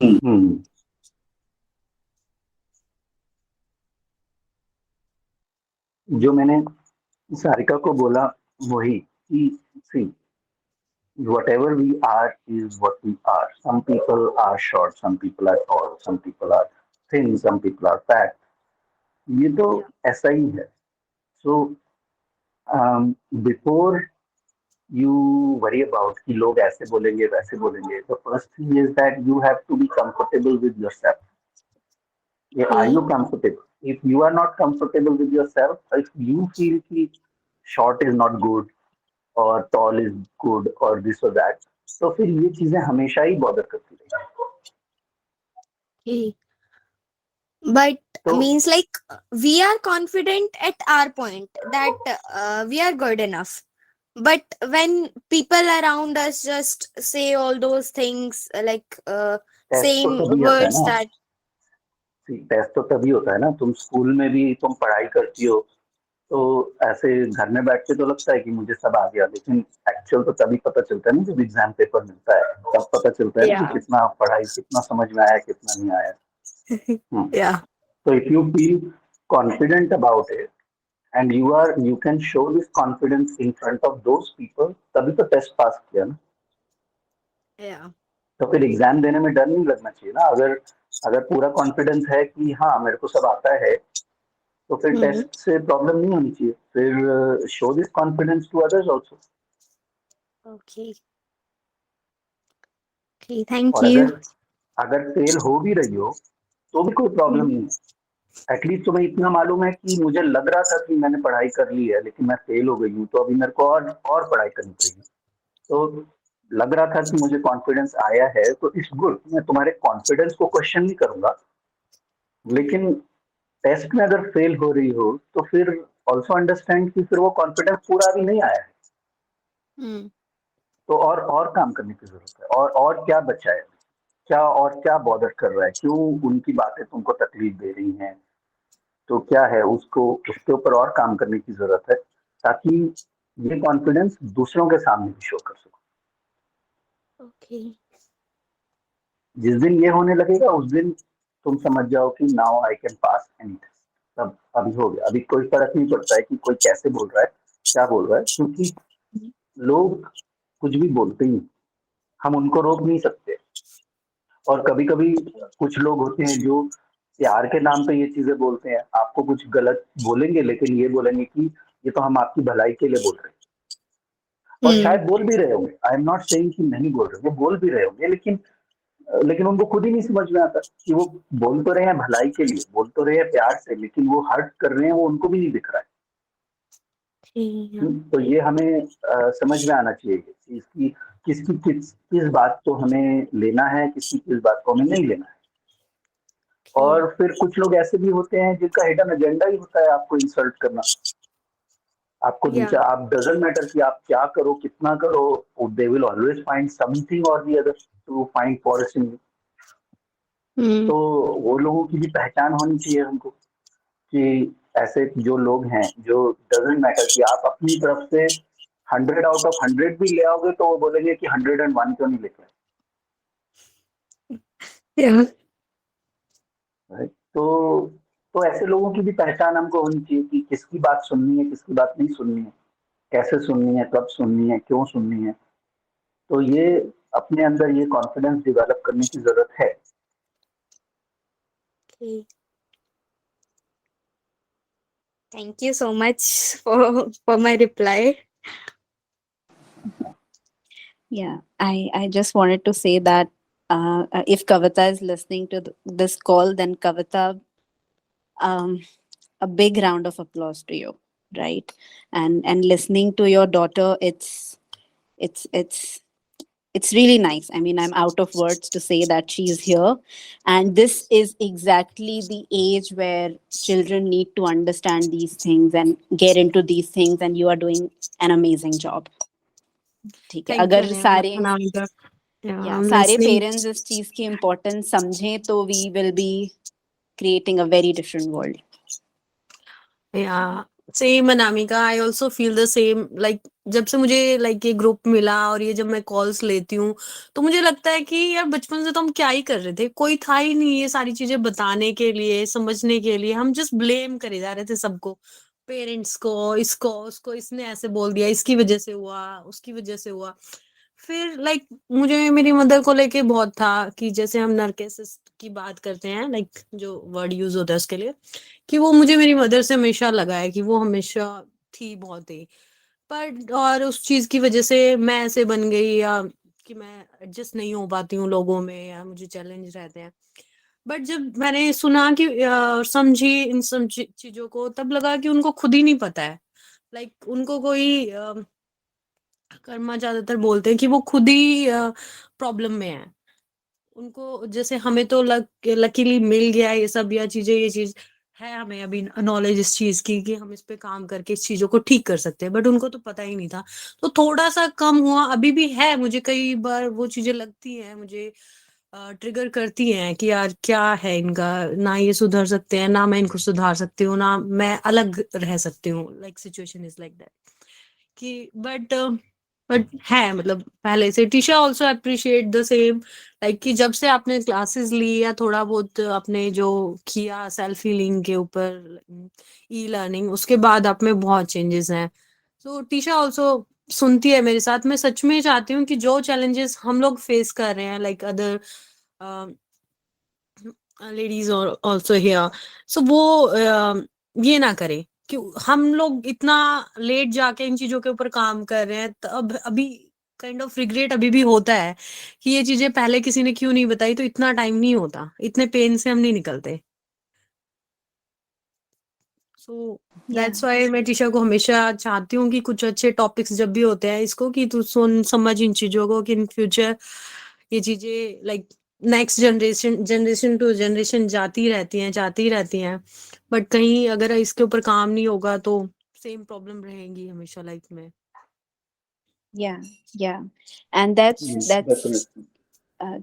हम्म. जो मैंने सारिका को बोला वही कि see, whatever we are is what we are. Some people are short, some people are tall, some people are thin, some people are fat. ये तो Yeah. ऐसा ही है. So before you worry about कि लोग ऐसे बोलेंगे वैसे बोलेंगे, the first thing is that you have to be comfortable with yourself. Yeah, are Okay. you comfortable? If you are not comfortable with yourself, if you feel कि short is not good or tall is good or this or that, तो फिर ये चीजें हमेशा ही bother करती रहेंगी. Okay. But तो means like we are confident at our point that we are good enough. But when people around us just say all those things like test तो same तभी आता है words ना. that टेस्ट तो तभी होता है ना. तुम स्कूल में भी तुम पढ़ाई करती हो तो ऐसे घर में बैठ के तो लगता है कि मुझे सब आ गया, लेकिन एक्चुअल तो तभी पता चलता है ना जब एग्जाम पेपर मिलता है, तब पता चलता है ना कि yeah. कितना पढ़ाई कितना समझ में आया कितना नहीं आया. Yeah. So if you feel confident about it and you can show this confidence in front of those people, तभी तो टेस्ट पास किया ना. Yeah. तो फिर एग्जाम देने में डर नहीं लगना चाहिए ना. अगर अगर पूरा कॉन्फिडेंस है कि हाँ मेरे को सब आता है तो फिर Hmm. टेस्ट से प्रॉब्लम नहीं होनी चाहिए. फिर show this confidence to others also. Okay. Okay. Thank और you. अगर फेल हो भी रही हो तो भी कोई प्रॉब्लम Hmm. नहीं है. एटलीस्ट तुम्हें इतना मालूम है कि मुझे लग रहा था कि मैंने पढ़ाई कर ली है लेकिन मैं फेल हो गई हूँ, तो अभी मेरे को और पढ़ाई करनी पड़ेगी. तो लग रहा था कि मुझे कॉन्फिडेंस आया है तो इट्स गुड. मैं तुम्हारे कॉन्फिडेंस को क्वेश्चन नहीं करूंगा, लेकिन टेस्ट में अगर फेल हो रही हो तो फिर ऑल्सो अंडरस्टैंड कि फिर वो कॉन्फिडेंस पूरा अभी नहीं आया है. Hmm. तो और काम करने की जरूरत है. और क्या बचा है, क्या बॉदर कर रहा है, क्यों उनकी बातें तुमको तकलीफ दे रही हैं, तो क्या है उसको उसके ऊपर और काम करने की जरूरत है ताकि ये कॉन्फिडेंस दूसरों के सामने भी शो कर सको. Okay. जिस दिन ये होने लगेगा उस दिन तुम समझ जाओ कि now I can pass any test. तब अभी हो गया. अभी कोई फर्क नहीं पड़ता है कि कोई कैसे बोल रहा है क्या बोल रहा है, क्योंकि लोग कुछ भी बोलते ही. हम उनको रोक नहीं सकते। और कभी कभी कुछ लोग होते हैं जो प्यार के नाम पे ये चीजें बोलते हैं, आपको कुछ गलत बोलेंगे लेकिन ये बोलेंगे कि ये तो हम आपकी भलाई के लिए बोल रहे हैं। और शायद बोल भी रहे होंगे, आई एम नॉट सेइंग कि नहीं बोल रहे, वो बोल भी रहे होंगे, लेकिन उनको खुद ही नहीं समझ में आता कि वो बोल तो रहे हैं भलाई के लिए, बोल तो रहे हैं प्यार से, लेकिन वो हर्ट कर रहे हैं, वो उनको भी नहीं दिख रहा है। तो ये हमें समझ में आना चाहिए कि इसकी किसकी किस बात को हमें लेना है, किसकी किस बात को हमें नहीं लेना है। और फिर कुछ लोग ऐसे भी होते हैं जिनका हिडन एजेंडा ही होता है आपको इंसल्ट करना, आपको नीचे, आप डजंट मैटर कि आप क्या करो, कितना करो, they will always find something और the other to find fault in you. तो वो लोगों की भी पहचान होनी चाहिए हमको कि ऐसे जो लोग हैं जो डजंट मैटर कि आप अपनी तरफ से 100 आउट ऑफ 100 भी ले आओगे तो वो बोलेंगे कि 101 क्यों नहीं लेके आए। तो ऐसे लोगों की भी पहचान हमको होनी चाहिए कि किसकी बात सुननी है, किसकी बात नहीं सुननी है, कैसे सुननी है, कब सुननी है, क्यों सुननी है। तो ये अपने अंदर ये कॉन्फिडेंस डेवलप करने की जरूरत है। Thank you so much for my reply. Yeah, I just wanted to say that if Kavita is listening to this call, then Kavita, a big round of applause to you, right? And listening to your daughter, it's really nice. I mean, I'm out of words to say that she's here. And this is exactly the age where children need to understand these things and get into these things. And you are doing an amazing job. ठीक है, अगर सारे सारे parents इस चीज की importance समझें तो we will be creating a very different world. Yeah, same Anamika, I also feel the same. Like जब से मुझे ये ग्रुप मिला और ये जब मैं कॉल्स लेती हूँ तो मुझे लगता है कि यार बचपन से तो हम क्या ही कर रहे थे, कोई था ही नहीं ये सारी चीजें बताने के लिए, समझने के लिए। हम जस्ट ब्लेम करे जा रहे थे सबको, पेरेंट्स को, इसको उसको, इसने ऐसे बोल दिया, इसकी वजह से हुआ, उसकी वजह से हुआ। फिर मुझे मेरी मदर को लेके बहुत था कि जैसे हम नरकेसिस्ट की बात करते हैं, जो वर्ड यूज होता है उसके लिए, कि वो मुझे मेरी मदर से हमेशा लगा है कि वो हमेशा थी बहुत ही। पर और उस चीज की वजह से मैं ऐसे बन गई, या कि मैं एडजस्ट नहीं हो पाती हूँ लोगों में, या मुझे चैलेंज रहते हैं। बट जब मैंने सुना कि समझी इन सब चीजों को, तब लगा कि उनको खुद ही नहीं पता है। उनको कोई कर्मा ज्यादातर बोलते हैं कि वो खुद ही प्रॉब्लम में है। उनको जैसे हमें तो लकीली मिल गया ये सब, या चीजें, ये चीज है हमें अभी नॉलेज इस चीज की कि हम इस पे काम करके इस चीजों को ठीक कर सकते हैं, बट उनको तो पता ही नहीं था। तो थोड़ा सा कम हुआ, अभी भी है, मुझे कई बार वो चीजें लगती हैं, मुझे ट्रिगर करती हैं कि यार क्या है इनका, ना ये सुधर सकते हैं, ना मैं इनको सुधार सकती हूँ, ना मैं अलग रह सकती हूँ। सिचुएशन इज लाइक दैट कि बट है, मतलब पहले से। Trisha also appreciate the same, कि जब से आपने क्लासेस ली या थोड़ा बहुत आपने जो किया सेल्फ हीलिंग के ऊपर, ई लर्निंग, उसके बाद आप में बहुत चेंजेस हैं। तो टीशा ऑल्सो सुनती है मेरे साथ। मैं सच में चाहती हूँ कि जो चैलेंजेस हम लोग फेस कर रहे हैं, अदर लेडीज ऑल्सो हियर, सो वो ये ना करे कि हम लोग इतना लेट जाके इन चीजों के ऊपर काम कर रहे हैं। तब अभी काइंड ऑफ रिग्रेट अभी भी होता है कि ये चीजें पहले किसी ने क्यों नहीं बताई, तो इतना टाइम नहीं होता, इतने पेन से हम नहीं निकलते। सो दैट्स व्हाई मैं टीशा को हमेशा चाहती हूँ कि कुछ अच्छे टॉपिक्स जब भी होते हैं इसको, कि तू सुन समझ इन चीजों को, कि इन फ्यूचर ये चीजें नेक्स्ट जनरेशन टू जनरेशन जाती रहती हैं, बट कहीं अगर इसके ऊपर काम नहीं होगा तो सेम प्रॉब्लम रहेंगी हमेशा लाइफ में। yeah and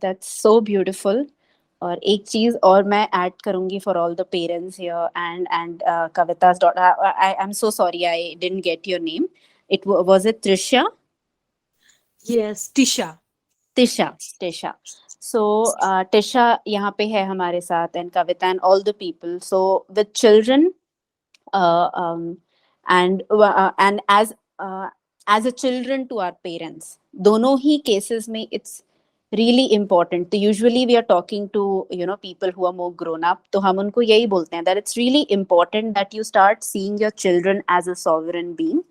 that's so beautiful। और एक चीज और मैं ऐड करूंगी for all the parents here and कविता's daughter, I'm so sorry I didn't get your name. Was it Trisha? Yes, Tisha. So Tisha यहाँ पे है हमारे साथ, and Kavita and all the people. So with children and as a children to our parents, दोनों ही cases में really important. तो usually we are talking to people who are more grown up. तो हम उनको यही बोलते हैं that it's really important that you start seeing your children as a sovereign being,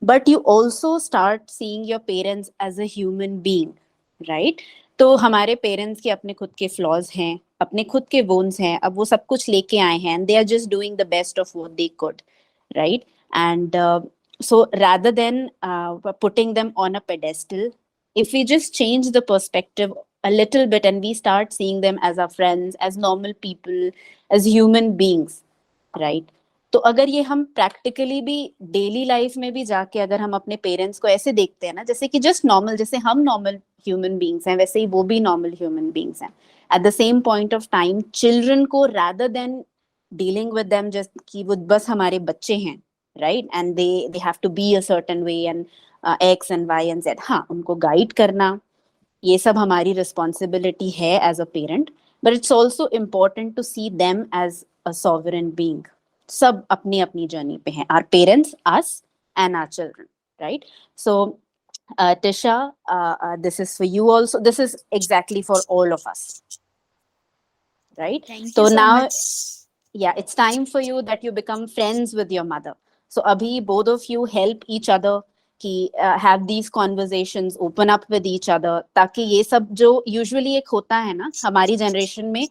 but you also start seeing your parents as a human being, right? तो हमारे parents के अपने खुद के फ्लॉज हैं, अपने खुद के वोन्स हैं, अब वो सब कुछ लेके आए हैं and they are just doing the best of what they could, right? And so rather than putting them on a pedestal, if we just change the perspective a little bit and we start seeing them as our friends, as normal people, as human beings, right? तो अगर ये हम practically भी daily life में भी जाके अगर हम अपने पेरेंट्स को ऐसे देखते हैं ना, जैसे कि जस्ट नॉर्मल, जैसे हम नॉर्मल ह्यूमन बींग्स हैं वैसे ही वो भी नॉर्मल ह्यूमन बींग्स हैं, at the same point of time children को rather than dealing with them just कि वो बस हमारे बच्चे हैं, right, and they have to be a certain way and X and Y and Z, हाँ उनको गाइड करना ये सब हमारी रिस्पॉन्सिबिलिटी है as a parent, but it's also important to see them as a sovereign being. सब अपनी अपनी जर्नी पे हैं, our parents, us and our children, right? So Tisha, this is for you also, this is exactly for all of us, right? Thank So you so now much. yeah, it's time for you that you become friends with your mother. So abhi both of you help each other कि have these conversations, open up with each other, ताकि ये सब जो usually एक होता है ना हमारी जनरेशन में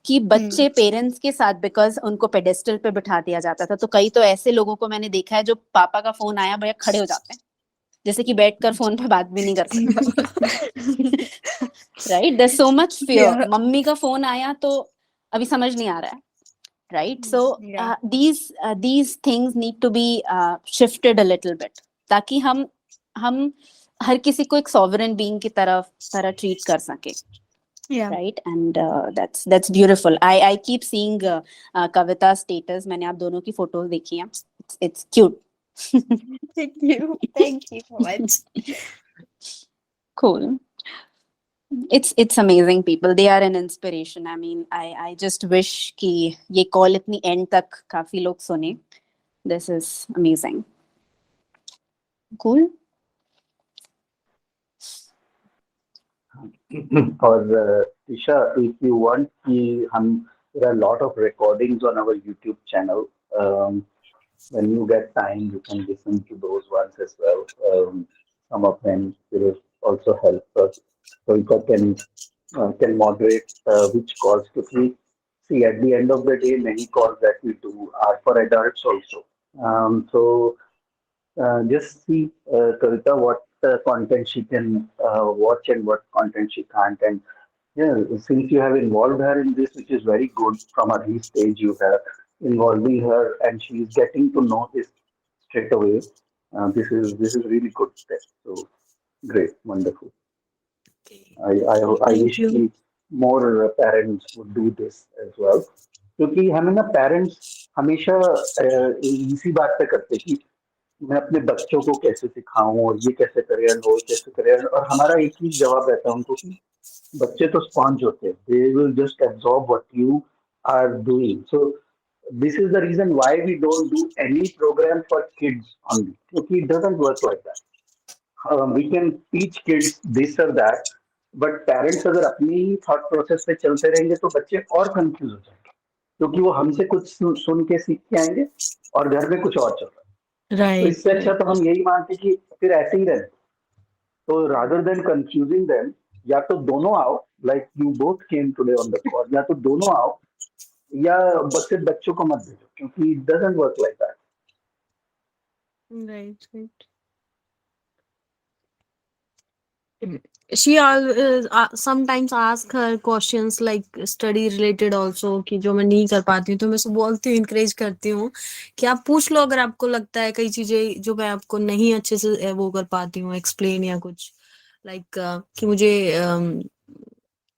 कि बच्चे पेरेंट्स के साथ बिकॉज उनको पेडेस्टल पे बिठा दिया जाता था, तो कई तो ऐसे लोगों को मैंने देखा है जो पापा का फोन आया भैया खड़े हो जाते हैं, जैसे कि बैठकर फोन पे बात भी नहीं कर सकते, right? There so much fear, mummy का फोन आया तो अभी समझ नहीं आ रहा है, right? So these things need to be shifted a little bit ताकि हम हर किसी को एक sovereign being की तरह treat कर सके, right? And that's beautiful. I keep seeing Kavita status, मैंने आप दोनों की फोटोज देखी हैं, it's cute. Thank you so much. Cool. It's amazing people, they are an inspiration. I mean I just wish कि ये कॉल इतनी एंड तक काफी लोग सुने. This is amazing. Cool. और Tisha, if you want कि हम, there are a lot of recordings on our YouTube channel. When you get time you can listen to those ones as well. Some of them will also help us. So you can moderate which calls to see. At the end of the day, many calls that we do are for adults also. So just see Kavita what content she can watch and what content she can't. And yeah, since you have involved her in this, which is very good from early stage, you have involving her and she is getting to know this straight away. This is really good step. So great, wonderful. I Thank wish you. कि more parents would do this as well. क्योंकि हमें ना parents हमेशा इसी बात पे करते कि मैं अपने बच्चों को कैसे सिखाऊं और ये कैसे करें और वो कैसे करें, और हमारा एक ही जवाब रहता है उनको कि बच्चे तो स्पॉन्ज होते हैं, they will just absorb what you are doing. So this is the reason why we don't do any programme for kids only, क्योंकि it doesn't work like that. We can teach kids this और that, but parents अगर अपनी thought process पे चलते रहेंगे तो बच्चे और कंफ्यूज हो जाएंगे, क्योंकि वो हमसे कुछ सुन के सीख के आएंगे और घर में कुछ और चल रहा है. तो इससे अच्छा तो हम यही मानते कि फिर ऐसे ही रहे. तो रादर देन कंफ्यूजिंग देम, या तो दोनों आओ, like you both came today on the call, या तो दोनों आओ या बस सिर्फ बच्चों को मत भेजो, क्योंकि it doesn't work like that. Right. She sometimes ask her questions like study related also, कि जो मैं नहीं कर पाती हूँ तो मैं उसको बोलती हूँ, encourage करती हूँ कि आप पूछ लो अगर आपको लगता है कई चीजें जो मैं आपको नहीं अच्छे से वो कर पाती हूँ एक्सप्लेन या कुछ लाइक कि मुझे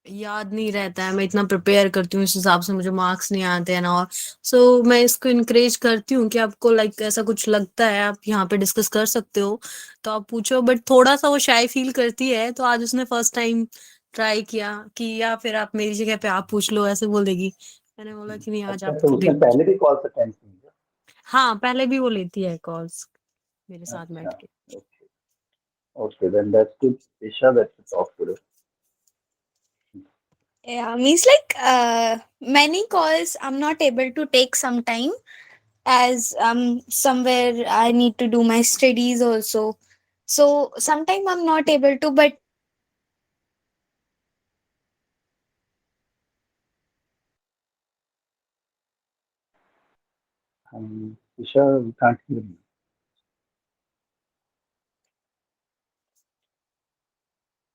याद नहीं रहता है, मैं इतना प्रिपेयर करती हूँ इस हिसाब से मुझे मार्क्स नहीं आते हैं ना. और सो मैं इसको इनकरेज करती हूँ कि आपको लाइक ऐसा कुछ लगता है आप यहाँ पे डिस्कस कर सकते हो तो आप पूछो. बट थोड़ा सा वो शाय फील करती है, तो आज उसने फर्स्ट टाइम ट्राई किया कि या फिर आप मेरी जगह पे आप पूछ लो, ऐसे बोल देगी. मैंने बोला कि नहीं आज अच्छा, आप तो खुद ही उसने पहले भी कॉल अटेंड किया? हाँ पहले भी वो लेती है कॉल्स मेरे साथ बैठ के. Okay, then that's good, Isha, that you talk to her. Yeah, means like many calls I'm not able to take sometime, as somewhere I need to do my studies also. So sometime I'm not able to, but Isha, we can't hear you.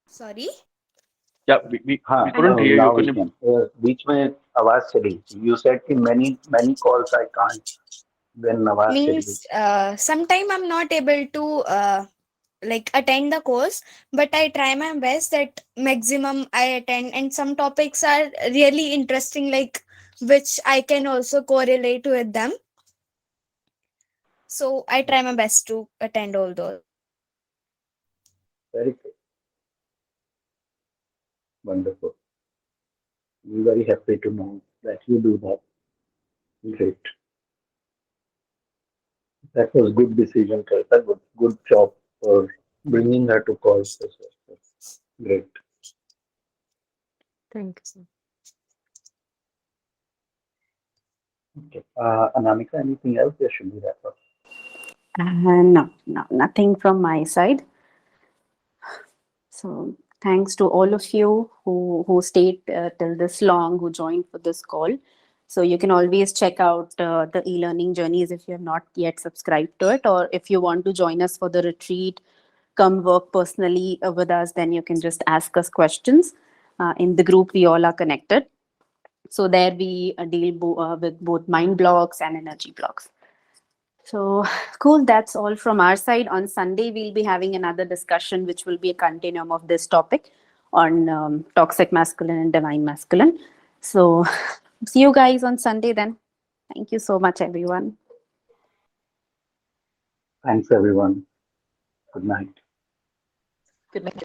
sorry. Yeah, we हाँ, couldn't hear you. now Could we you? can. बीच में आवाज चली गई. You said कि many calls I can't. Then आवाज चली गई. Means sometime I'm not able to like attend the course, but I try my best that maximum I attend, and some topics are really interesting, like which I can also correlate with them. So I try my best to attend all those. Very good. Wonderful. I'm very happy to know that you do that. Great. That was good decision, Karta. Good job for bringing her to calls as well. Great. Thank you, sir. Okay. Anamika, anything else? There should be wrap up. No, nothing from my side. So thanks to all of you who stayed till this long, who joined for this call. So you can always check out the e-learning journeys if you have not yet subscribed to it, or if you want to join us for the retreat, come work personally with us, then you can just ask us questions. In the group, we all are connected. So there we deal with both mind blocks and energy blocks. So cool, that's all from our side. On Sunday, we'll be having another discussion, which will be a continuum of this topic on toxic masculine and divine masculine. So see you guys on Sunday then. Thank you so much, everyone. Thanks, everyone. Good night. Good night.